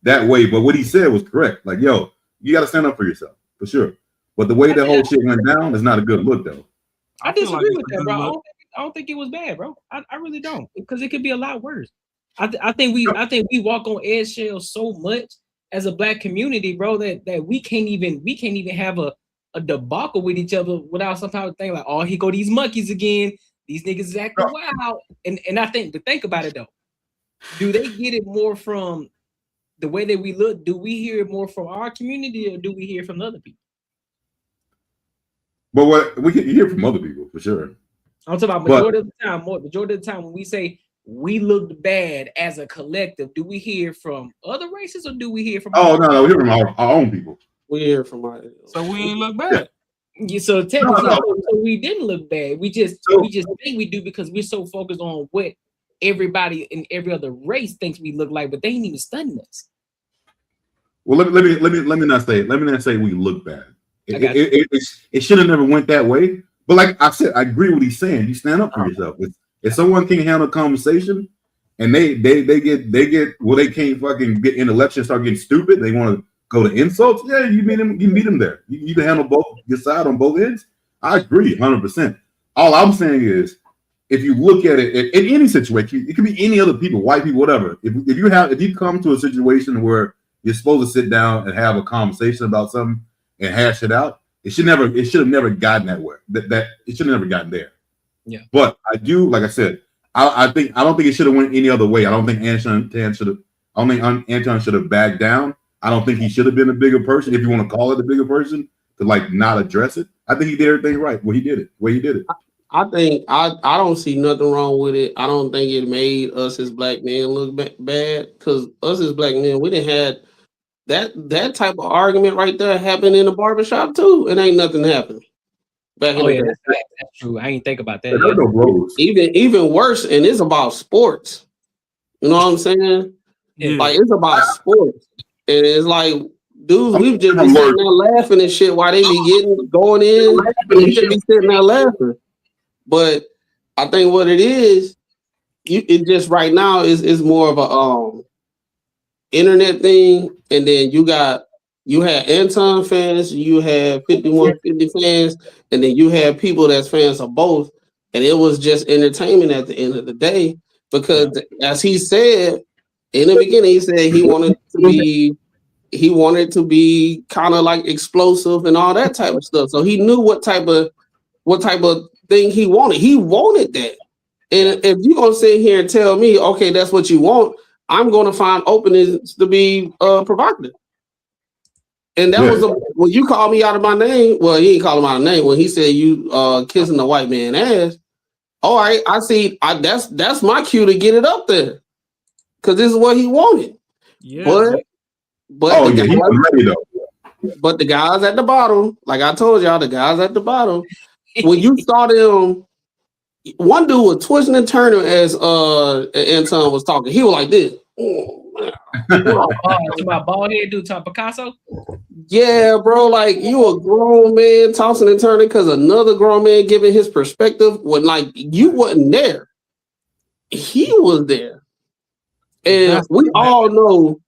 that way, but what he said was correct. Like, yo, you got to stand up for yourself for sure. But the way that whole shit went down is not a good look, though. I disagree with that, bro. I don't think it was bad, bro. I really don't, because it could be a lot worse. I think we walk on eggshells so much as a Black community, bro, that we can't even have a debacle with each other without some type of thing like, oh, here go these monkeys again. These niggas is acting wild. And I think about it though. Do they get it more from the way that we look? Do we hear it more from our community, or do we hear it from other people? But what we can hear from other people for sure. I'm talking about majority of the time when we say we look bad as a collective, do we hear from other races or do we hear from? Oh no, we hear from our own people. We hear from our. So we ain't look bad. Yeah, so technically, so we didn't look bad. We just think we do because we're so focused on what everybody in every other race thinks we look like, but they ain't even studying us. Well, let me not say we look bad. It should have never went that way. But like I said, I agree with what he's saying. You stand up for yourself. If someone can handle a conversation and they get well, they can't fucking get in elections, start getting stupid. They want to go to insults. Yeah, you meet them there. You can handle both your side on both ends. I agree 100%. All I'm saying is, if you look at it in any situation, it could be any other people, white people, whatever. If you come to a situation where you're supposed to sit down and have a conversation about something and hash it out, it should have never gotten that way. That it should have never gotten there. Yeah. But I do, like I said, I don't think it should have went any other way. I don't think Anton should have backed down. I don't think he should have been a bigger person, if you want to call it a bigger person, to like not address it. I think he did everything right. He did it. I think I don't see nothing wrong with it. I don't think it made us as black men look bad, because us as black men, we didn't have that type of argument right there happen in the barbershop too. It ain't nothing happened. Back in the day. That's true. I ain't think about that. Even worse, and it's about sports. You know what I'm saying? Yeah. Like, it's about sports. And it's like, dudes, we've just been sitting there laughing and shit while they be going in. We should be sitting there laughing. But I think what it is, it just right now is more of a internet thing, and then you had Anton fans, you had 5150 fans, and then you had people that's fans of both, and it was just entertainment at the end of the day. Because as he said in the beginning, he said he wanted to be kind of like explosive and all that type of stuff. So he knew what type of thing he wanted. He wanted that. And if you're gonna sit here and tell me, okay, that's what you want, I'm gonna find openings to be provocative. And that was when you called me out of my name. Well, he ain't call him out of name when he said you kissing the white man ass. All right, I see. That's my cue to get it up there, because this is what he wanted. Yeah. But the guys at the bottom, like I told y'all, the guys at the bottom, when you saw them, one dude was twisting and turning as Anton was talking. He was like this. To my bald head dude, talking Picasso. Yeah, bro, like, you a grown man tossing and turning because another grown man giving his perspective when, like, you wasn't there. He was there. And we all know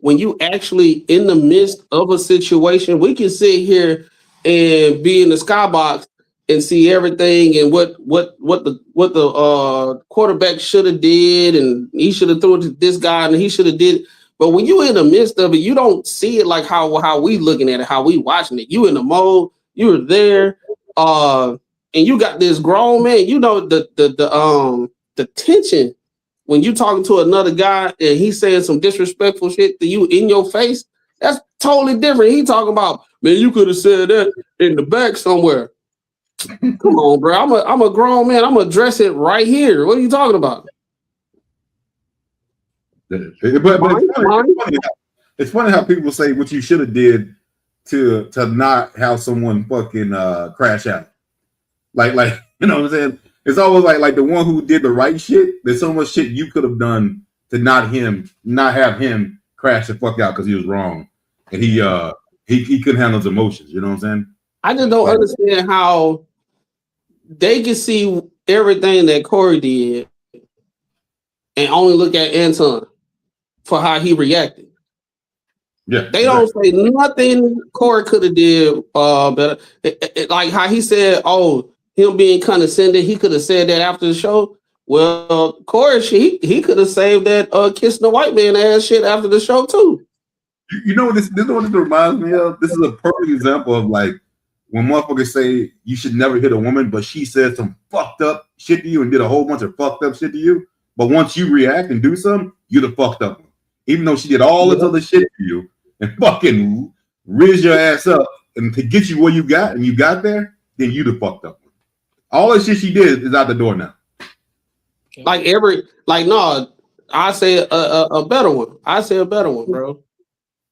when you actually in the midst of a situation, we can sit here and be in the skybox and see everything and what the quarterback should have did, and he should have threw it to this guy and he should have did. But when you in the midst of it, you don't see it like how we looking at it, how we watching it. You in the mode, you were there, and you got this grown man. You know the tension when you talking to another guy and he's saying some disrespectful shit to you in your face. That's totally different. He talking about, man, you could have said that in the back somewhere. Come on, bro. I'm a grown man. I'm gonna address it right here. What are you talking about? It's funny how people say what you should have did to not have someone fucking crash out. Like you know what I'm saying? It's always like the one who did the right shit. There's so much shit you could have done to not have him crash the fuck out because he was wrong, and he couldn't handle his emotions. You know what I'm saying? I just don't understand how they can see everything that Corey did and only look at Anton for how he reacted. Yeah, they don't say nothing Corey could have did better. Like how he said, "Oh, him being condescending," he could have said that after the show. Well, Corey, he could have saved that kissing the white man ass shit after the show too. You know what this is what this reminds me of? This is a perfect example of like when motherfuckers say you should never hit a woman, but she said some fucked up shit to you and did a whole bunch of fucked up shit to you. But once you react and do something, you're the fucked up one. Even though she did all this other shit to you and fucking riz your ass up and to get you where you got and you got there, then you the fucked up one. All that shit she did is out the door now. I say a better one. I say a better one, bro.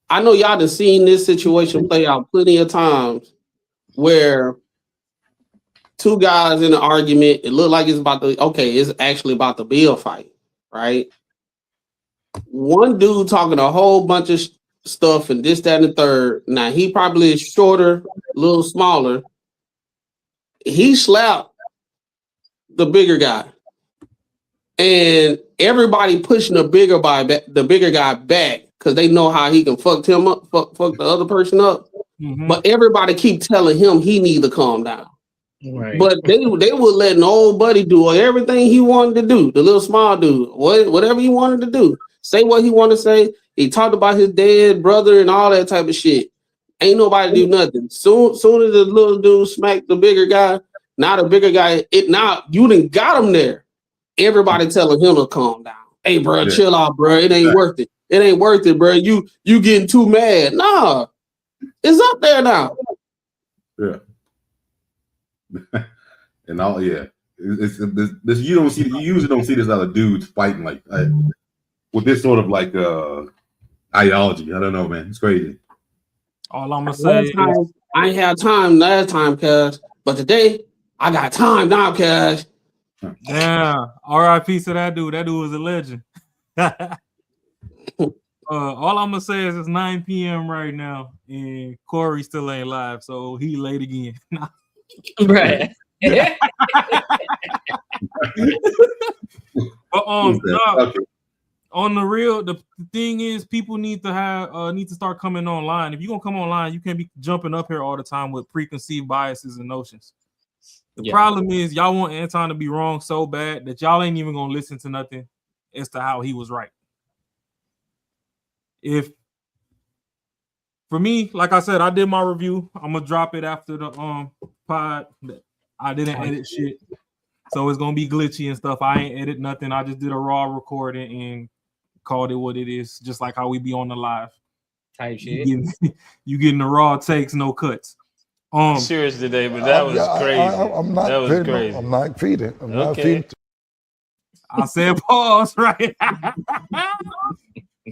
I know y'all done seen this situation play out plenty of times where two guys in an argument, it looked like it's actually about to be a fight, right? One dude talking a whole bunch of stuff and this, that, and the third. Now, he probably is shorter, a little smaller. He slapped the bigger guy. and everybody pushing the bigger guy back because they know how he can fuck him up, fuck the other person up. Mhm. But everybody keep telling him he need to calm down. Right. But they were letting old buddy do everything he wanted to do. The little small dude, whatever he wanted to do, say what he wanted to say. He talked about his dead brother and all that type of shit. Ain't nobody do nothing. Soon as the little dude smacked the bigger guy, now the bigger guy, now you done got him there. Everybody telling him to calm down. Hey, bro, chill out, bro. It ain't worth it. It ain't worth it, bro. You getting too mad. Nah, it's up there now. Yeah. And all, it's this. You usually don't see this other dudes fighting like with this sort of like ideology. I don't know, man. It's crazy. All I'm gonna say is I ain't had time last time, cuz, but today I got time now, cuz. yeah. R.I.P. to that dude. That dude was a legend. All I'm gonna say is it's 9 p.m. right now, and Corey still ain't live, so he late again. Right. But on the real, the thing is, people need to start coming online. If you're gonna come online, you can't be jumping up here all the time with preconceived biases and notions. The problem is y'all want Anton to be wrong so bad that y'all ain't even gonna listen to nothing as to how he was right. If for me, like I said, I did my review. I'm gonna drop it after the pod. I didn't edit shit, so it's gonna be glitchy and stuff. I ain't edit nothing. I just did a raw recording and called it what it is, just like how we be on the live type shit. You getting the raw takes, no cuts. Serious today, but that was crazy. I'm not that was feeding. crazy. I'm not feeding. I'm not Okay. feeding. I said pause, right?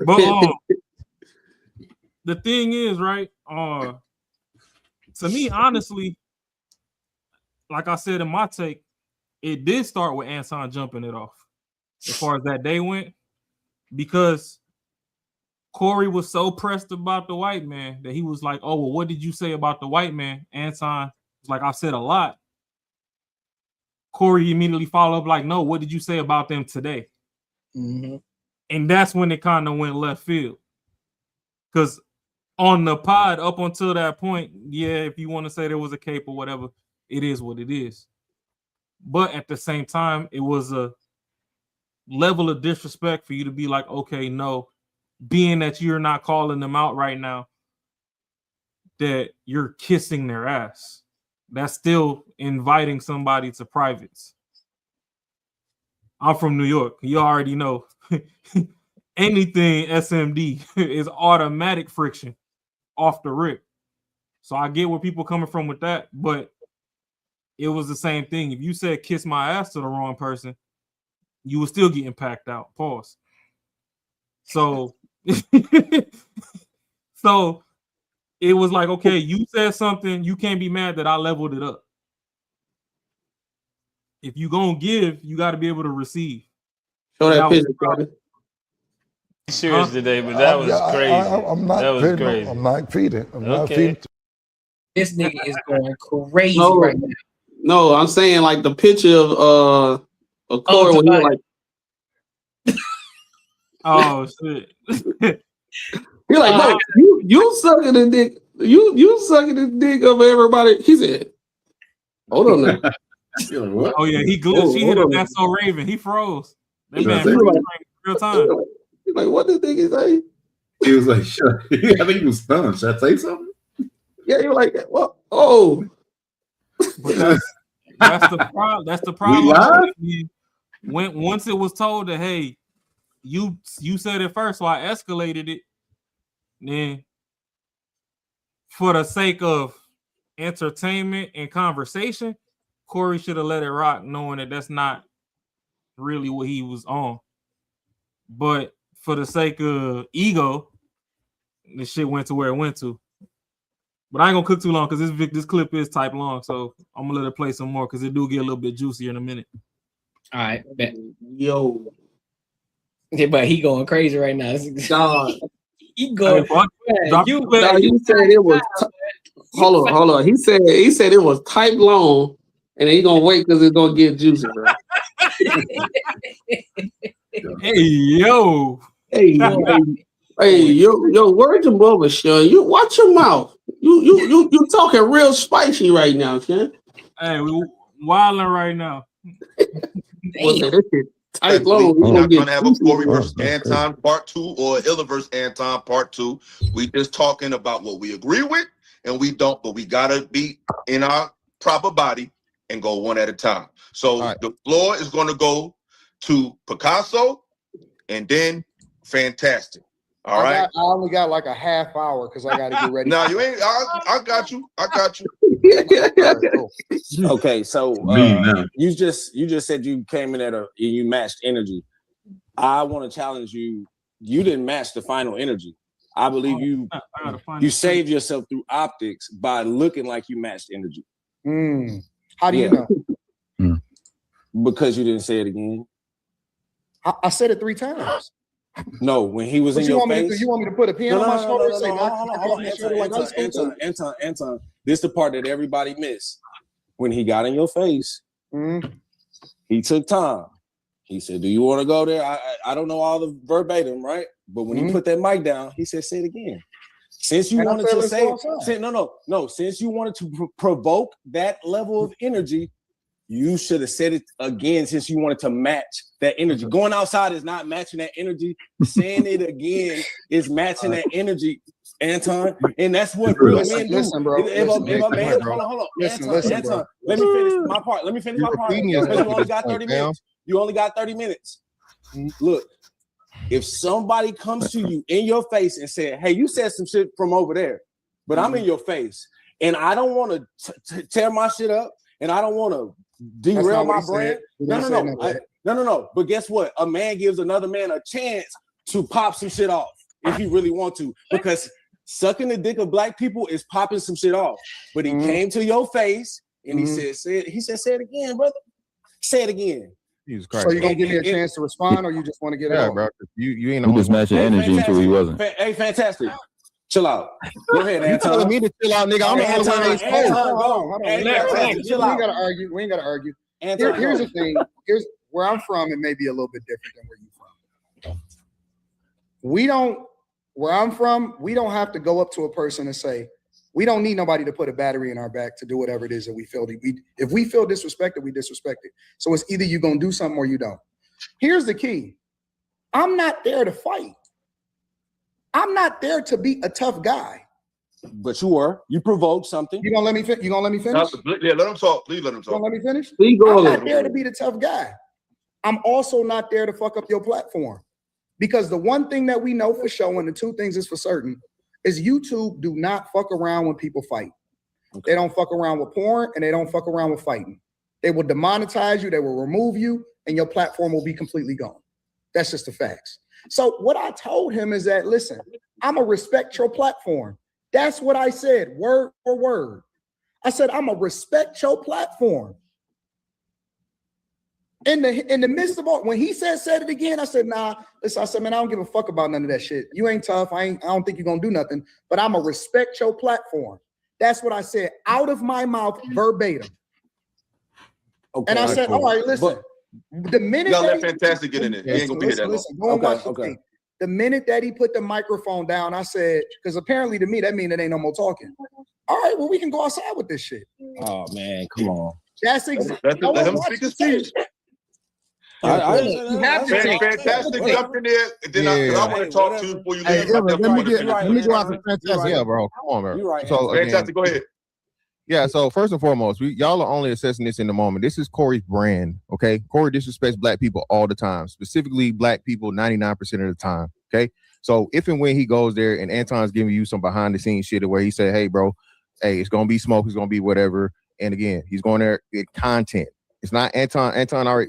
But the thing is, right? To me, honestly, like I said in my take, it did start with Anton jumping it off as far as that day went, because Corey was so pressed about the white man that he was like, oh, well, what did you say about the white man? Anton was like, I said a lot. Corey immediately followed up like, no, what did you say about them today? Mm-hmm. And that's when it kind of went left field. Because on the pod, up until that point, yeah, if you want to say there was a cape or whatever, it is what it is. But at the same time, it was a level of disrespect for you to be like, okay, no, being that you're not calling them out right now, that you're kissing their ass. That's still inviting somebody to privates. I'm from New York. You already know. Anything SMD is automatic friction off the rip. So I get where people coming from with that, but it was the same thing. If you said kiss my ass to the wrong person, you were still getting packed out. Pause. So so it was like, okay, you said something, you can't be mad that I leveled it up. If you gonna give, you got to be able to receive. Show that picture, brother. Serious today, but that was crazy. I'm not that was feeding. crazy. I'm not feeding. I'm not Okay. feeding. This nigga is going crazy No, right now. no, I'm saying like the picture of Corey when he was like, oh shit. He's like, no, you sucking the dick. You sucking the dick of everybody. He said, hold on now. You're like, what? Oh yeah, he glitched. He hit a That's So Raven. He froze. That He man was froze like- real time. He's like, what did nigga say? He was like, sure. I think he was stunned. Should I say something? Yeah, you're like, what? Oh, But that's the problem. That's the problem. live? Once it was told that, hey, you said it first, so I escalated it. Then, for the sake of entertainment and conversation, Corey should have let it rock, knowing that that's not really what he was on. But for the sake of ego, this shit went to where it went to. But I ain't gonna cook too long because this clip is type long, so I'm gonna let it play some more because it do get a little bit juicier in a minute. All right, bet. Yo. Yeah, but he going crazy right now. God. He going. You said it was. Hold on. He said it was type long, and then he gonna wait because it's gonna get juicy, bro. Hey yo. Hey, yo, word to Bubba, Sean. You watch your mouth. You talking real spicy right now, Sean. Hey, we wilding right now. Tight low. We're not going to have a Corey versus Anton part 2 or Illa versus Anton part 2. We just talking about what we agree with and we don't, but we got to be in our proper body and go one at a time. So the floor is going to go to Picasso and then Fantastic. All right. I only got like a half hour because I got to get ready. No, you ain't. I got you. I got you. Okay, so you just said you came in at you matched energy. I want to challenge you. You didn't match the final energy. I believe you saved yourself through optics by looking like you matched energy. How do you know? Because you didn't say it again. I said it 3 times. No, when he was in your face. You want me to put a pen on my shoulder and say, Anton, this is the part that everybody missed. When he got in your face, he took time. He said, do you want to go there? I don't know all the verbatim, right? But when he put that mic down, he said, say it again. Since you wanted to since you wanted to provoke that level of energy, you should have said it again since you wanted to match that energy. Going outside is not matching that energy. Saying it again is matching that energy, Anton. And that's what real men do. Listen, bro. Hold on. Anton, let me finish my part. Because you only got 30 minutes. You only got 30 minutes. Look, if somebody comes to you in your face and said, hey, you said some shit from over there, but I'm in your face and I don't want to tear my shit up and I don't want to derail my brand. No. But guess what? A man gives another man a chance to pop some shit off if he really want to, because sucking the dick of black people is popping some shit off. But he came to your face and he said, say it again, brother. Say it again. Jesus Christ. So you gonna give me a chance to respond, or you just want to get it out? Bro. You ain't just matching energy until he wasn't. Hey, Fantastic. Chill out. Go ahead, Anton. You telling me to chill out, nigga? I'm Hold on. We ain't gotta argue. Here's the thing. Here's where I'm from. It may be a little bit different than where you're from. Where I'm from, we don't have to go up to a person and say, we don't need nobody to put a battery in our back to do whatever it is that we feel. If we feel disrespected, we disrespect it. So it's either you're gonna do something or you don't. Here's the key. I'm not there to fight. I'm not there to be a tough guy. But you were. You provoked something. You gonna let me finish? Yeah, let him talk. Please let him talk. You gonna let me finish? I'm not there to be the tough guy. I'm also not there to fuck up your platform. Because the one thing that we know for sure, and the 2 things is for certain, is YouTube do not fuck around when people fight. Okay. They don't fuck around with porn and they don't fuck around with fighting. They will demonetize you, they will remove you, and your platform will be completely gone. That's just the facts. So what I told him is that, listen, I'm gonna respect your platform. That's what I said, word for word. I said, I'm gonna respect your platform. In the midst of all, when he said it again, I said, nah, listen, I said, man, I don't give a fuck about none of that shit. You ain't tough. I don't think you're gonna do nothing, but I'm gonna respect your platform. That's what I said out of my mouth verbatim. Okay, and I said, all right, listen. The minute y'all let Fantastic get in it. He ain't gonna be here that long. The minute that he put the microphone down, I said, because apparently to me, that means it ain't no more talking. All right, well, we can go outside with this shit. Oh man, come on. That's exactly. Let him speak his speech. Fantastic jump in there, and then I want to talk to you before you leave. Let me go after Fantastic. Yeah, bro. Come on, bro. Right. So, Fantastic, go ahead. Yeah, so first and foremost, y'all are only assessing this in the moment. This is Corey's brand, okay? Corey disrespects black people all the time, specifically black people 99% of the time, okay? So if and when he goes there and Anton's giving you some behind-the-scenes shit where he said, hey, bro, hey, it's going to be smoke, it's going to be whatever. And again, he's going there with content. It's not Anton.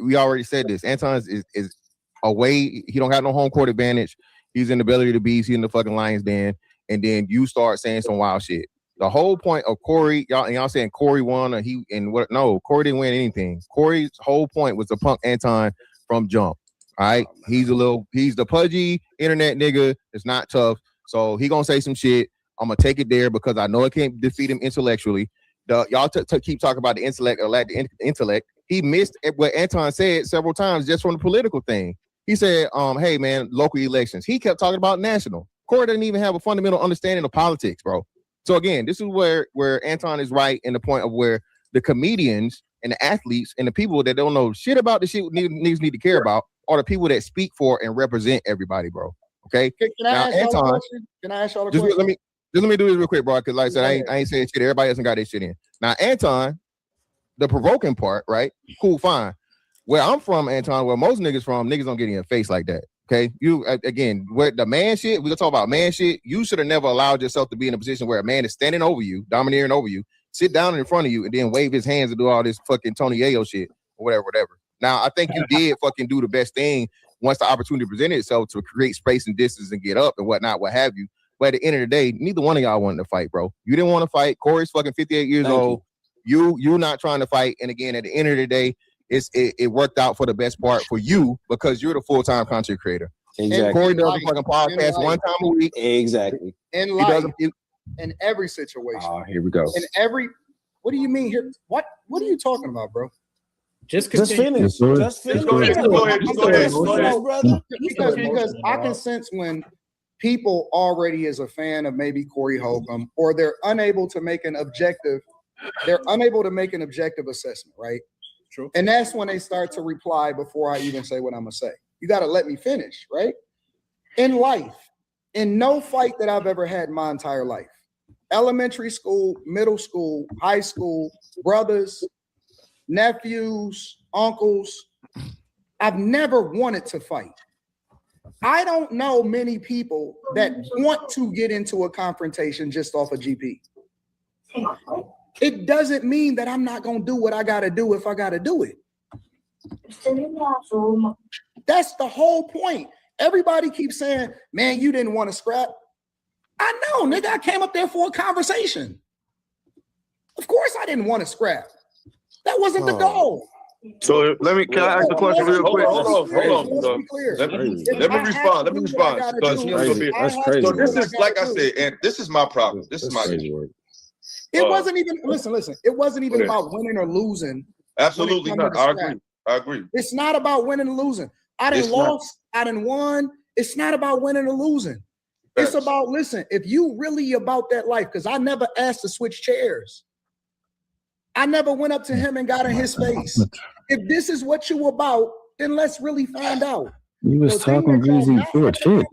We already said this. Anton is away. He don't have no home court advantage. He's in the belly of the beast. He's in the fucking lion's den. And then you start saying some wild shit. The whole point of Corey, y'all saying Corey won or he and what? No, Corey didn't win anything. Corey's whole point was to punk Anton from jump. All right, he's the pudgy internet nigga. It's not tough, so he gonna say some shit. I'm gonna take it there because I know it can't defeat him intellectually. Y'all keep talking about the intellect or lack the intellect. he missed what Anton said several times just from the political thing. He said, hey man, local elections. He kept talking about national. Corey doesn't even have a fundamental understanding of politics, bro. So again, this is where Anton is right in the point of where the comedians and the athletes and the people that don't know shit about the shit niggas need to care about are the people that speak for and represent everybody, bro. Okay. Can I ask y'all a question? Can I ask y'all a question? Let me do this real quick, bro. Because like I said, I ain't saying shit. Everybody hasn't got their shit in. Now, Anton, the provoking part, right? Cool, fine. Where I'm from, Anton, where most niggas from, niggas don't get in your face like that. Okay. You again, where the man shit, we gonna talk about man shit. You should have never allowed yourself to be in a position where a man is standing over you, domineering over you, sit down in front of you, and then wave his hands and do all this fucking Tony Yayo shit or whatever. Now, I think you did fucking do the best thing once the opportunity presented itself to create space and distance and get up and whatnot, what have you. But at the end of the day, neither one of y'all wanted to fight, bro. You didn't want to fight. Corey's fucking 58 years old. You're not trying to fight. And again, at the end of the day, it worked out for the best part for you because you're the full-time content creator. Exactly. And Corey does a fucking podcast one time a week. Exactly. In life, in every situation. Oh, here we go. In every, what do you mean here? What are you talking about, bro? Just finish. Just finish. Go ahead, brother. Because I can sense when people already is a fan of maybe Corey Holcomb, or they're unable to make an objective assessment, right? True. And that's when they start to reply before I even say what I'm gonna say. You got to let me finish, right? In life, in no fight that I've ever had in my entire life, elementary school, middle school, high school, brothers, nephews, uncles, I've never wanted to fight. I don't know many people that want to get into a confrontation just off a GP. It doesn't mean that I'm not going to do what I got to do if I got to do it. That's the whole point. Everybody keeps saying, man, you didn't want to scrap. I know, nigga, I came up there for a conversation. Of course I didn't want to scrap. That wasn't the goal. So can I ask the question real quick? Hold on. Let me respond. That's crazy. So this is, like I said, and this is my problem. This is my issue. It wasn't even, listen, it wasn't even about winning or losing. Absolutely not. I agree. It's not about winning or losing. I done lost, I done won. It's not about winning or losing. It's about, listen, if you really about that life, because I never asked to switch chairs. I never went up to him and got in his face. If this is what you about, then let's really find out. You was talking greasy short shit.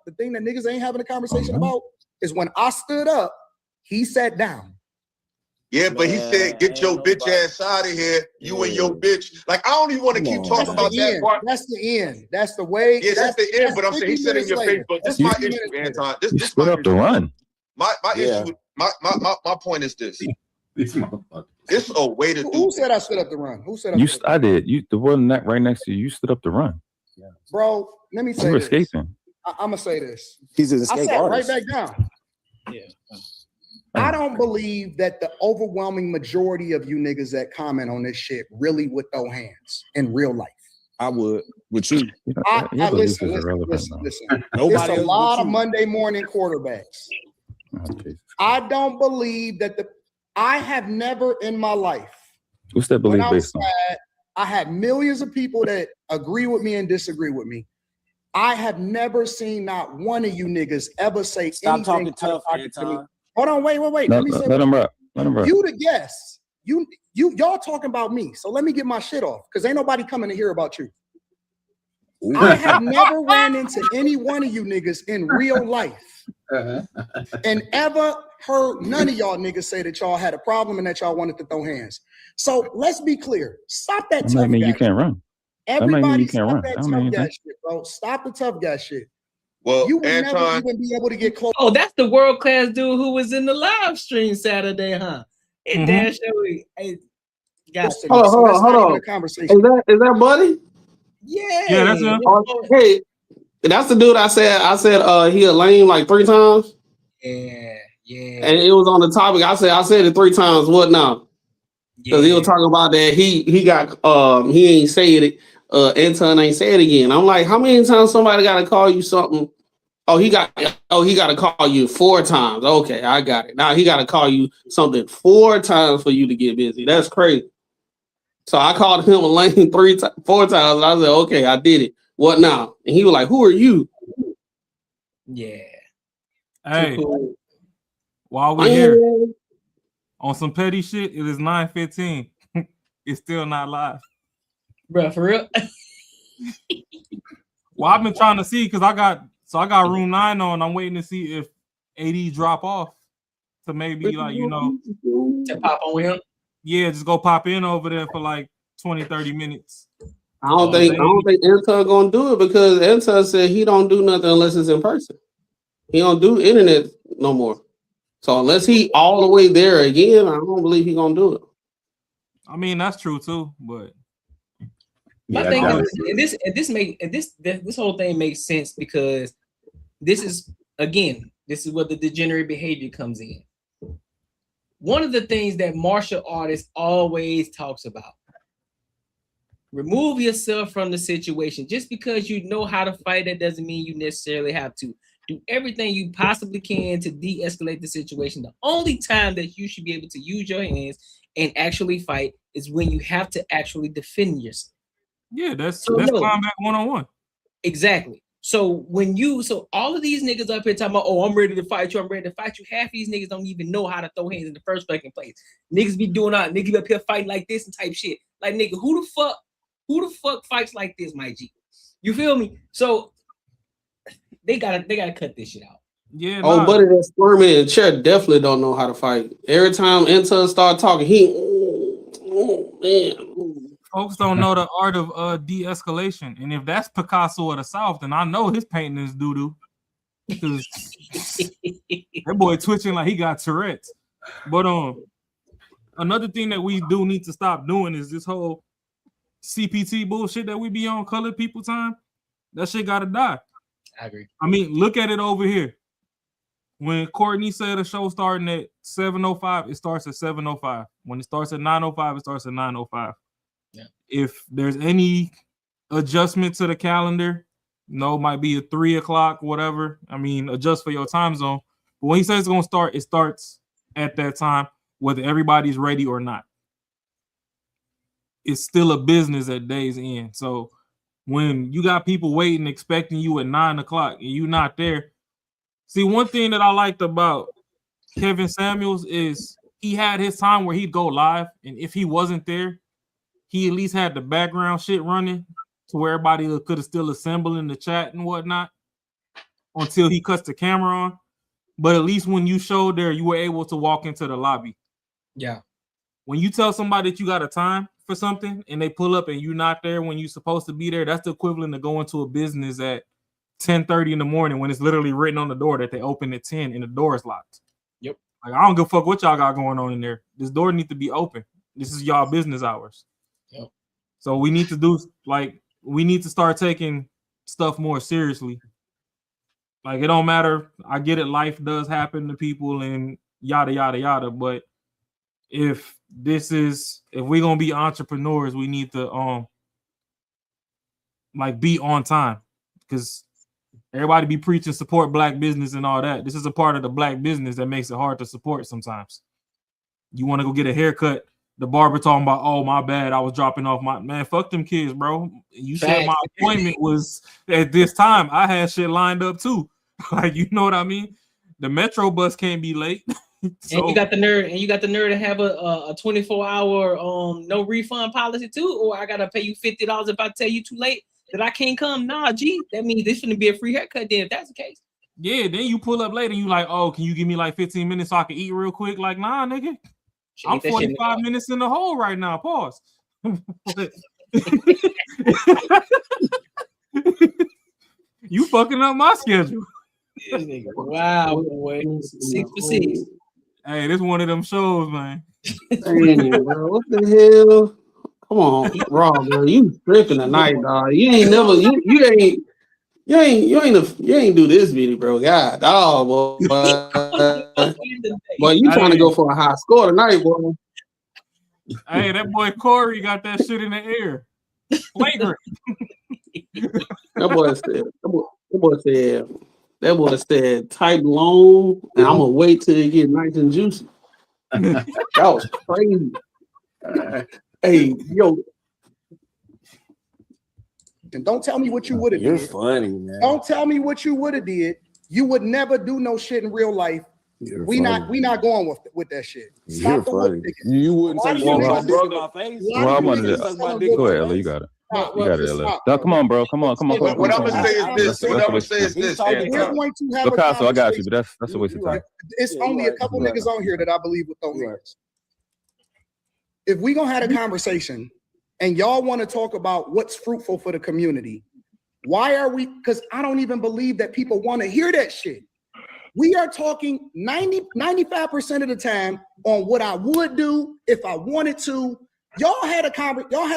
The thing that niggas ain't having a conversation about is when I stood up, he sat down. Yeah, but he said, get your bitch ass out of here. You and your bitch. Like, I don't even want to keep talking about that part. That's the end. That's the way. Yeah, that's the end, but I'm saying he said in your face, but this is my issue, Anton. This is my issue. Run. My issue, my point is this. It's a way to do. Who said I stood up to run? Who said I did. You, the one that right next to you, stood up to run. Yeah. Bro, let me say you were this. escaping. I'm gonna say this. He's an escape artist. Right back down. Yeah. I don't believe that the overwhelming majority of you niggas that comment on this shit really would throw hands in real life. I would. With you. Listen. It's a lot of Monday morning quarterbacks. I don't believe that I have never in my life. What's that belief based on? I had millions of people that agree with me and disagree with me. I have never seen not one of you niggas ever say Stop anything talking tough, Anton. Hold on, wait. Let him rap. You the guest. Y'all talking about me. So let me get my shit off because ain't nobody coming to hear about you. I have never ran into any one of you niggas in real life and ever heard none of y'all niggas say that y'all had a problem and that y'all wanted to throw hands. So let's be clear. Stop that tough guy. You can't run. Everybody stop that tough guy shit, bro. Stop the tough guy shit. Well, you would Anton, never even be able to get close. Oh, that's the world class dude who was in the live stream Saturday, huh? And Dash, hey, hold on. Is that Buddy? Yeah, that's him. Hey, that's the dude I said he a lame like 3 times. Yeah. And it was on the topic. I said it 3 times. What now? Because he was talking about that he got he ain't said it. Anton ain't say it again. I'm like, how many times somebody got to call you something? Oh, he got to call you 4 times. Okay, I got it. Now he got to call you something 4 times for you to get busy. That's crazy. So I called him a lame 4 times. And I said, okay, I did it. What now? And he was like, who are you? Yeah. Hey, cool. while we're here on some petty shit, it is 9:15. It's still not live. Bro, for real? Well, I've been trying to see because I got room 9 on. I'm waiting to see if AD drop off to maybe like, you know, to pop on with him. Yeah, just go pop in over there for like 20-30 minutes. I don't think Intel gonna do it because Intel said he don't do nothing unless it's in person. He don't do internet no more. So unless he all the way there again, I don't believe he gonna do it. I mean, that's true too, but my thing is, this whole thing makes sense because this is where the degenerate behavior comes in. One of the things that martial artists always talks about: remove yourself from the situation. Just because you know how to fight, that doesn't mean you necessarily have to. Do everything you possibly can to de-escalate the situation. The only time that you should be able to use your hands and actually fight is when you have to actually defend yourself. Yeah, that's combat 1-on-1. Exactly. So all of these niggas up here talking about, oh, I'm ready to fight you, half these niggas don't even know how to throw hands in the first fucking place. Niggas be doing out, niggas up here fighting like this and type shit. Like, nigga, who the fuck fights like this, my G? You feel me? So they gotta cut this shit out. Yeah. Oh, buddy, that squirming in the chair definitely don't know how to fight. Every time Intel start talking, folks don't know the art of de-escalation. And if that's Picasso of the South, then I know his painting is doo-doo. Because that boy twitching like he got Tourette's. But another thing that we do need to stop doing is this whole CPT bullshit that we be on, colored people time. That shit gotta die. I agree. I mean, look at it over here. When Courtney said a show starting at 7:05, it starts at 7:05. When it starts at 9:05, it starts at 9:05. Yeah. If there's any adjustment to the calendar, it might be a 3 o'clock, whatever. I mean, adjust for your time zone. But when he says it's gonna start, it starts at that time, whether everybody's ready or not. It's still a business at day's end. So when you got people waiting, expecting you at 9 o'clock and you not there. See, one thing that I liked about Kevin Samuels is he had his time where he'd go live, and if he wasn't there, he at least had the background shit running to where everybody could have still assembled in the chat and whatnot until he cuts the camera on. But at least when you showed there, you were able to walk into the lobby. Yeah. When you tell somebody that you got a time for something and they pull up and you're not there when you're supposed to be there, that's the equivalent of going to a business at 10:30 in the morning when it's literally written on the door that they open at 10 and the door is locked. Yep. Like, I don't give a fuck what y'all got going on in there. This door needs to be open. This is y'all business hours. Yep. So we need to start taking stuff more seriously. Like, it don't matter. I get it. Life does happen to people and yada, yada, yada. But if we're going to be entrepreneurs, we need to be on time, because everybody be preaching support black business and all that. This is a part of the black business that makes it hard to support sometimes. You want to go get a haircut, the barber talking about, oh, my bad, I was dropping off my man. Fuck them kids, bro. You said my appointment was at this time. I had shit lined up too. Like, you know what I mean? The Metro bus can't be late. So, and you got the nerve to have a 24-hour no refund policy too, or I gotta pay you $50 if I tell you too late that I can't come. Nah, G, that means this shouldn't be a free haircut then if that's the case. Yeah, then you pull up later and you like, oh, can you give me like 15 minutes so I can eat real quick? Like, nah, nigga. I'm 45 minutes in the hole right now. Pause. You fucking up my schedule. Wow, boy. 6 for 6. Hey, this one of them shows, man. Hey, bro, what the hell? Come on, Rob, bro. You tripping tonight, dog. You ain't never you ain't do this video, bro. God, dog, boy. Boy, you trying to go for a high score tonight, boy. Hey, that boy Corey got that shit in the air. Flagrant. That boy said type long, and I'm gonna wait till it get nice and juicy. That was crazy. Hey, yo. And don't tell me what you would have did. You're funny, man. Don't tell me what you would have did. You would never do no shit in real life. We not going with that shit. Stop the whoop ticket. You wouldn't say Well, my well, dick in my face. Well, I'm under that. Go ahead, Ella. You got it. You got it, Ella. No, come on, bro. Come on. What I'm gonna say is this. What I'm gonna say is this. We're going to have a Picasso, I got you, conversation. but that's a waste of time. It's only a couple niggas on here that I believe with those niggas. If we gonna have a conversation and y'all want to talk about what's fruitful for the community, why are we? Because I don't even believe that people want to hear that shit. We are talking 95% of the time on what I would do if I wanted to. Y'all had an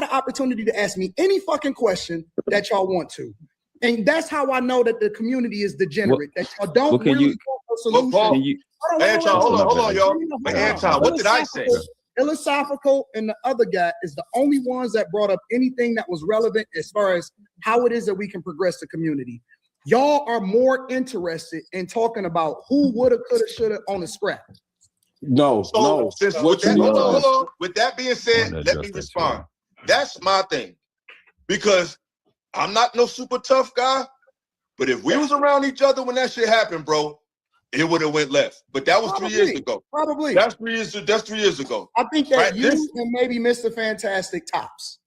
opportunity to ask me any fucking question that y'all want to. And that's how I know that the community is degenerate. That y'all don't really want a solution. Anton, hold on, y'all. But Anton, what did I say? Philosophical and the other guy is the only ones that brought up anything that was relevant as far as how it is that we can progress the community. Y'all are more interested in talking about who woulda, coulda, shoulda on the scrap. No. Hold on. With that being said, let me respond. That's my thing. Because I'm not no super tough guy, but if we was around each other when that shit happened, bro, it would have went left. But that was 3 years ago. Probably. That's 3 years ago. I think that you and maybe Mr. Fantastic tops.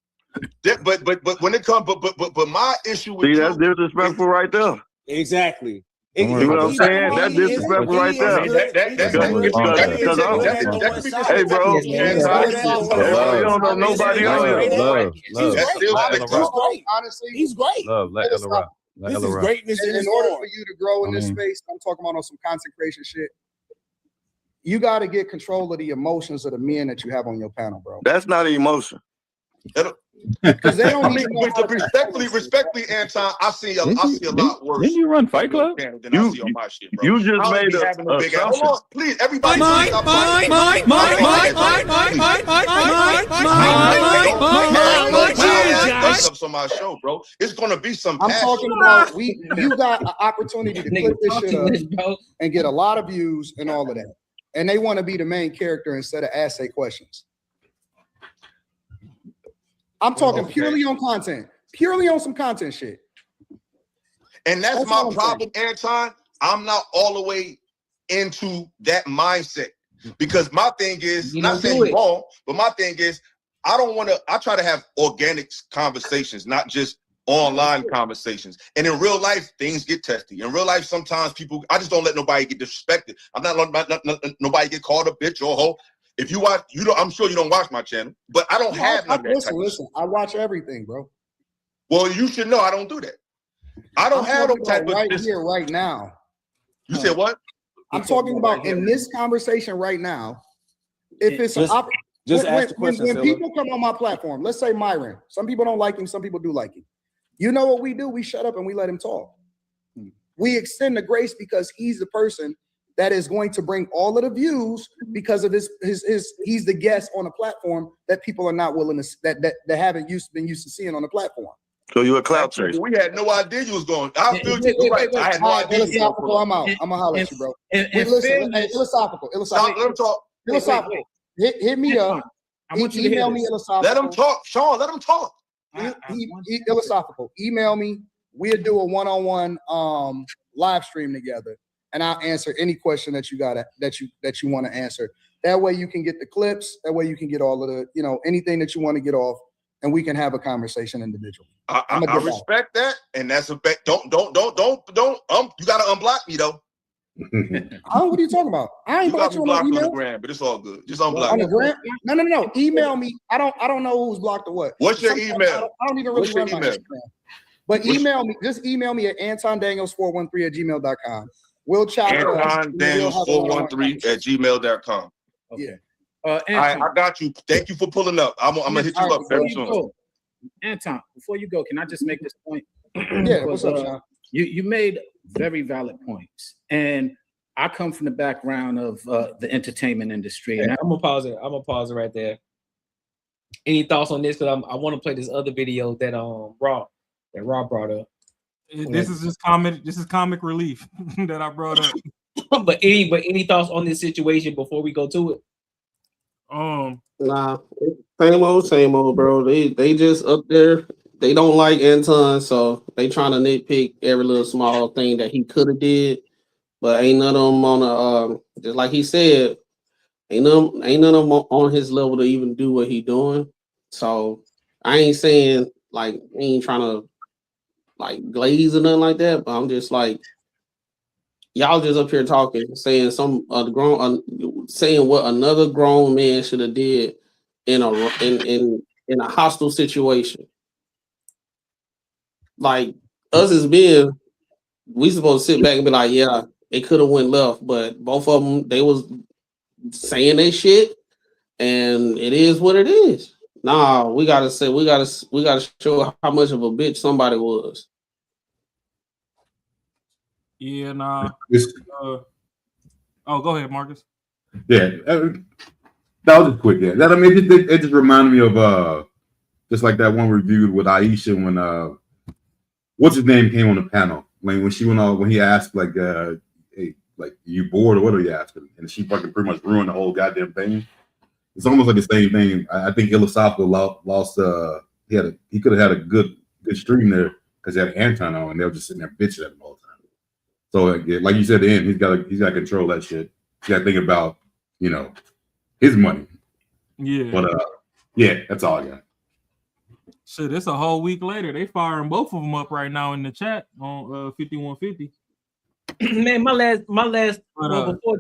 But when it comes, but my issue with that's disrespectful right there. Exactly. You know what I'm saying? That's disrespectful right there. Hey, bro. You don't know nobody on here. Honestly, he's great. Let Ella rock. This is greatness in order for you to grow in this space. I'm talking about on some content creation shit. You got to get control of the emotions of the men that you have on your panel, bro. That's not an emotion. Because they don't respectfully, Anton, I see a lot worse. Didn't you run Fight Club? Than I see on my shit, bro. You just made a big ass. Hold on, please, everybody. On my show, bro. It's gonna be some. I'm talking about you got an opportunity to put this shit up and get a lot of views and all of that, and they want to be the main character instead of ask their questions. I'm talking purely on content, purely on some content shit. And that's my problem, Anton. I'm not all the way into that mindset because my thing is not saying you're wrong, but my thing is I try to have organic conversations, not just online conversations. And in real life, things get testy. In real life, sometimes I just don't let nobody get disrespected. I'm not letting nobody get called a bitch or a hoe. If you watch, I'm sure you don't watch my channel, but I don't have none of that. Listen, I watch everything, bro. Well, you should know I don't do that. I don't have no type of right here, right now. You said what? I'm talking about in this conversation right now. If it's ask the question. When people come on my platform, let's say Myron, some people don't like him, some people do like him. You know what we do? We shut up and we let him talk. We extend the grace because he's the person that is going to bring all of the views because of his he's the guest on a platform that people are not willing to that haven't been used to seeing on the platform. So you a clout chaser. We had no idea you was going. I feel you right. I had no idea. Philosophical, I'm out. I'm gonna holler at you, bro. Listen, philosophical. Let him talk. Philosophical. Hit me up. I want you to email me philosophical. Let him talk, Sean. Let him talk. Philosophical. Email me. We'll do a one-on-one live stream together. And I'll answer any question that you want to answer. That way you can get the clips. That way you can get all of the, anything that you want to get off, and we can have a conversation individually. I respect that, and that's a bet. Don't. You gotta unblock me though. What are you talking about? I ain't blocked you on the gram, but it's all good. Just unblock on me. the gram. No. Email me. I don't know who's blocked or what. What's your email? I don't even really run my Instagram. But email me. Just email me at AntonDaniels413@gmail.com. We'll chat. AntonDaniels413@gmail.com. Yeah. I got you. Thank you for pulling up. I'm gonna hit you up very soon. Anton, before you go, can I just make this point? Yeah. What's up, Sean? You made very valid points, and I come from the background of the entertainment industry. And I'm gonna pause it. Right there. Any thoughts on this? Because I want to play this other video that Rob brought up. This is just comic. This is comic relief that I brought up. but any thoughts on this situation before we go to it? Nah, same old, bro. They just up there. They don't like Anton, so they trying to nitpick every little small thing that he could have did. But ain't none of them on just like he said, ain't none of them on his level to even do what he doing. So I ain't saying like I ain't trying to like glaze or nothing like that, but I'm just like y'all just up here talking, saying saying what another grown man should have did in in a hostile situation. Like us as men, we supposed to sit back and be like, yeah, it could have went left, but both of them they was saying they shit, and it is what it is. Nah, we gotta show how much of a bitch somebody was. Yeah, nah. Go ahead, Marcus. Yeah, that was just quick. Yeah, that I mean, it just reminded me of just like that one review with Aisha when what's his name came on the panel, like when she went on when he asked like hey, like you bored or what are you asking, and she fucking pretty much ruined the whole goddamn thing. It's almost like the same thing. I think Philosophical lost. He could have had a good stream there because he had Anton on, and they were just sitting there bitching at him all the time. So like you said, at the end, he's got to control that shit. He's got to think about his money. Yeah. But yeah, that's all I got. Shit, it's a whole week later. They firing both of them up right now in the chat on 5150. Man, my last.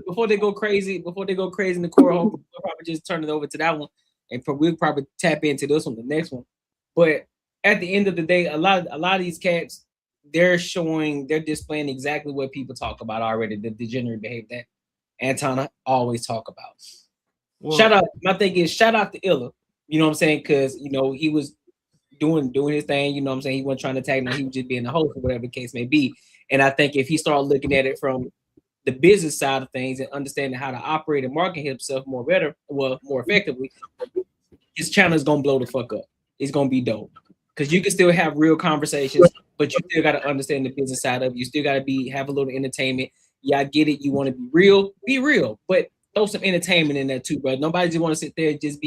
Before they go crazy in the core home, we'll probably just turn it over to that one, and we'll probably tap into this one, the next one. But at the end of the day, a lot of these cats, they're displaying exactly what people talk about already, the degenerate behavior that Anton always talk about. Well, my thing is shout out to Illa, you know what I'm saying? Because he was doing his thing, you know what I'm saying? He wasn't trying to tag no, he was just being the host or whatever the case may be. And I think if he started looking at it from the business side of things and understanding how to operate and market himself more effectively, his channel is gonna blow the fuck up. It's gonna be dope. Because you can still have real conversations, but you still gotta understand the business side of it. You still gotta have a little entertainment. Yeah, I get it. You want to be real, but throw some entertainment in there too, bro. Nobody just want to sit there and just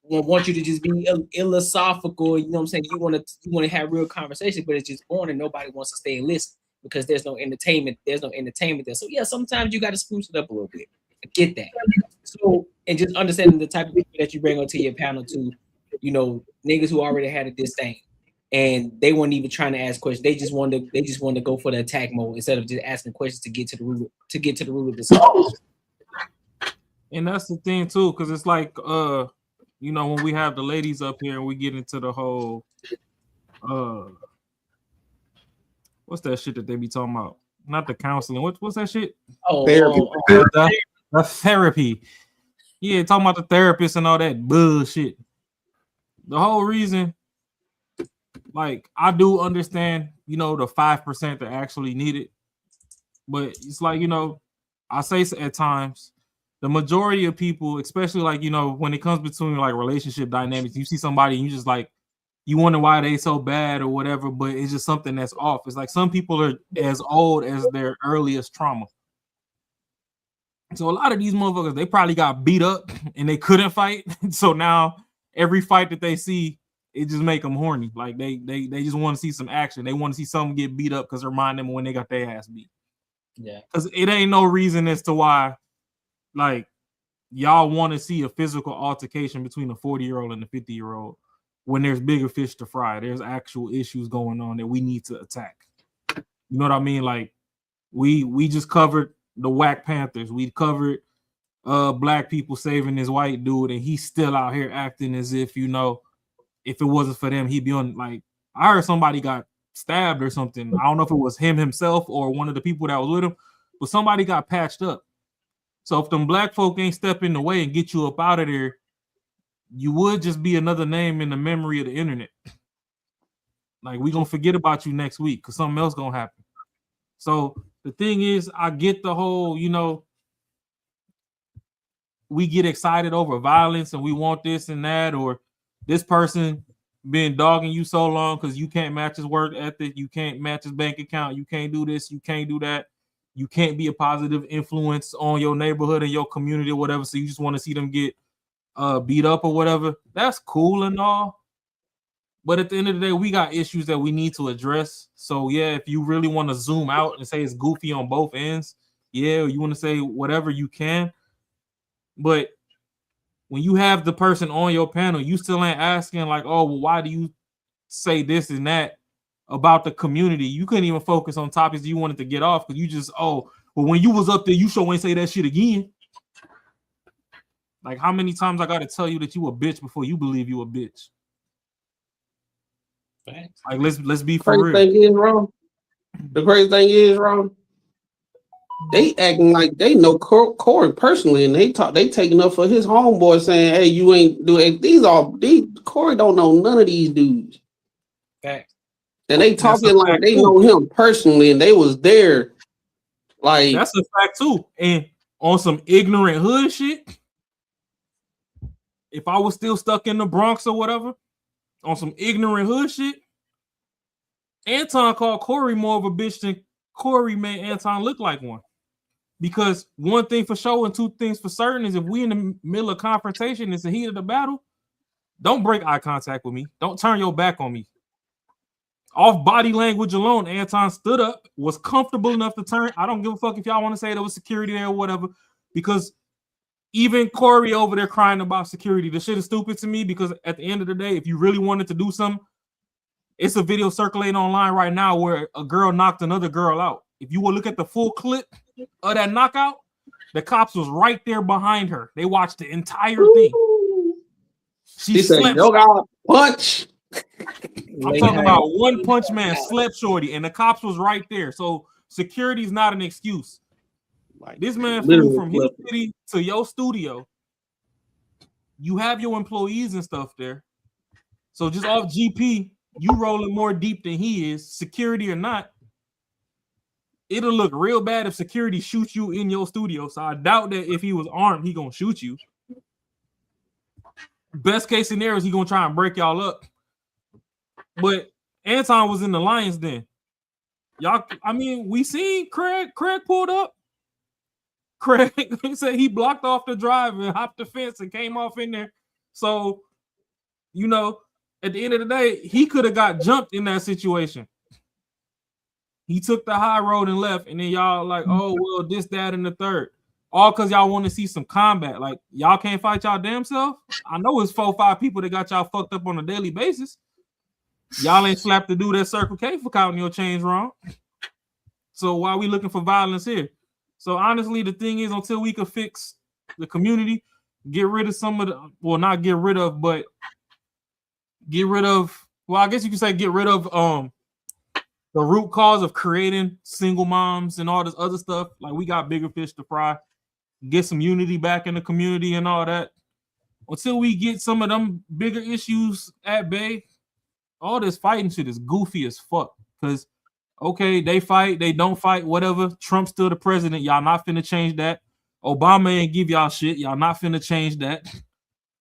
want you to just be philosophical. You know what I'm saying? You want to have real conversation, but it's just boring and nobody wants to stay and listen because there's no entertainment. There's no entertainment there. So yeah, sometimes you got to spruce it up a little bit. I get that. So and just understanding the type of people that you bring onto your panel to, niggas who already had a disdain and they weren't even trying to ask questions. They just wanted to go for the attack mode instead of just asking questions to get to the root of the situation. And that's the thing too, because it's like when we have the ladies up here and we get into the whole what's that shit that they be talking about? Not the counseling. What's that shit? Therapy. The therapy. Yeah, talking about the therapist and all that bullshit. The whole reason, like, I do understand, the 5% that actually need it. But it's like, I say at times, the majority of people, especially like, when it comes between like relationship dynamics, you see somebody and you just like, you wonder why they so bad or whatever, but it's just something that's off. It's like some people are as old as their earliest trauma. So a lot of these motherfuckers, they probably got beat up and they couldn't fight. So now every fight that they see, it just make them horny. Like they just want to see some action. They want to see someone get beat up because it remind them when they got their ass beat. Yeah. Because it ain't no reason as to why, like, y'all want to see a physical altercation between a 40-year-old and a 50-year-old when there's bigger fish to fry. There's actual issues going on that we need to attack. You know what I mean? Like, we just covered the whack Panthers. We covered black people saving this white dude, and he's still out here acting as if, if it wasn't for them, he'd be on, like, I heard somebody got stabbed or something. I don't know if it was him himself or one of the people that was with him, but somebody got patched up. So if them black folk ain't step in the way and get you up out of there, you would just be another name in the memory of the internet. Like, we gonna forget about you next week because something else gonna happen. So the thing is, I get the whole, we get excited over violence and we want this and that, or this person been dogging you so long because you can't match his work ethic, you can't match his bank account, you can't do this, you can't do that, you can't be a positive influence on your neighborhood and your community or whatever. So you just want to see them get beat up or whatever. That's cool and all. But at the end of the day, we got issues that we need to address. So yeah, if you really want to zoom out and say it's goofy on both ends, yeah, you want to say whatever you can. But when you have the person on your panel, you still ain't asking like, oh, well, why do you say this and that about the community? You couldn't even focus on topics you wanted to get off because you just, oh, well, when you was up there, you sure ain't say that shit again. Like, how many times I got to tell you that you a bitch before you believe you a bitch? Like, let's be for real. Thing is wrong. The crazy thing is wrong. They acting like they know Corey personally, and they taking up for his homeboy, saying, "Hey, you ain't doing these. Corey don't know none of these dudes." Fact. And they talking like they know him personally, and they was there. Like that's a fact too. And on some ignorant hood shit, if I was still stuck in the Bronx or whatever, on some ignorant hood shit, Anton called Corey more of a bitch than Corey made Anton look like one. Because one thing for sure and two things for certain is if we in the middle of confrontation, it's the heat of the battle, don't break eye contact with me. Don't turn your back on me. Off body language alone, Anton stood up, was comfortable enough to turn. I don't give a fuck if y'all want to say there was security there or whatever, because even Corey over there crying about security, the shit is stupid to me because at the end of the day, if you really wanted to do something, it's a video circulating online right now where a girl knocked another girl out. If you will look at the full clip of that knockout, the cops was right there behind her. They watched the entire thing. She said, "Yo, got punch." I'm talking about one punch man slept shorty, and the cops was right there. So security is not an excuse. Like this man flew from his city to your studio. You have your employees and stuff there. So just off GP, you rolling more deep than he is, security or not. It'll look real bad if security shoots you in your studio. So I doubt that if he was armed, he gonna shoot you. Best case scenario is he gonna try and break y'all up. But Anton was in the Lions Den. Y'all, I mean, we seen Craig pulled up. Craig said he blocked off the drive and hopped the fence and came off in there. So, you know, at the end of the day, he could have got jumped in that situation. He took the high road and left, and then y'all like, oh, well, this, that, and the third. All because y'all want to see some combat. Like, y'all can't fight y'all damn self. I know it's 4 or 5 people that got y'all fucked up on a daily basis. Y'all ain't slapped the dude at Circle K for counting your change wrong. So why are we looking for violence here? So honestly, the thing is, until we can fix the community, get rid of some of the, well, not get rid of, but get rid of, well, I guess you could say get rid of the root cause of creating single moms and all this other stuff. Like, we got bigger fish to fry. Get some unity back in the community and all that. Until we get some of them bigger issues at bay, all this fighting shit is goofy as fuck. Because, okay, they fight, they don't fight, whatever. Trump's still the president. Y'all not finna change that. Obama ain't give y'all shit. Y'all not finna change that.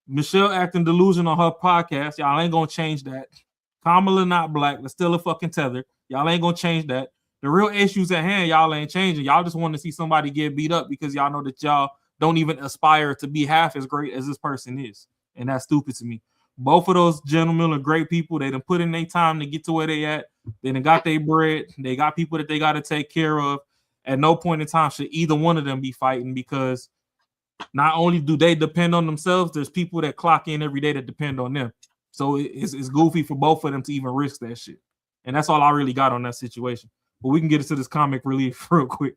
Michelle acting delusional on her podcast. Y'all ain't gonna change that. Kamala not black. But still a fucking tether. Y'all ain't gonna change that. The real issues at hand, y'all ain't changing. Y'all just want to see somebody get beat up because y'all know that y'all don't even aspire to be half as great as this person is. And that's stupid to me. Both of those gentlemen are great people. They done put in their time to get to where they at. They done got their bread. They got people that they got to take care of. At no point in time should either one of them be fighting, because not only do they depend on themselves, there's people that clock in every day that depend on them. So it's goofy for both of them to even risk that shit. And that's all I really got on that situation. But we can get into this comic relief real quick.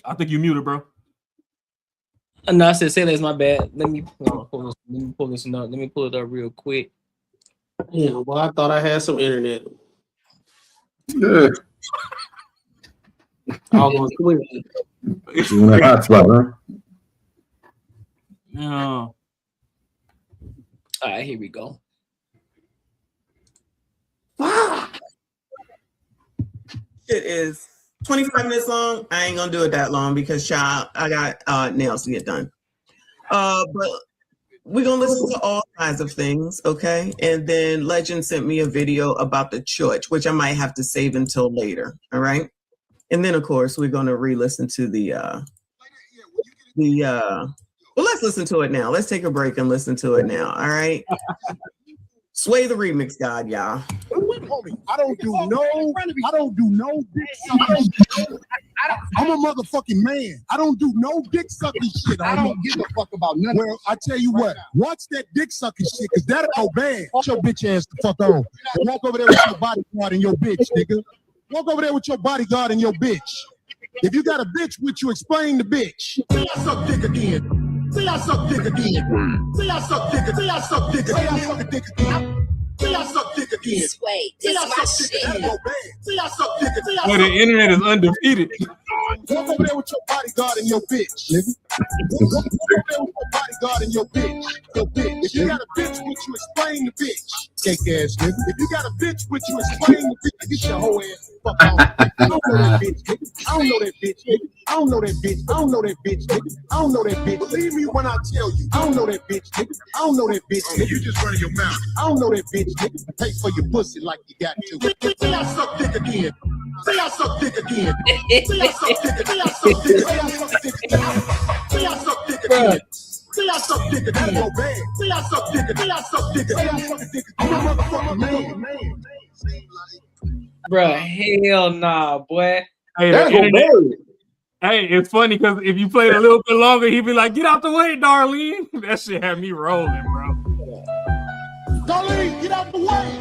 I think you muted, bro. No, I said, say that's my bad. Let me pull this up. Let me pull it up real quick. Yeah, well, I thought I had some internet. Yeah. Almost clear. You want a hotspot, huh? No. All right, here we go. It is 25 minutes long. I ain't gonna do it that long because, child, I got nails to get done. But we're gonna listen to all kinds of things, okay? And then Legend sent me a video about the church, which I might have to save until later. All right. And then, of course, we're going to re-listen to well, let's listen to it now. Let's take a break and listen to it now. All right. Sway the remix god, y'all. I don't do no dick sucking shit. I'm a motherfucking man. I don't do no dick sucking shit. I don't give a fuck about nothing. Well, I tell you what, watch that dick sucking shit, because that'll go bad. Get your bitch ass the fuck on. Walk over there with your bodyguard and your bitch, nigga. Walk over there with your bodyguard and your bitch. If you got a bitch with you, explain the bitch. Say I suck dick again. Say I suck dick again. Say I suck dick again. Say I suck dick again. Say I suck dick again. Say I suck dick again. Say I suck dick again. Say I suck dick again. Well, the internet is undefeated. Walk over there with your bodyguard and your bitch, nigga. Walk over there with your bodyguard and your bitch. Your bitch. If you got a bitch with you, explain the bitch. Cake ass nigga. If you got a bitch with you, explain the bitch. Get your whole ass fuck off. I don't know that bitch, nigga. I don't know that bitch, nigga. I don't know that bitch. I don't know that bitch, nigga. I don't know that bitch. Believe me when I tell you. I don't know that bitch, nigga. I don't know that bitch, nigga. You just running your mouth. I don't know that bitch, nigga. Pay for your pussy like you got to. Say I suck dick again. Say I suck dick again. Say I suck dick again. Say I suck dick again. Say I suck dick again. Say I suck dick again. Say I suck dick again. Say I suck dick again. Say I suck dick again. I'm a motherfucking man. Bruh, hell nah, boy. Hey, hey, it's funny because if you played a little bit longer, he'd be like, "Get out the way, Darlene." That shit had me rolling, bro. Darlene, get out the way.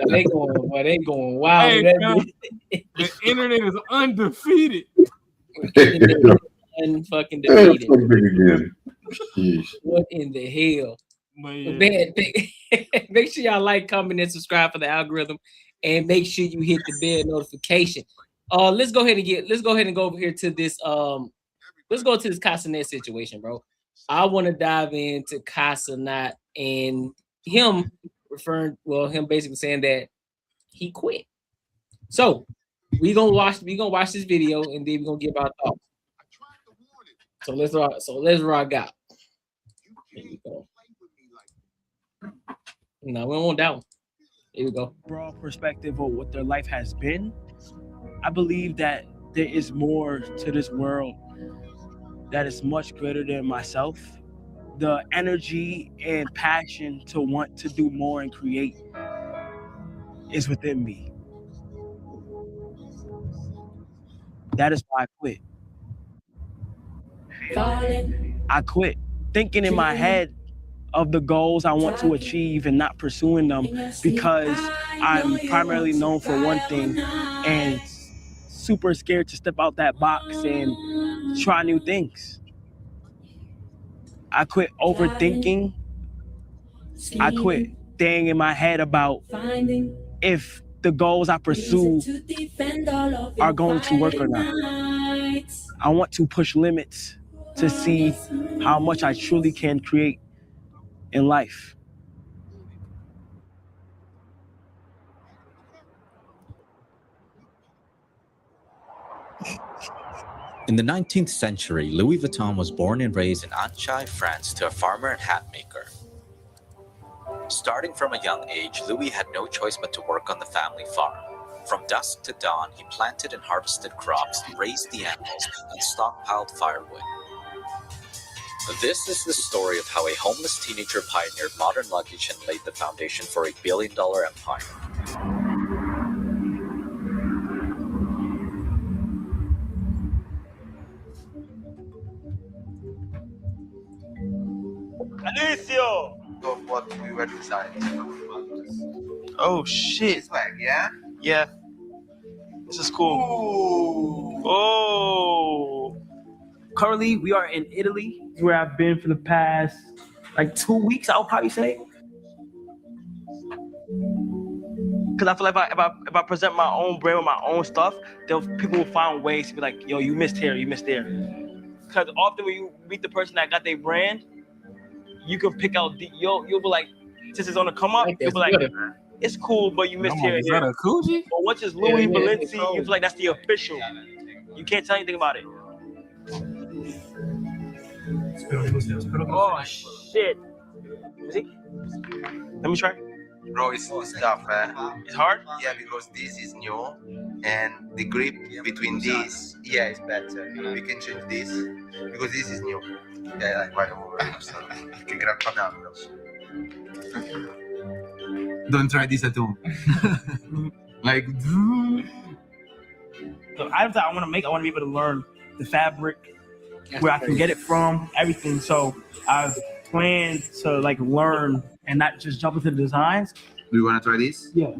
They going wild. Hey, the internet is undefeated. Unfucking defeated. What in the hell? Man, make sure y'all like, comment, and subscribe for the algorithm, and make sure you hit the bell notification. Let's go ahead and go over here to this. Let's go to this Cenat situation, bro. I want to dive into Cenat and him basically saying that he quit. So we're gonna watch this video, and then we're gonna give our thoughts. So let's rock out. Here we go. No, we don't want that one. Here we go. Broad perspective of what their life has been. I believe that there is more to this world that is much greater than myself. The energy and passion to want to do more and create is within me. That is why I quit. I quit thinking in my head of the goals I want to achieve and not pursuing them because I'm primarily known for one thing and super scared to step out that box and try new things. I quit overthinking. I quit staying in my head about if the goals I pursue are going to work or not. I want to push limits to see how much I truly can create in life. In the 19th century, Louis Vuitton was born and raised in Annecy, France, to a farmer and hat maker. Starting from a young age, Louis had no choice but to work on the family farm. From dusk to dawn, he planted and harvested crops, raised the animals, and stockpiled firewood. This is the story of how a homeless teenager pioneered modern luggage and laid the foundation for a billion-dollar empire. Alicio! Of what we were deciding. Oh shit! This way, yeah. Yeah. This is cool. Ooh. Oh. Currently, we are in Italy, where I've been for the past like 2 weeks. I'll probably say, because I feel like if I present my own brand with my own stuff, people will find ways to be like, "Yo, you missed here, you missed there." Because often when you meet the person that got their brand, you can pick out you'll be like, since it's on the come up, you'll be like, it's cool, but you missed here and there. Is that a Coogi? But once it's Louis Balenci, you feel like that's the official. You can't tell anything about it. Oh shit! See? Let me try. Bro, it's tough, It's hard? Yeah, because this is new and the grip between these, is better. We can change this because this is new. Yeah, like right over. So you can grab it down, bro. Don't try this at home. Like, The items that I want to make, I want to be able to learn the fabric, where I can get it from, everything. So I've planned to like learn and not just jump into the designs. do you want to try this? Yeah.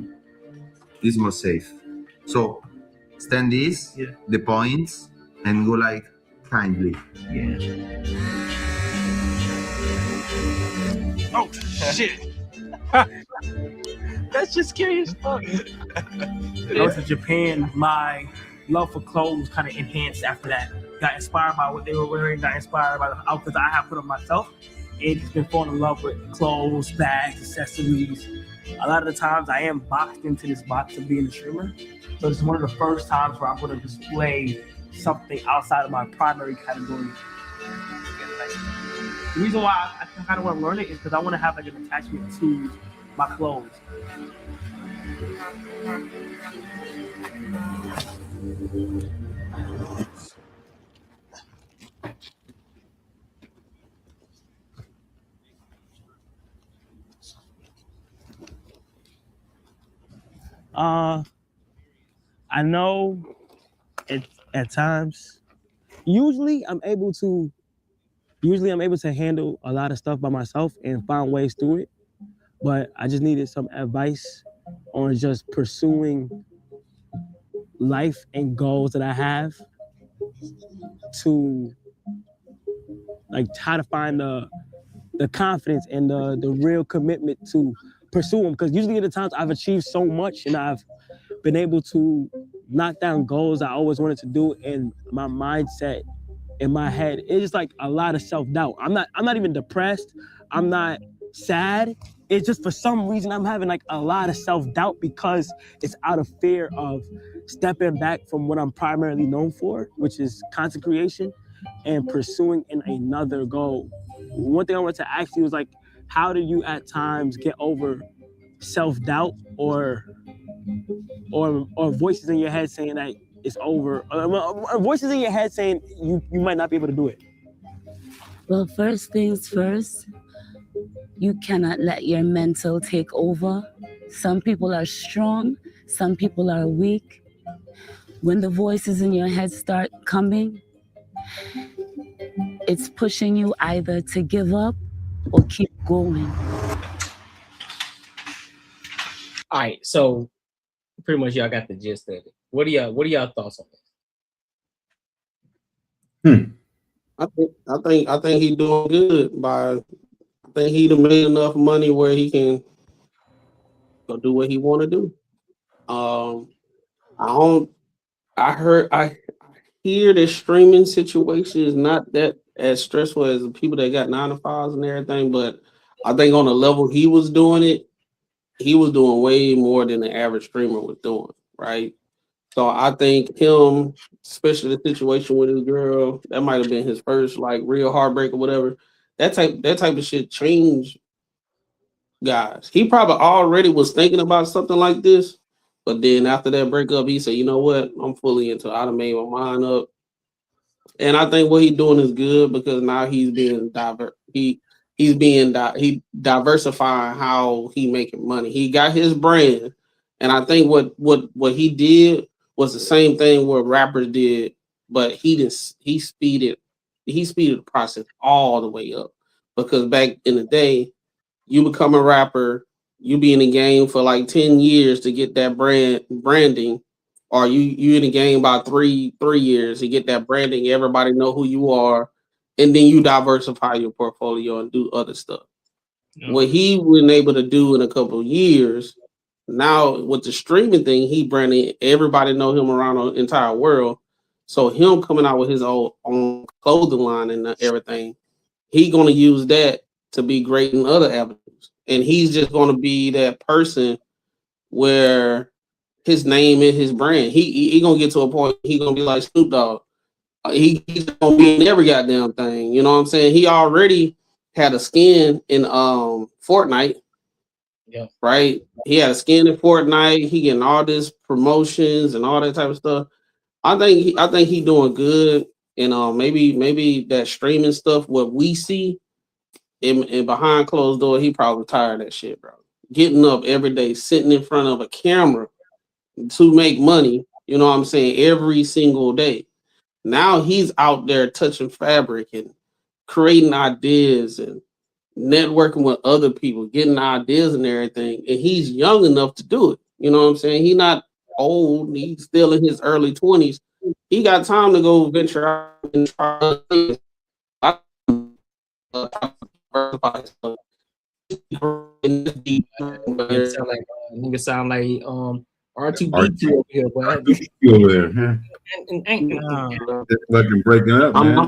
This is more safe. So stand this, the points, and go like kindly. Yeah. Oh shit. That's just scary as fuck. I went to Japan. My love for clothes kind of enhanced after that. Got inspired by what they were wearing, got inspired by the outfits I have put on myself. It's been falling in love with clothes, bags, accessories. A lot of the times I am boxed into this box of being a streamer. So it's one of the first times where I'm going to display something outside of my primary category. The reason why I kind of want to learn it is because I want to have like an attachment to my clothes. I know at times, usually I'm able to handle a lot of stuff by myself and find ways through it. But I just needed some advice on just pursuing life and goals that I have to like how to find the confidence and the real commitment to pursue them. Because usually at the times I've achieved so much and I've been able to knock down goals I always wanted to do, and my mindset in my head, it's just like a lot of self-doubt. I'm not even depressed. I'm not sad. It's just for some reason I'm having like a lot of self-doubt because it's out of fear of stepping back from what I'm primarily known for, which is content creation, and pursuing another goal. One thing I wanted to ask you is like, how do you at times get over self-doubt or voices in your head saying that it's over, or voices in your head saying you might not be able to do it? Well, first things first, you cannot let your mental take over. Some people are strong, some people are weak. When the voices in your head start coming, it's pushing you either to give up or keep going. All right, so pretty much y'all got the gist of it. What are y'all thoughts on this? I think he's doing good I think he done made enough money where he can go do what he want to do. I hear the streaming situation is not that as stressful as the people that got 9-to-5s and everything, but I think on the level he was doing it, he was doing way more than the average streamer was doing, right? So I think him, especially the situation with his girl, that might have been his first like real heartbreak or whatever. That type of shit changed guys. He probably already was thinking about something like this, but then after that breakup, he said, "You know what? I'm fully into it. I done made my mind up." And I think what he's doing is good because now he's being he diversifying how he making money. He got his brand, and I think what he did was the same thing what rappers did, but he speeded the process all the way up. Because back in the day, you become a rapper, you be in the game for like 10 years to get that branding, or you in the game about three years to get that branding, everybody know who you are, and then you diversify your portfolio and do other stuff. Yeah. What he wasn't able to do in a couple of years, now with the streaming thing, he branding, everybody know him around the entire world. So him coming out with his own clothing line and everything, he gonna use that to be great in other avenues. And he's just gonna be that person where his name and his brand, he gonna get to a point, he gonna be like Snoop Dogg. He's gonna be in every goddamn thing. You know what I'm saying? He already had a skin in Fortnite. Yeah. Right? He had a skin in Fortnite. He getting all this promotions and all that type of stuff. I think he doing good. And maybe that streaming stuff, what we see in behind closed door, he probably tired of that shit, bro. Getting up every day, sitting in front of a camera to make money, you know what I'm saying, every single day. Now he's out there touching fabric and creating ideas and networking with other people, getting ideas and everything. And he's young enough to do it. You know what I'm saying? He's not old, he's still in his early 20s. He got time to go venture out and try other things. Nigga sound like R2D2 over here, boy. R2D2 over there, man. Fucking breaking up, man.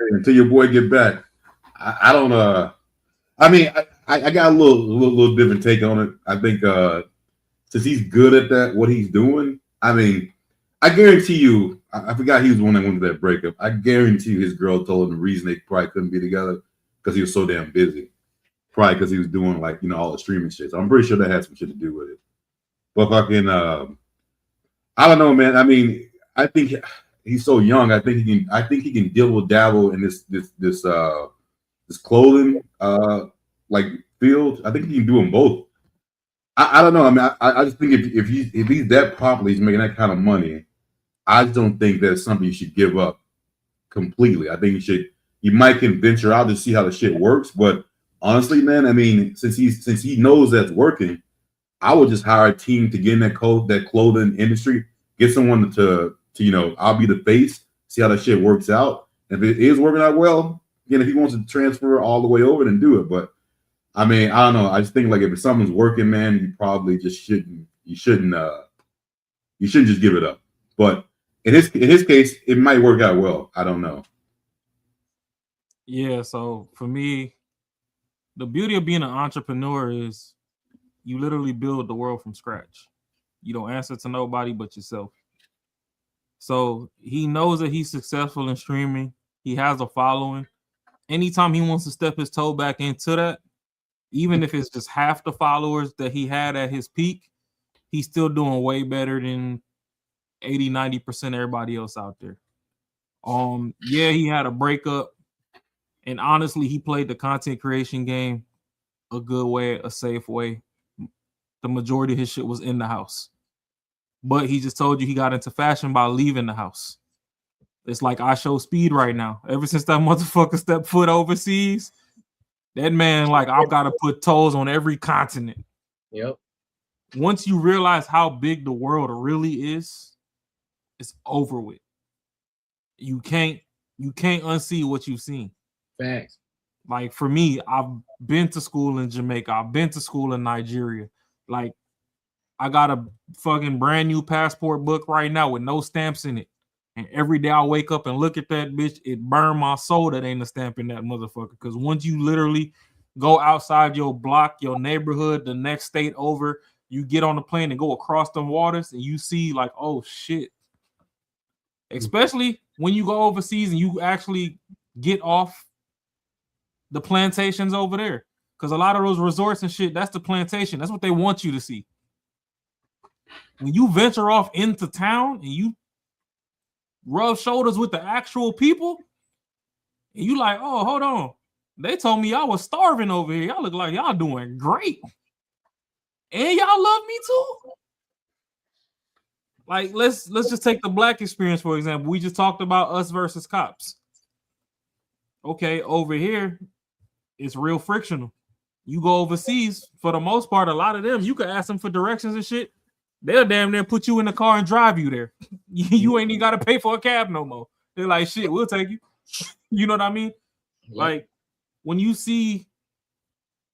Until your boy get back. I don't I mean I got a little different take on it. I think since he's good at that, what he's doing, I mean, I guarantee you, I forgot he was the one that went to that breakup. I guarantee you his girl told him the reason they probably couldn't be together because he was so damn busy. Probably because he was doing like, all the streaming shit. So I'm pretty sure that had some shit to do with it. But fucking I don't know, man. I mean, I think he's so young. I think he can dibble dabble in this clothing like field. I think he can do them both. I don't know. I mean, I just think if he's that popular, he's making that kind of money. I just don't think that's something you should give up completely. I think you might can venture out to see how the shit works. But honestly, man, I mean, since he knows that's working, I would just hire a team to get in that clothing industry, get someone to I'll be the face, see how that shit works out. If it is working out well, again, if he wants to transfer all the way over, then do it. But I mean, I don't know. I just think like if something's working, man, you probably just shouldn't just give it up. But in his case, it might work out well. I don't know. Yeah, so for me, the beauty of being an entrepreneur is you literally build the world from scratch. You don't answer to nobody but yourself. So he knows that he's successful in streaming. He has a following. Anytime he wants to step his toe back into that, even if it's just half the followers that he had at his peak, he's still doing way better than 80-90% everybody else out there. Yeah, he had a breakup, and honestly, he played the content creation game a good way, a safe way. The majority of his shit was in the house, but he just told you he got into fashion by leaving the house. It's like I show speed right now. Ever since that motherfucker stepped foot overseas, that man, like, I've got to put toes on every continent. Yep. Once you realize how big the world really is, it's over with. You can't unsee what you've seen. Facts. Like for me, I've been to school in Jamaica. I've been to school in Nigeria. Like, I got a fucking brand new passport book right now with no stamps in it. And every day I wake up and look at that bitch, it burned my soul that ain't a stamp in that motherfucker. Because once you literally go outside your block, your neighborhood, the next state over, you get on the plane and go across them waters and you see like, oh shit. Especially when you go overseas and you actually get off the plantations over there. Because a lot of those resorts and shit, that's the plantation. That's what they want you to see. When you venture off into town and you rub shoulders with the actual people, and you like, oh, hold on. They told me y'all was starving over here. Y'all look like y'all doing great. And y'all love me too. Like, let's just take the black experience, for example. We just talked about Us versus Cops. Okay, over here, it's real frictional. You go overseas, for the most part, a lot of them, you can ask them for directions and shit. They'll damn near put you in the car and drive you there. You ain't even got to pay for a cab no more. They're like, shit, we'll take you. You know what I mean? Yeah. Like, when you see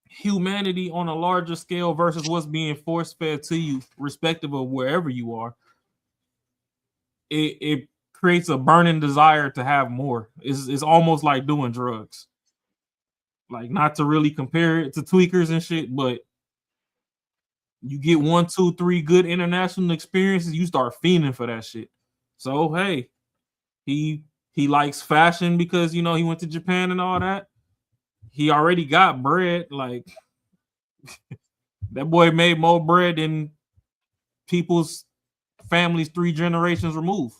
humanity on a larger scale versus what's being force-fed to you, respective of wherever you are, it creates a burning desire to have more. It's almost like doing drugs. Like, not to really compare it to tweakers and shit, but you get 1, 2, 3 good international experiences, you start fiending for that shit. So hey, he He likes fashion because he went to Japan and all that. He already got bread. Like that boy made more bread than people's families 3 generations removed.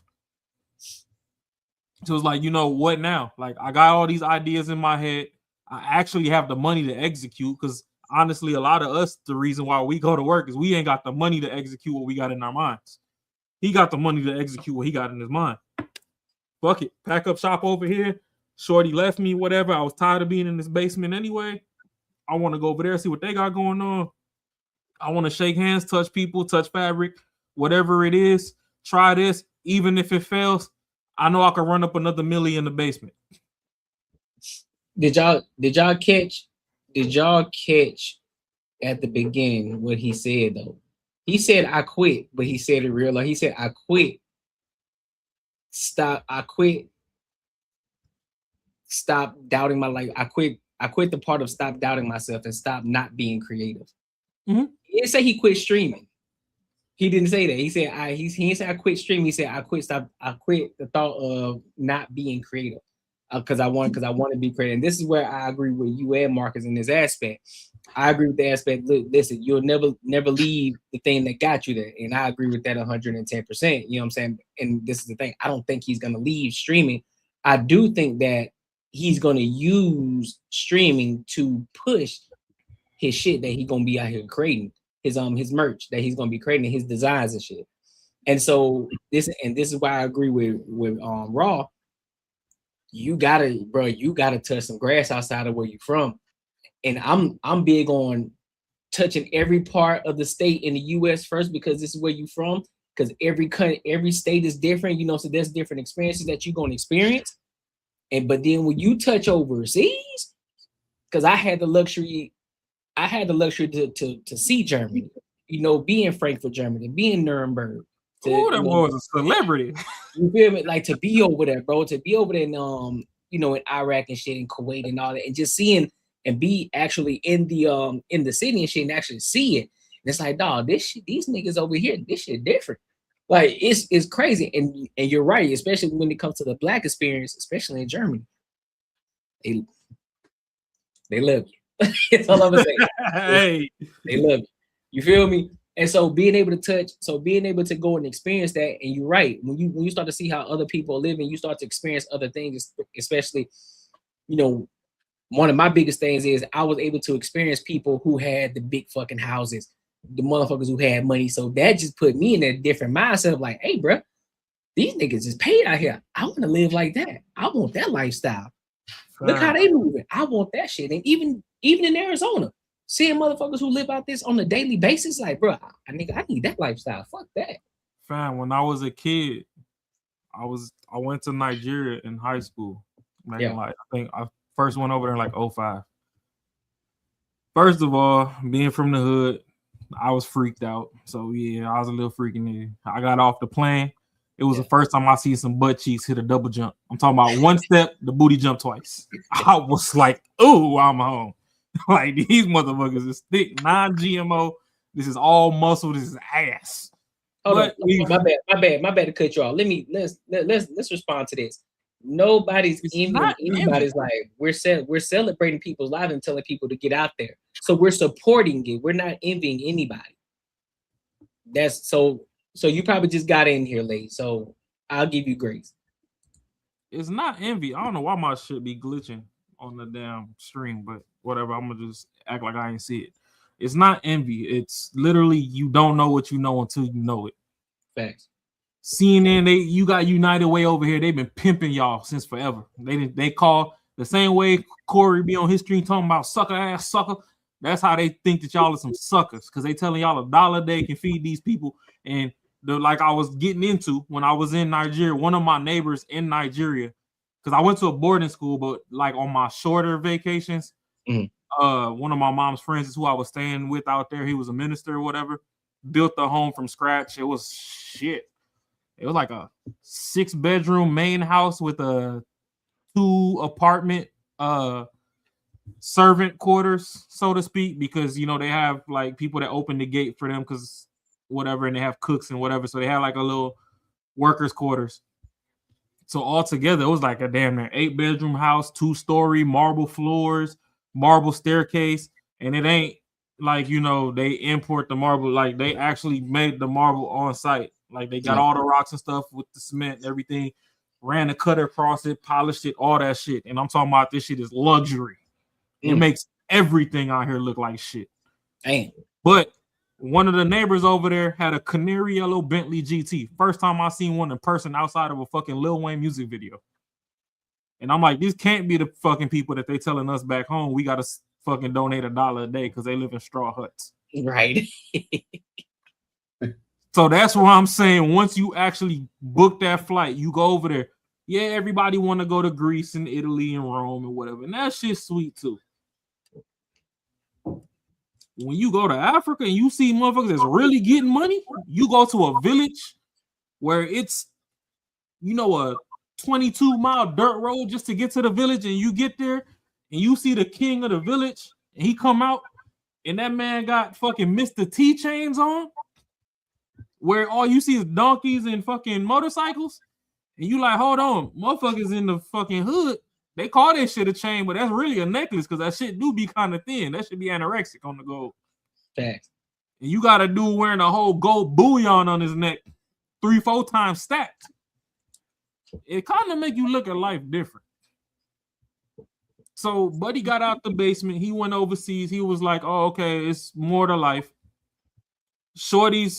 So it's like, what now? Like I got all these ideas in my head. I actually have the money to execute because honestly, a lot of us, the reason why we go to work is we ain't got the money to execute what we got in our minds. He got the money to execute what he got in his mind. Fuck it. Pack up shop over here. Shorty left me, whatever. I was tired of being in this basement anyway. I want to go over there, see what they got going on. I want to shake hands, touch people, touch fabric, whatever it is. Try this. Even if it fails, I know I can run up another million in the basement. Did y'all catch at the beginning what he said though? He said I quit, but he said it real like he said I quit. I quit. Stop doubting my life. I quit the part of stop doubting myself and stop not being creative. Mm-hmm. He didn't say he quit streaming. He didn't say that. He said he didn't say I quit streaming. He said I quit the thought of not being creative. Because I want to be creative. And this is where I agree with you and Marcus in this aspect. I agree with the aspect. Look, listen, you'll never leave the thing that got you there. And I agree with that 110%. You know what I'm saying? And this is the thing. I don't think he's gonna leave streaming. I do think that he's gonna use streaming to push his shit that he's gonna be out here creating, his merch that he's gonna be creating, his designs and shit. And so this is why I agree with Raw. You gotta touch some grass outside of where you're from. And I'm big on touching every part of the state in the US first because this is where you're from. Because every state is different, so there's different experiences that you're gonna experience. But then when you touch overseas, because I had the luxury to see Germany, be in Frankfurt, Germany, be in Nuremberg. Oh, that boy was a celebrity. You feel me? Like to be over there, bro. To be over there in in Iraq and shit and Kuwait and all that, and just seeing and be actually in the city and shit and actually see it. And it's like, dog, these niggas over here, this shit different. Like it's crazy. And you're right, especially when it comes to the black experience, especially in Germany. They love you. That's all I'm gonna say. Hey, they love you. You feel me? And so being able to go and experience that, and you're right, when you start to see how other people are living, you start to experience other things, especially, one of my biggest things is I was able to experience people who had the big fucking houses, the motherfuckers who had money. So that just put me in a different mindset of like, hey, bro, these niggas is paid out here. I want to live like that. I want that lifestyle. Look how they moving. I want that shit. And even in Arizona, seeing motherfuckers who live out this on a daily basis, like, bro, I need that lifestyle. Fuck that. Fam, when I was a kid, I went to Nigeria in high school. I think I first went over there in like 2005. First of all, being from the hood, I was freaked out. So yeah, I was a little freaking nigga. I got off the plane. It was the first time I seen some butt cheeks hit a double jump. I'm talking about one step, the booty jump twice. I was like, ooh, I'm home. Like these motherfuckers is thick, non-GMO. This is all muscle. This is ass. My bad to cut you off. Let's respond to this. Nobody's envying anybody's life. We're celebrating people's lives and telling people to get out there. So we're supporting it. We're not envying anybody. That's so you probably just got in here late. So I'll give you grace. It's not envy. I don't know why my shit be glitching on the damn stream, but whatever. I'm gonna just act like I ain't see it. It's not envy. It's literally you don't know what you know until you know it. Facts. CNN, you got United Way over here. They've been pimping y'all since forever. They call the same way Corey be on his stream talking about sucker ass sucker. That's how they think that y'all are some suckers because they telling y'all $1 a day can feed these people. And like I was getting into when I was in Nigeria, one of my neighbors in Nigeria, because I went to a boarding school, but like on my shorter vacations, one of my mom's friends is who I was staying with out there. He was a minister or whatever, built the home from scratch. It was shit. It was like a 6-bedroom main house with a 2-apartment servant quarters, so to speak, because they have like people that open the gate for them because whatever, and they have cooks and whatever. So they have like a little workers' quarters. So altogether, it was like a damn near 8-bedroom house, 2-story, marble floors, marble staircase, and it ain't like, you know, they import the marble, like they actually made the marble on site. Like they got all the rocks and stuff with the cement and everything, ran a cutter across it, polished it, all that shit. And I'm talking about this shit is luxury. It makes everything out here look like shit. Damn. But one of the neighbors over there had a canary yellow Bentley GT. First time I seen one in person outside of a fucking Lil Wayne music video. And I'm like, these can't be the fucking people that they telling us back home we gotta fucking donate $1 a day because they live in straw huts. Right. So that's why I'm saying once you actually book that flight, you go over there. Yeah, everybody want to go to Greece and Italy and Rome and whatever. And that shit's sweet too. When you go to Africa and you see motherfuckers that's really getting money, you go to a village where it's, you know, a 22-mile dirt road just to get to the village, and you get there and you see the king of the village and he come out and that man got fucking Mr. T chains on, where all you see is donkeys and fucking motorcycles, and you like, hold on, motherfuckers in the fucking hood, they call that shit a chain, but that's really a necklace because that shit do be kind of thin. That should be anorexic on the gold. Thanks. And you got a dude wearing a whole gold bullion on his neck, 3-4 times stacked. It kind of make you look at life different. So Buddy got out the basement. He went overseas. He was like, oh, okay, it's more to life. Shorty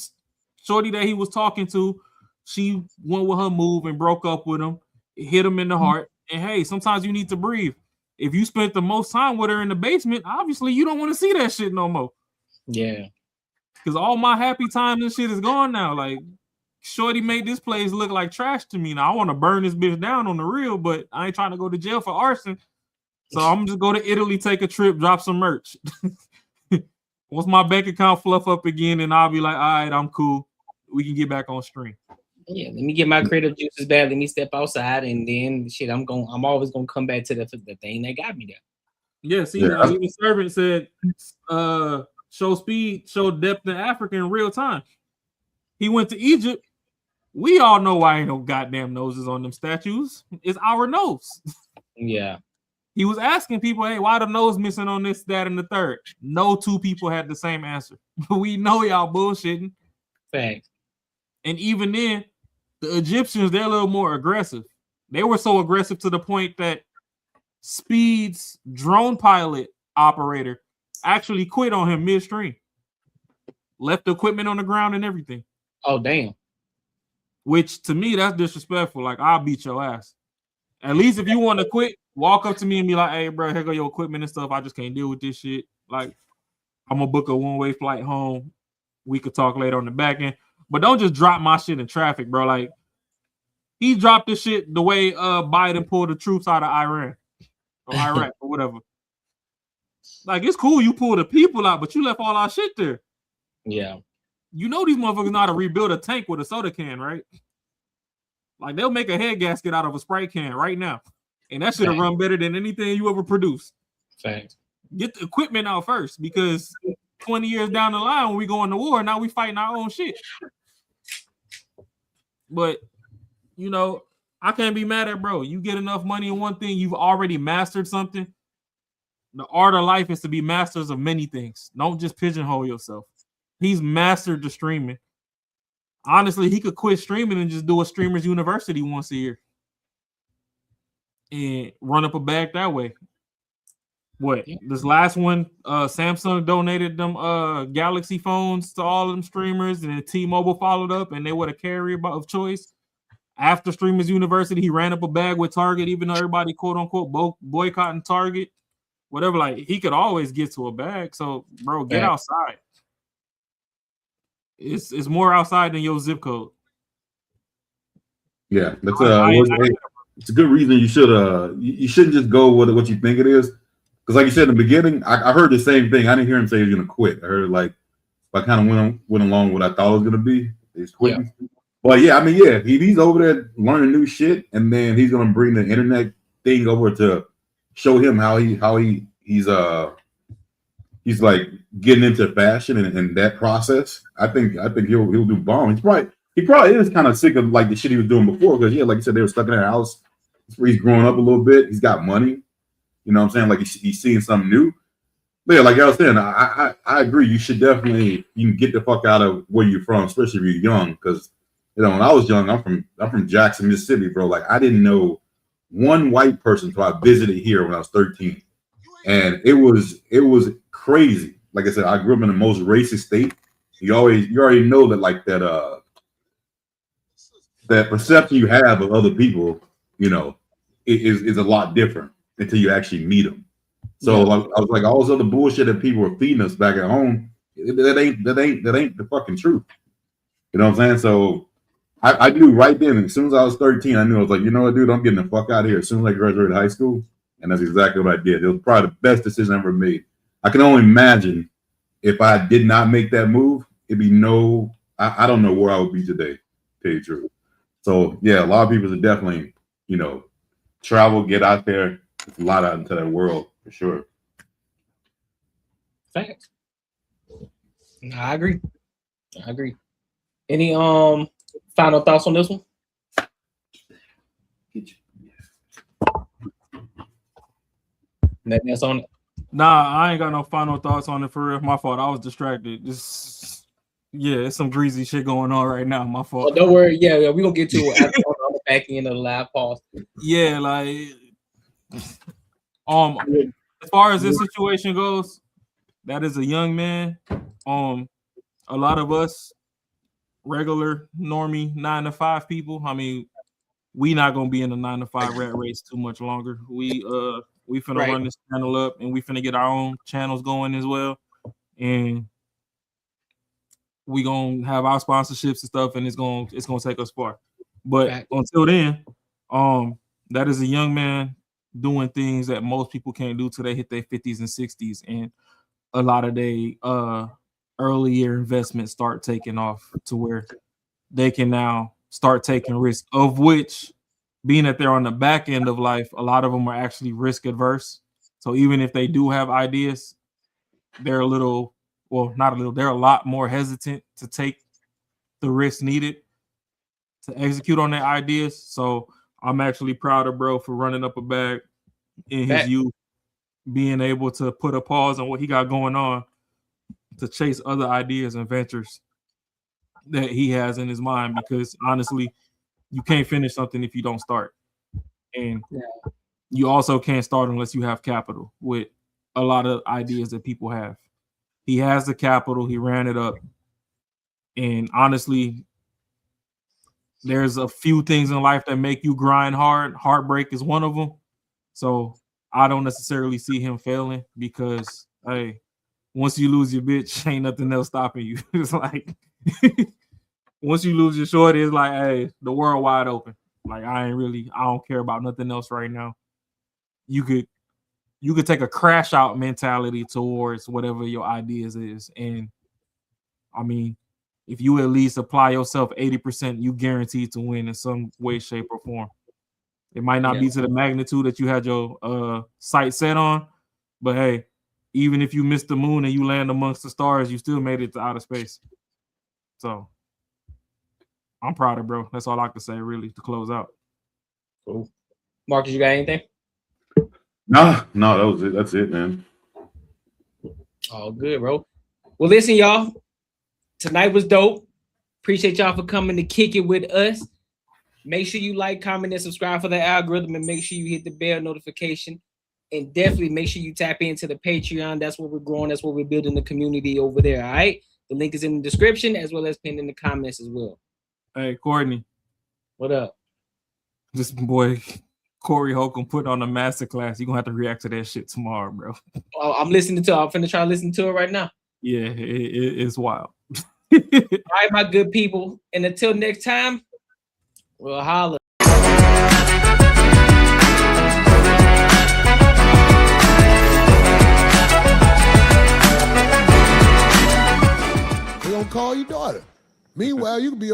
that he was talking to, she went with her move and broke up with him. It hit him in the heart. And hey, sometimes you need to breathe. If you spent the most time with her in the basement, obviously you don't want to see that shit no more. Yeah. Because all my happy times and shit is gone now. Like, Shorty made this place look like trash to me. Now I want to burn this bitch down on the real, but I ain't trying to go to jail for arson. So I'm just go to Italy, take a trip, drop some merch. Once my bank account fluff up again, and I'll be like, all right, I'm cool. We can get back on stream. Yeah, let me get my creative juices back. Let me step outside, and then shit, I'm always gonna come back to the thing that got me there. Yeah, see, even Servant said, show speed, show depth in Africa in real time. He went to Egypt. We all know why ain't no goddamn noses on them statues. It's our nose. Yeah. He was asking people, hey, why the nose missing on this, that, and the third? No two people had the same answer. We know y'all bullshitting. Thanks. And even then, the Egyptians, they're a little more aggressive. They were so aggressive to the point that Speed's drone pilot operator actually quit on him midstream. Left the equipment on the ground and everything. Oh, damn. Which, to me, that's disrespectful. Like, I'll beat your ass. At least if you want to quit, walk up to me and be like, hey, bro, here go your equipment and stuff. I just can't deal with this shit. Like, I'm going to book a one-way flight home. We could talk later on the back end. But don't just drop my shit in traffic, bro. Like, he dropped this shit the way Biden pulled the troops out of Iran or Iraq or whatever. Like, it's cool you pulled the people out, but you left all our shit there. Yeah. You know these motherfuckers know how to rebuild a tank with a soda can, right? Like, they'll make a head gasket out of a Sprite can right now. And that should have run better than anything you ever produced. Thanks. Get the equipment out first, because 20 years down the line when we go into war, now we fighting our own shit. But, you know, I can't be mad at bro. You get enough money in one thing, you've already mastered something. The art of life is to be masters of many things. Don't just pigeonhole yourself. He's mastered the streaming. Honestly, he could quit streaming and just do a streamers university once a year and run up a bag that way. What? This last one, Samsung donated them Galaxy phones to all of them streamers, and then T-Mobile followed up, and they were the carrier of choice. After Streamers University, he ran up a bag with Target, even though everybody quote unquote boycotting Target. Whatever, like, he could always get to a bag. So, bro, get outside. It's more outside than your zip code. Yeah, that's it's a good reason you shouldn't just go with what you think it is. Because like you said in the beginning, I heard the same thing. I didn't hear him say he's gonna quit. I heard like I kind of went along with what I thought it was gonna be. He's quitting. Yeah. But yeah, I mean, yeah, he's over there learning new shit, and then he's gonna bring the internet thing over to show him how he's like getting into fashion and that process. I think he'll do bomb. He's probably he probably is kind of sick of like the shit he was doing before because like you said, they were stuck in their house. He's growing up a little bit. He's got money. You know what I'm saying? Like he's seeing something new. But yeah, like I was saying, I agree. You should definitely get the fuck out of where you're from, especially if you're young. Because when I was young, I'm from Jackson, Mississippi, bro. Like I didn't know one white person until I visited here when I was 13, and it was crazy. Like I said, I grew up in the most racist state. You already know that like that perception you have of other people, is a lot different until you actually meet them. So I was like, all this other bullshit that people were feeding us back at home, that ain't the fucking truth. You know what I'm saying? So I knew right then, as soon as I was 13, I knew I was like, you know what, dude, I'm getting the fuck out of here as soon as I graduated high school. And that's exactly what I did. It was probably the best decision I ever made. I can only imagine if I did not make that move, it'd be I don't know where I would be today, to tell you the truth. So yeah, a lot of people should definitely, travel, get out there. It's a lot out into that world for sure. Thanks. I agree. Any final thoughts on this one? Nothing else on it? Nah, I ain't got no final thoughts on it for real. My fault. I was distracted. It's some greasy shit going on right now. My fault. Oh, don't worry. Yeah, we're gonna get to it on the back end of the live pause. Yeah, like as far as this situation goes, that is a young man. A lot of us regular normie 9-to-5 people. I mean, we not gonna be in the 9-to-5 rat race too much longer. We finna run this channel up, and we finna get our own channels going as well, and we gonna have our sponsorships and stuff, and it's gonna take us far. But until then, that is a young man doing things that most people can't do till they hit their 50s and 60s, and a lot of their earlier investments start taking off to where they can now start taking risks, of which, being that they're on the back end of life, a lot of them are actually risk adverse. So even if they do have ideas, they're a lot more hesitant to take the risk needed to execute on their ideas. So I'm actually proud of bro for running up a bag in his youth, being able to put a pause on what he got going on to chase other ideas and ventures that he has in his mind, because honestly, you can't finish something if you don't start. And you also can't start unless you have capital with a lot of ideas that people have. He has the capital, he ran it up. And honestly, there's a few things in life that make you grind hard. Heartbreak is one of them. So I don't necessarily see him failing, because, hey, once you lose your bitch, ain't nothing else stopping you. It's like, once you lose your shorty, it's like, hey, the world wide open. Like, I don't care about nothing else right now. You could take a crash out mentality towards whatever your ideas is. And I mean, if you at least apply yourself 80%, you guaranteed to win in some way, shape, or form. It might not be to the magnitude that you had your sight set on, but hey, even if you miss the moon and you land amongst the stars, you still made it to outer space. So I'm proud of bro. That's all I can say, really, to close out. Cool. Marcus, you got anything? No, that was it. That's it, man. All good, bro. Well, listen, y'all. Tonight was dope. Appreciate y'all for coming to kick it with us. Make sure you like, comment, and subscribe for the algorithm, and make sure you hit the bell notification. And definitely make sure you tap into the Patreon. That's where we're growing. That's where we're building the community over there. All right. The link is in the description as well as pinned in the comments as well. Hey, Courtney. What up? This boy Corey Holcomb put on a masterclass. You're gonna have to react to that shit tomorrow, bro. Oh, I'm listening to it. I'm finna try to listen to it right now. Yeah, it's wild. All right, my good people. And until next time, we'll holla. They're gonna call your daughter. Meanwhile, you can be